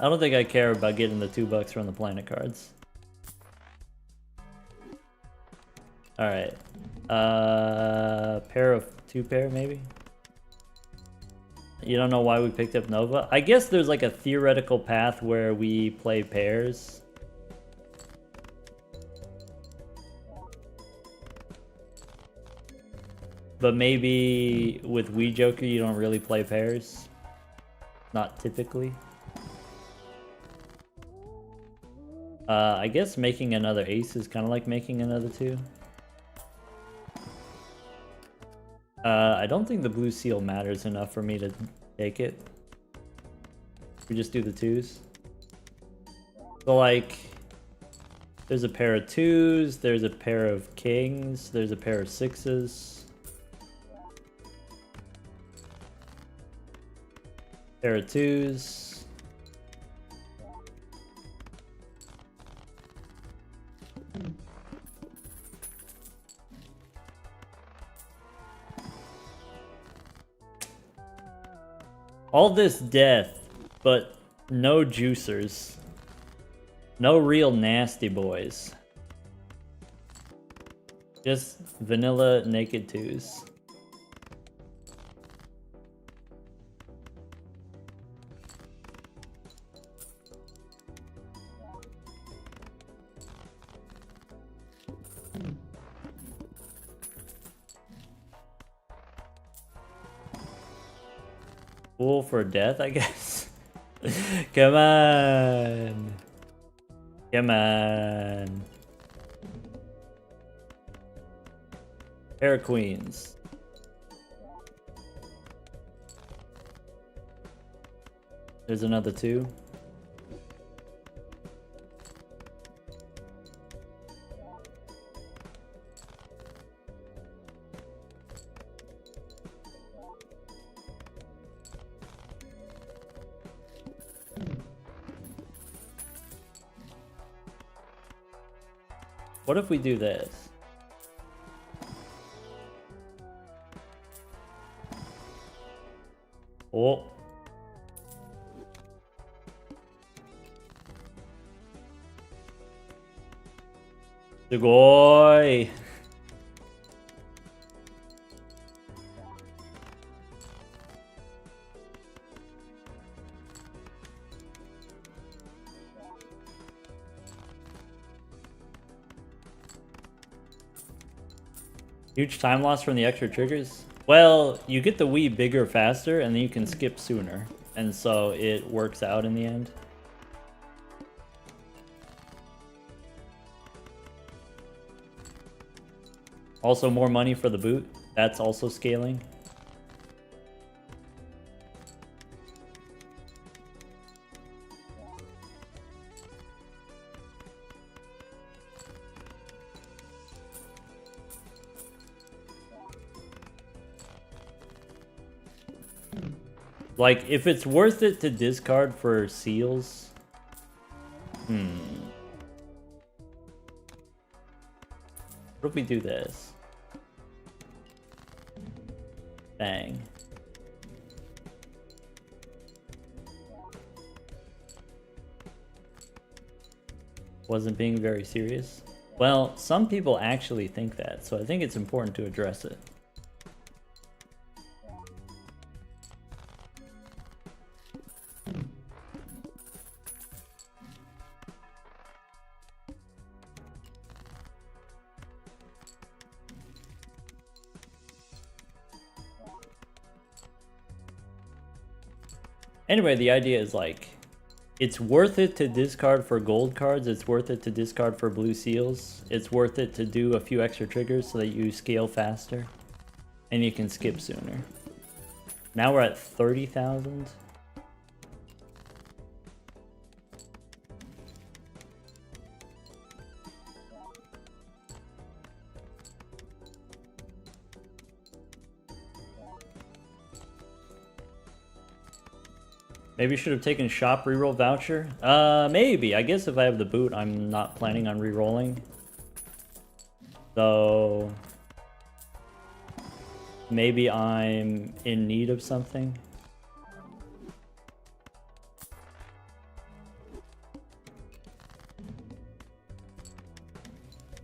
I don't think I care about getting the $2 from the planet cards. Alright. Pair of 2 pair maybe? You don't know why we picked up Nova? I guess there's like a theoretical path where we play pairs. But maybe with Wii Joker you don't really play pairs. Not typically. I guess making another ace is kind of like making another 2. I don't think the blue seal matters enough for me to take it. We just do the 2s. So like, there's a pair of 2s, there's a pair of kings, there's a pair of 6s. Pair of 2s. All this death but no juicers. No real nasty boys. Just vanilla naked twos. Fool for death, I guess. Come on. Come on. Pair of queens. There's another two. What if we do this? Oh. Sugoi. Huge time loss from the extra triggers? Well, you get the Wii bigger faster, and then you can skip sooner. And so it works out in the end. Also more money for the boot. That's also scaling. Like, if it's worth it to discard for seals... What if we do this? Bang. Wasn't being very serious? Well, some people actually think that, so I think it's important to address it. Anyway, the idea is like, it's worth it to discard for gold cards, it's worth it to discard for blue seals, it's worth it to do a few extra triggers so that you scale faster, and you can skip sooner. Now we're at 30,000. Maybe should have taken shop reroll voucher. Maybe. I guess if I have the boot, I'm not planning on rerolling. So maybe I'm in need of something.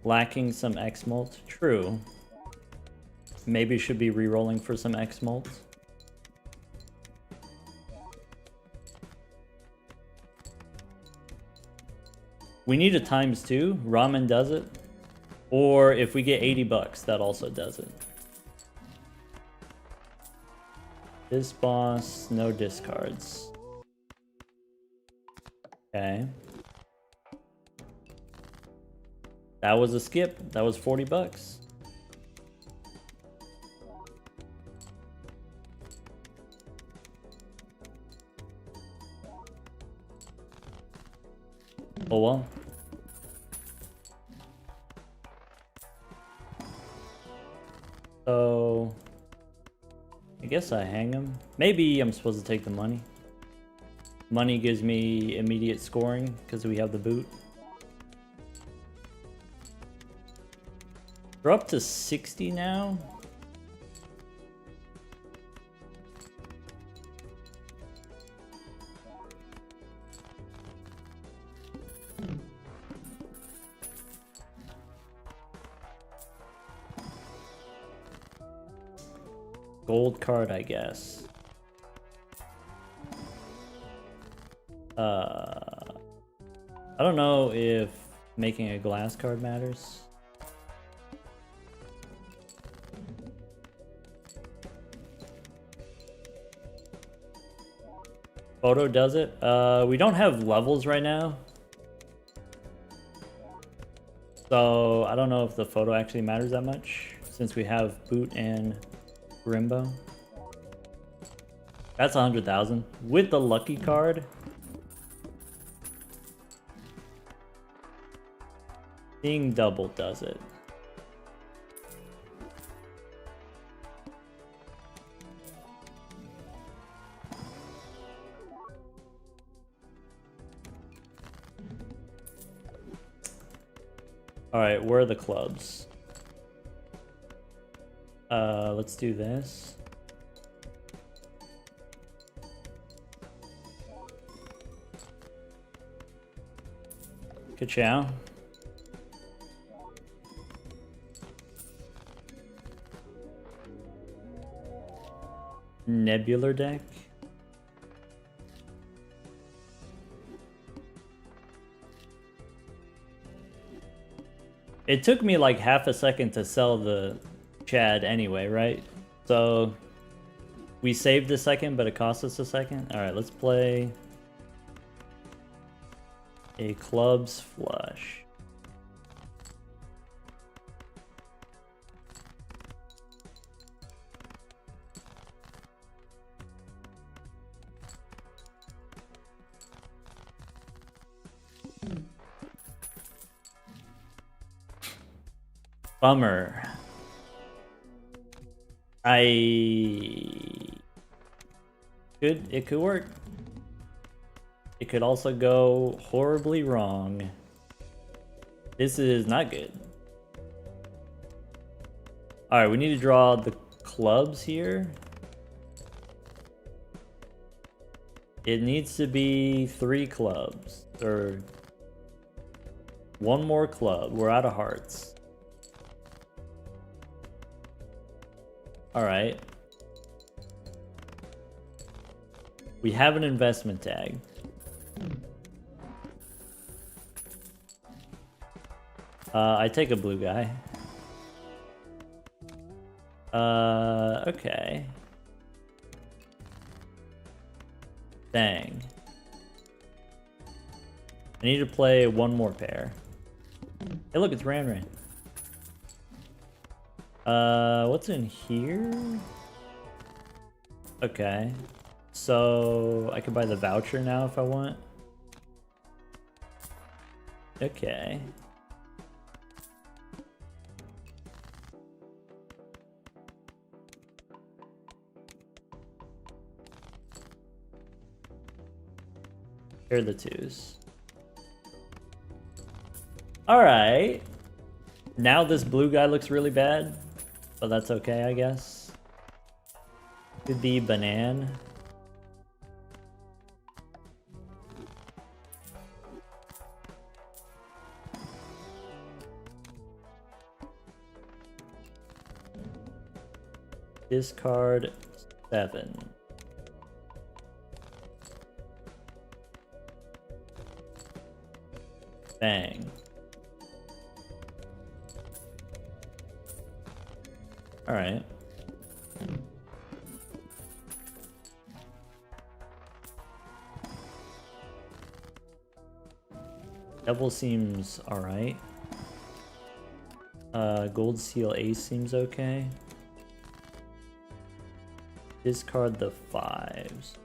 Lacking some X-Molt. True. Maybe should be rerolling for some X-Molt. We need a ×2. Ramen does it. Or if we get 80 bucks, that also does it. This boss, no discards. Okay. That was a skip. That was 40 bucks. Oh well. So I guess I hang him. Maybe I'm supposed to take the money. Money gives me immediate scoring because we have the boot. We're up to 60 now. gold card, I guess. I don't know if making a glass card matters. Photo does it. We don't have levels right now. So I don't know if the photo actually matters that much since we have Boot and Rimbo. That's 100,000 with the lucky card. Seeing double does it. All right, where are the clubs? Let's do this. Ka-chow. Nebular deck. It took me like half a second to sell the Chad anyway, right? So we saved a second, but it cost us a second. All right, let's play a clubs flush. Bummer. It could work. It could also go horribly wrong. This is not good. All right, we need to draw the clubs here. It needs to be 3 clubs or 1 more club. We're out of hearts. All right. We have an investment tag. I take a blue guy. Okay. Dang. I need to play 1 more pair. Hey, look, it's Ran. What's in here? Okay. So I can buy the voucher now if I want. Okay. Here are the 2s. Alright. Now this blue guy looks really bad, but that's okay, I guess. Could be Banan. Discard 7. Bang. All right. Devil seems all right. Gold Seal Ace seems okay. Discard the 5s.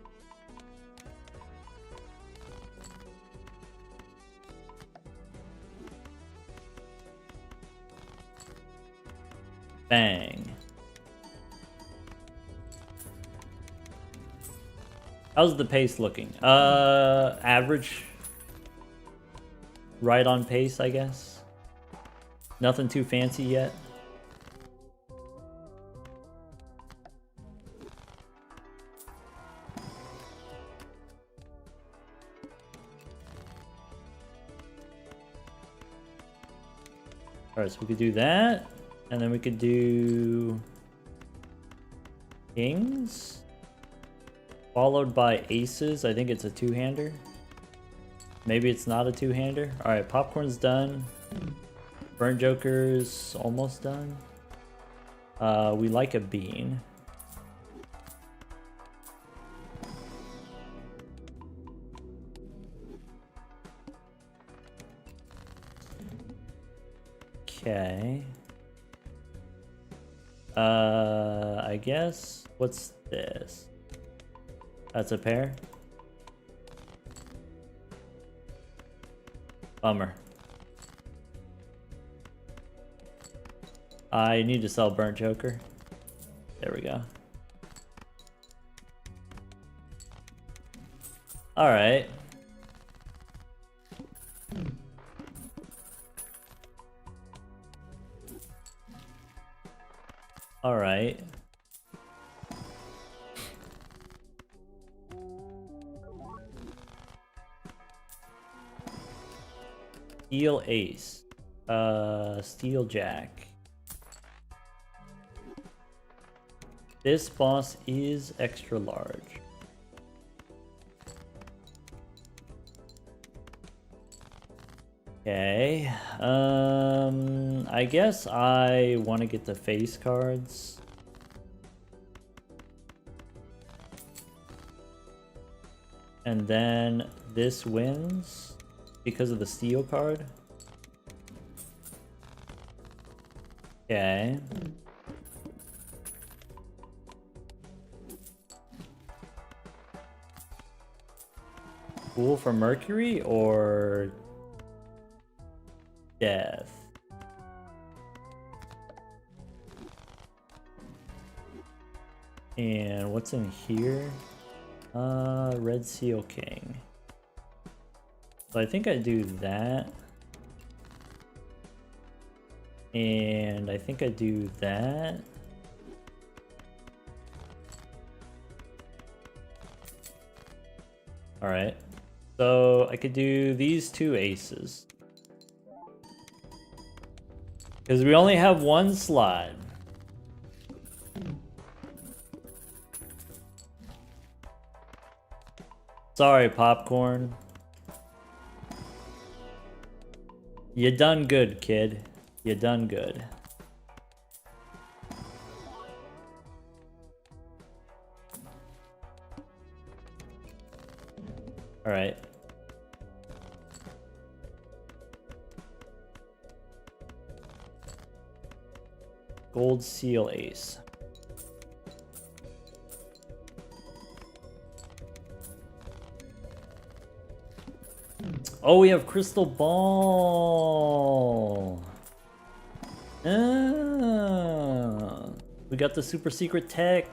Bang. How's the pace looking? Average. Right on pace, I guess. Nothing too fancy yet. Alright, so we could do that. And then we could do Kings, followed by aces. I think it's a two-hander. Maybe it's not a two-hander. All right, popcorn's done. Burnt joker's almost done. We like a bean. Okay. I guess, what's this? That's a pair? Bummer. I need to sell Burnt Joker. There we go. Alright. Alright. Steel ace. Steel jack. This boss is extra large. Okay. I guess I want to get the face cards. And then this wins because of the steel card. Okay. Cool for Mercury or death? And what's in here? Red Seal King. So I think I do that. And I think I do that. Alright. So I could do these two aces. Because we only have one slot. Sorry, Popcorn. You done good, kid. You done good. All right. Gold seal ace. Oh, we have crystal ball. Ah, we got the super secret tech.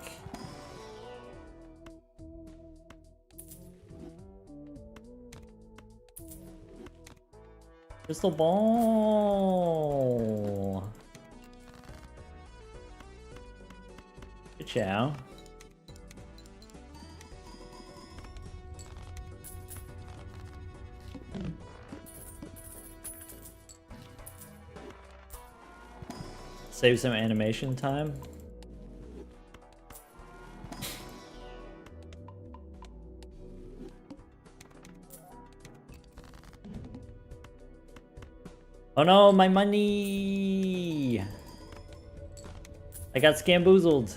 Crystal ball. Good chow. Save some animation time. Oh no, my money! I got scamboozled.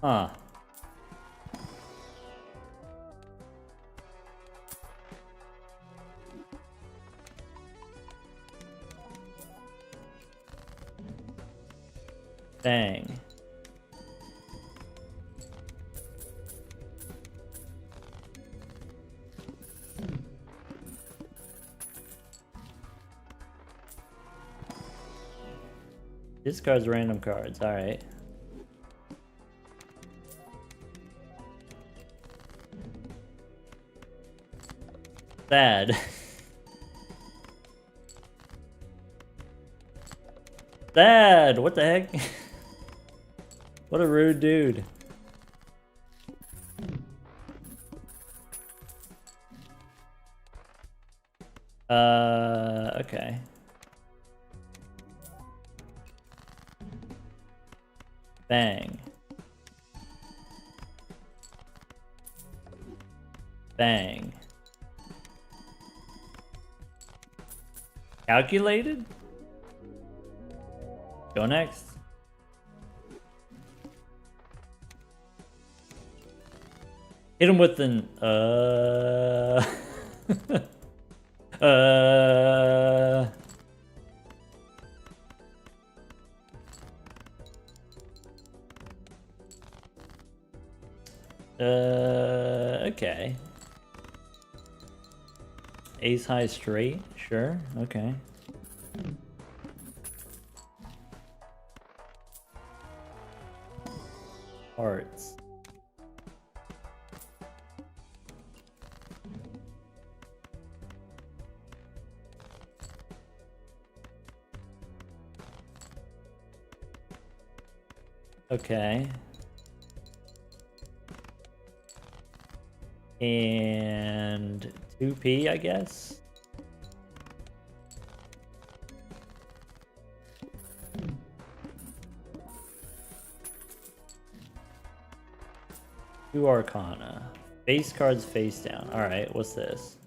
Huh. Dang. Discards random cards, alright. Sad. Sad! What the heck? What a rude dude. Okay. Bang. Bang. Calculated? Go next. Hit him with an okay. Ace high straight, sure, okay. Hearts. Okay. And 2p, I guess. Two Arcana. Base cards face down. Alright, what's this?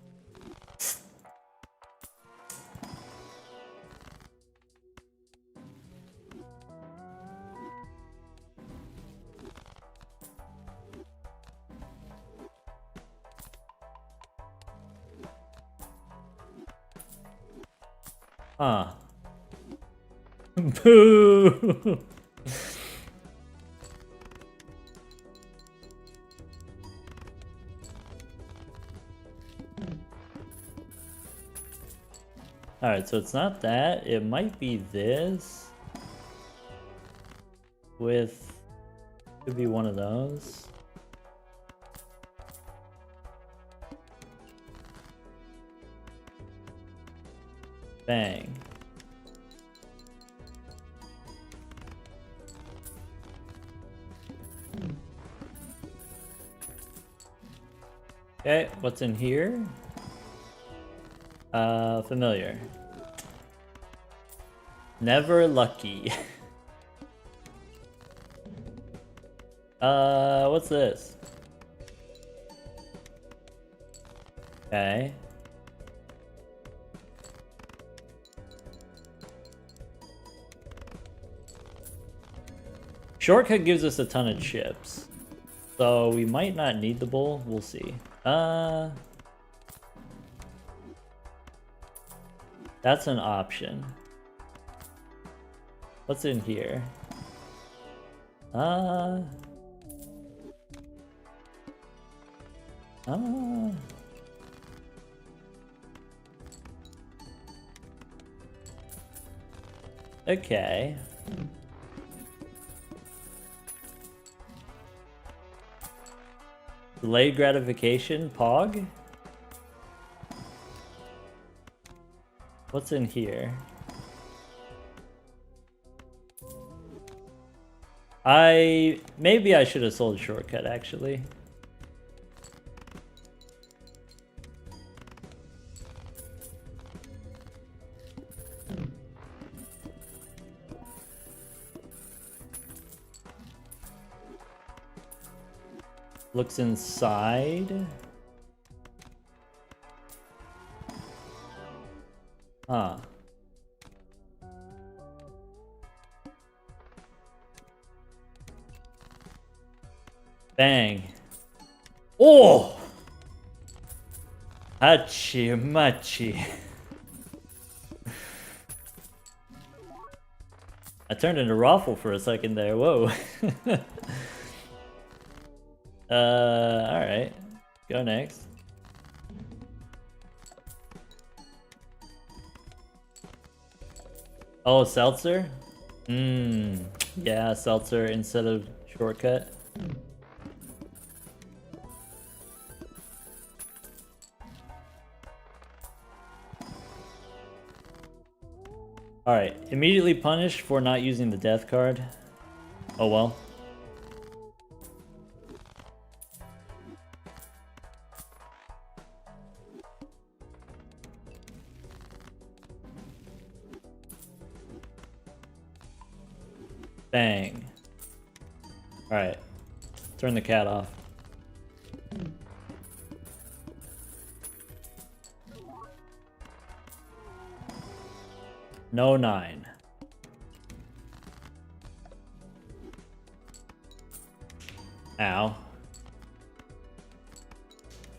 Huh. Boo! Alright, so it's not that. It might be this. With... Could be one of those. Bang. Okay, what's in here? Familiar. Never lucky. What's this? Okay. Shortcut gives us a ton of chips. So we might not need the bowl. We'll see. That's an option. What's in here? Okay. Delayed gratification, Pog? What's in here? Maybe I should have sold Shortcut, actually. Looks inside. Huh. Bang. Oh! Hachi machi. I turned into Raffle for a second there. Whoa. Alright. Go next. Oh, Seltzer? Yeah, Seltzer instead of Shortcut. Alright, immediately punished for not using the death card. Oh well. Bang. Alright. Turn the cat off. No 9. Ow.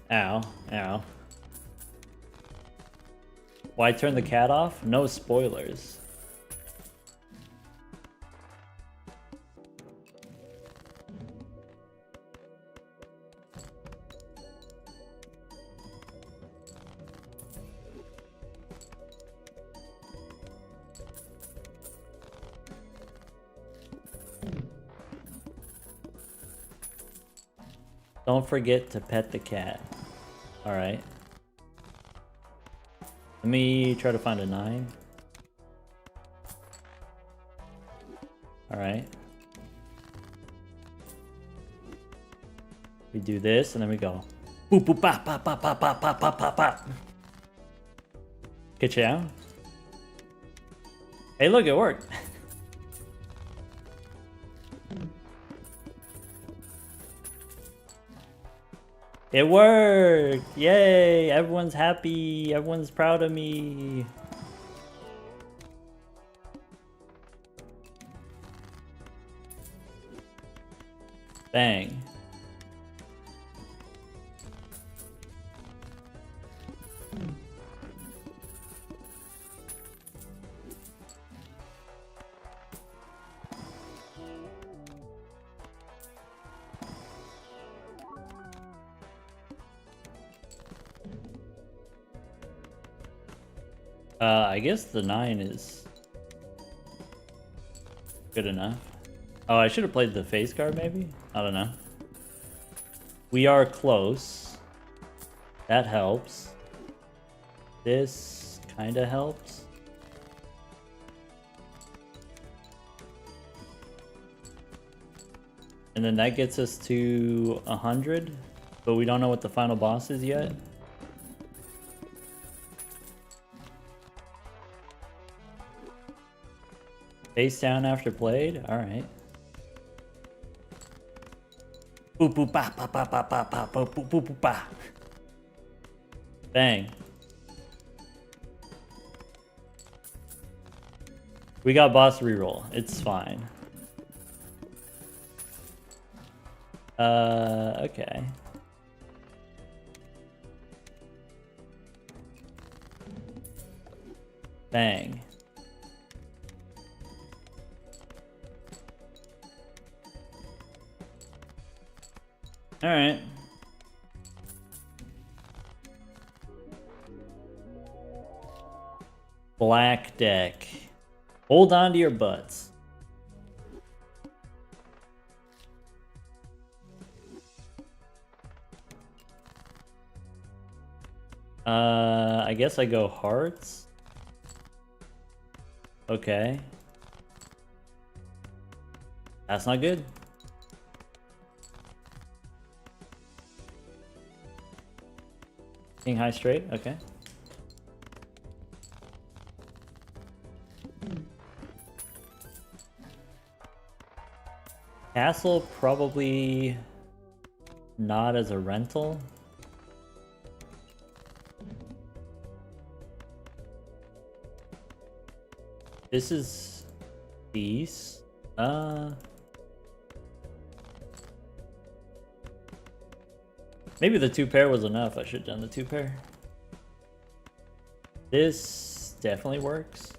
Ow. Ow. Why turn the cat off? No spoilers. Don't forget to pet the cat. Alright. Let me try to find a 9. Alright. We do this and then we go. Boop boop bop bop bop bop bop bop bop bop bop. Get you out. Hey look, it worked. It worked! Yay! Everyone's happy. Everyone's proud of me. Bang. I guess the 9 is good enough. Oh, I should have played the face card maybe? I don't know. We are close. That helps. This kinda helps. And then that gets us to 100, but we don't know what the final boss is yet. Face down after played? Alright. Boop boop ba ba ba ba ba ba boop boop boop boop ba. Bang. We got boss reroll. It's fine. Okay. Bang. All right. Black deck. Hold on to your butts. I guess I go hearts. Okay. That's not good. King high straight, okay. Castle probably not as a rental. This is these. Maybe the 2 pair was enough. I should have done the 2 pair. This definitely works.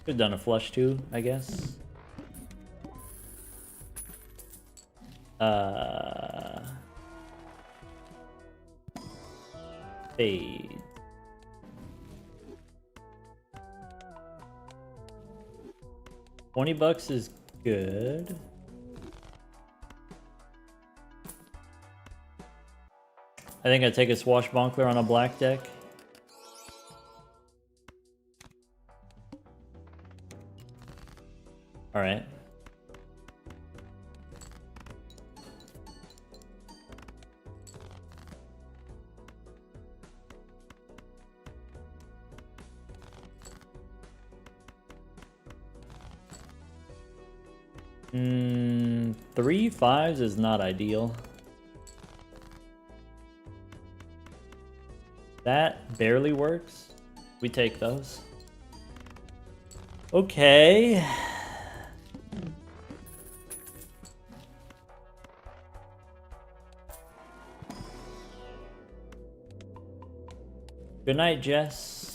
Could have done a flush too, I guess. Fade. $20 is good. I think I take a Swashbuckler on a black deck. All right. Three fives is not ideal. That barely works. We take those. Okay. Good night, Jess.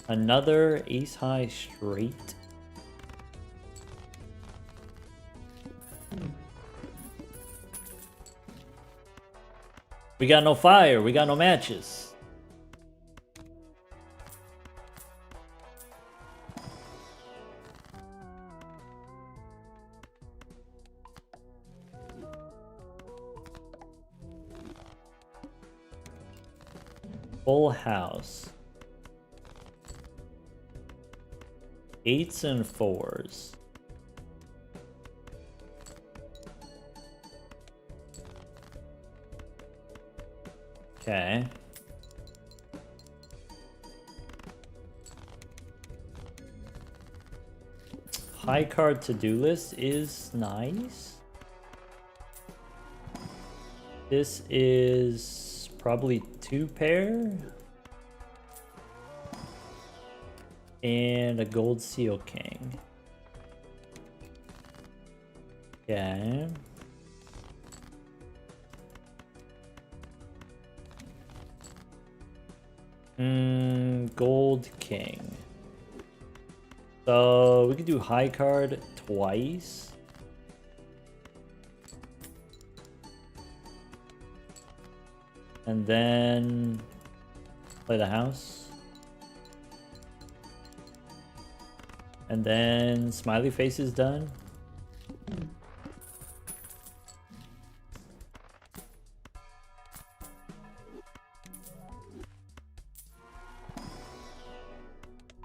Another ace high straight. We got no fire, we got no matches. Full house. 8s and 4s. Okay. High card to-do list is nice. This is probably 2 pair. And a gold seal king. Okay. Gold king. So we could do high card twice. And then play the house. And then smiley face is done.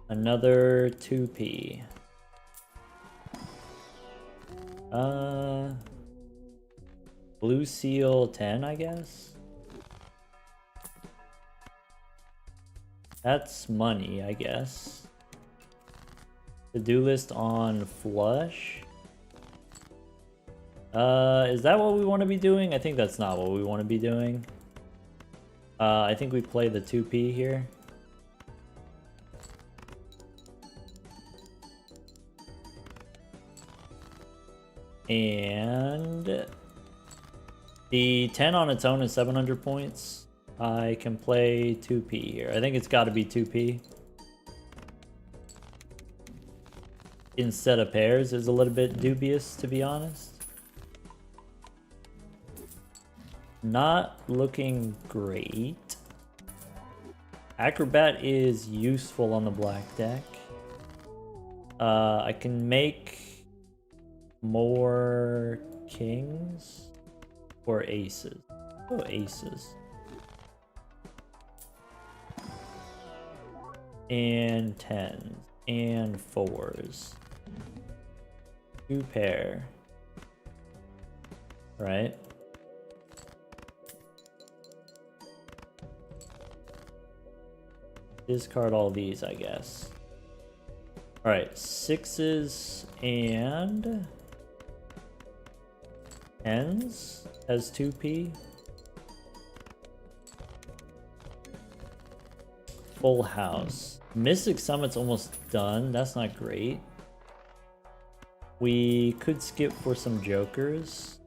Another 2p. Blue seal 10, I guess. That's money, I guess. To-do list on flush. Is that what we want to be doing? I think that's not what we want to be doing. I think we play the 2p here. And the 10 on its own is 700 points. I can play 2p here. I think it's got to be 2p. Instead of pairs is a little bit dubious, to be honest. Not looking great. Acrobat is useful on the black deck. I can make more kings or aces. Oh, aces. And 10s and 4s. 2 pair. Right? Discard all these, I guess. Alright, 6s and 10s as 2p. Full house. Mystic Summit's almost done. That's not great. We could skip for some jokers.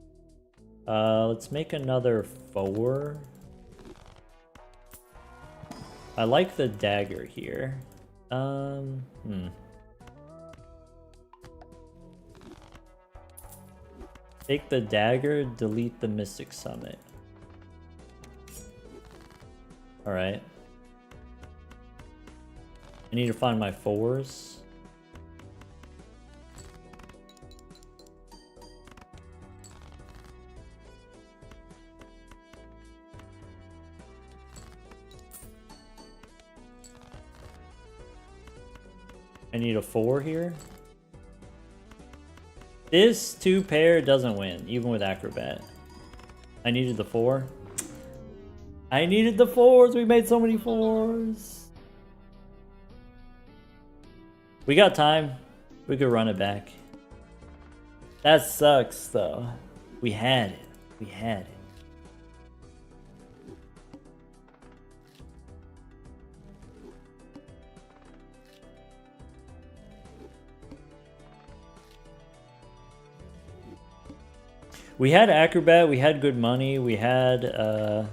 Let's make another 4. I like the dagger here. Take the dagger, delete the Mystic Summit. Alright. I need to find my 4s. I need a 4 here. This 2 pair doesn't win, even with Acrobat. I needed the 4. I needed the 4s. We made so many 4s. We got time. We could run it back. That sucks, though. We had it. We had it. We had Acrobat, we had good money, we had, the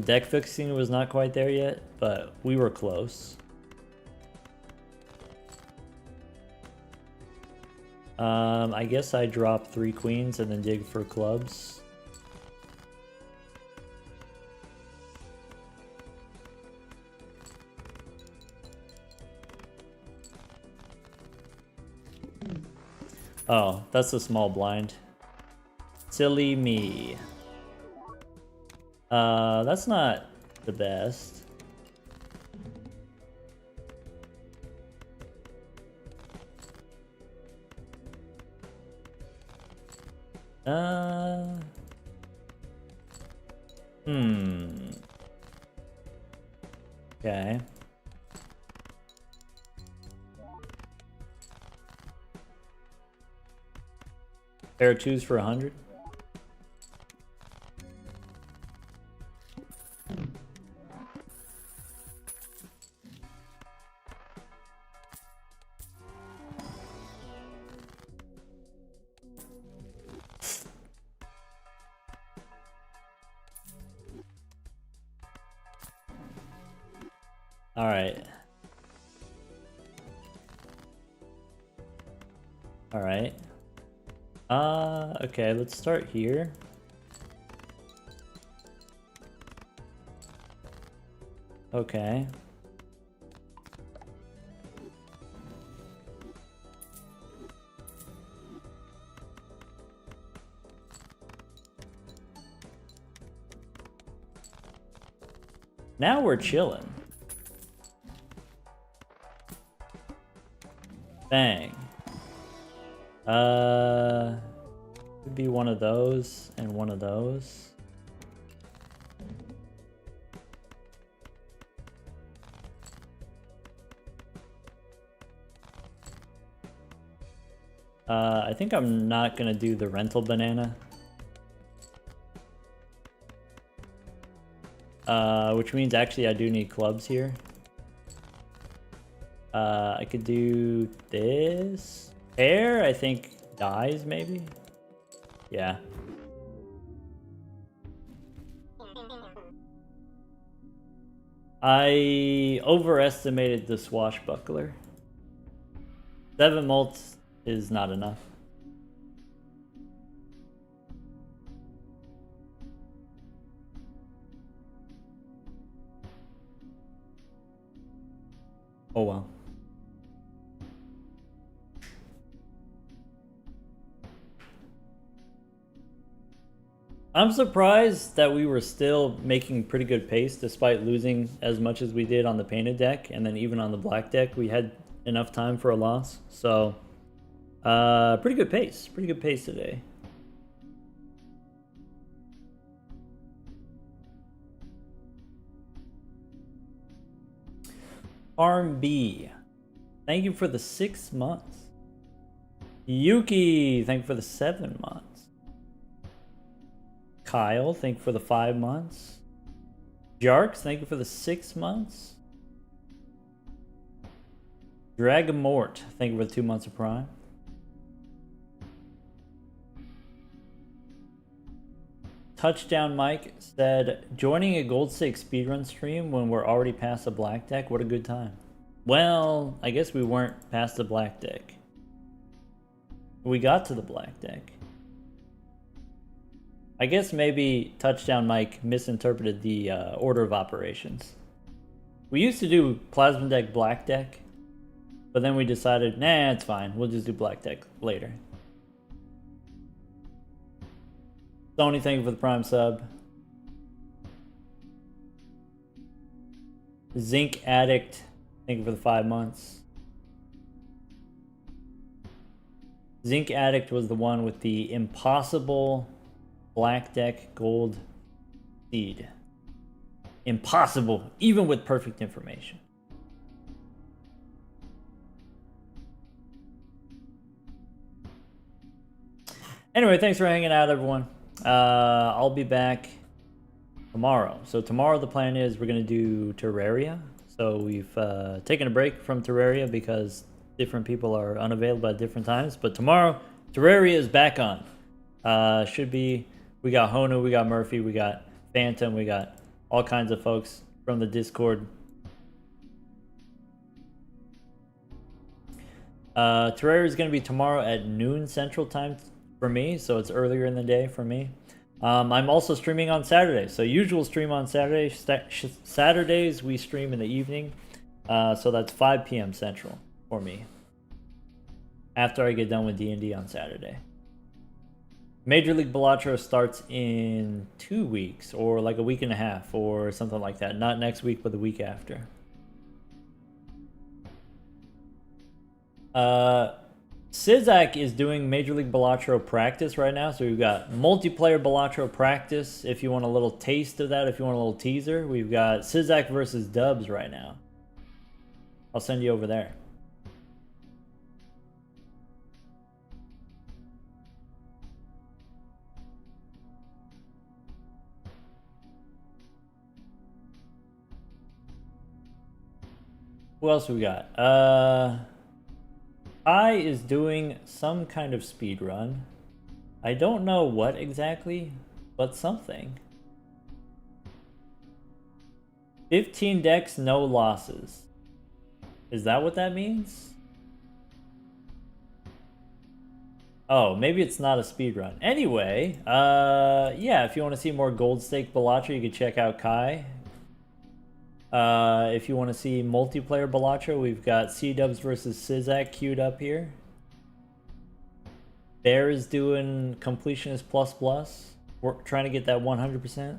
deck fixing was not quite there yet, but we were close. I guess I drop 3 queens and then dig for clubs. Oh, that's a small blind. Silly me. That's not the best. Okay. Pair of 2s for 100. All right. All right. Okay, let's start here. Okay. Now we're chilling. Bang. Could be one of those and one of those. I think I'm not gonna do the rental banana. Which means actually I do need clubs here. I could do this. Air, I think, dies maybe? Yeah. I overestimated the swashbuckler. 7 mults is not enough. Oh well. I'm surprised that we were still making pretty good pace despite losing as much as we did on the painted deck, and then even on the black deck we had enough time for a loss. So pretty good pace today. Farm B, thank you for the 6 months. Yuki, thank you for the 7 months. Kyle, thank you for the 5 months. Jarks, thank you for the 6 months. Dragamort, thank you for the 2 months of Prime. Touchdown Mike said, joining a Gold 6 speedrun stream when we're already past the black deck, what a good time. Well, I guess we weren't past the black deck. We got to the black deck. I guess maybe Touchdown Mike misinterpreted the order of operations. We used to do Plasma Deck Black Deck, but then we decided, nah, it's fine. We'll just do Black Deck later. Sony, thank you for the Prime sub. Zinc Addict, thank you for the 5 months. Zinc Addict was the one with the impossible Black Deck Gold Seed. impossible, even with perfect information. Anyway, thanks for hanging out, everyone. I'll be back tomorrow. So tomorrow the plan is we're going to do Terraria. So we've taken a break from Terraria because different people are unavailable at different times. But tomorrow, Terraria is back on. Should be, we got Honu, we got Murphy, we got Phantom, we got all kinds of folks from the Discord. Terraria is going to be tomorrow at noon Central Time for me, so it's earlier in the day for me. I'm also streaming on Saturday, so usual stream on Saturday. Saturdays we stream in the evening, so that's 5 p.m. Central for me. After I get done with D&D on Saturday. Major League Balatro starts in 2 weeks, or like a week and a half, or something like that. Not next week, but the week after. Sizak is doing Major League Balatro practice right now, so we've got multiplayer Balatro practice. If you want a little taste of that, if you want a little teaser, we've got Sizak versus Dubs right now. I'll send you over there. Who else we got? I is doing some kind of speed run. I don't know what exactly, but something. 15 decks, no losses. Is that what that means? Oh, maybe it's not a speed run. Anyway, yeah, if you want to see more Gold Stake Balatro, you can check out Kai. If you want to see multiplayer Balatro, we've got C-Dubs versus Sizak queued up here. Bear is doing Completionist Plus Plus. We're trying to get that 100%.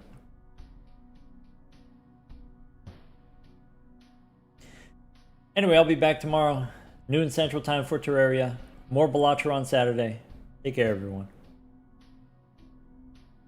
Anyway, I'll be back tomorrow, noon Central Time for Terraria. More Balatro on Saturday. Take care, everyone.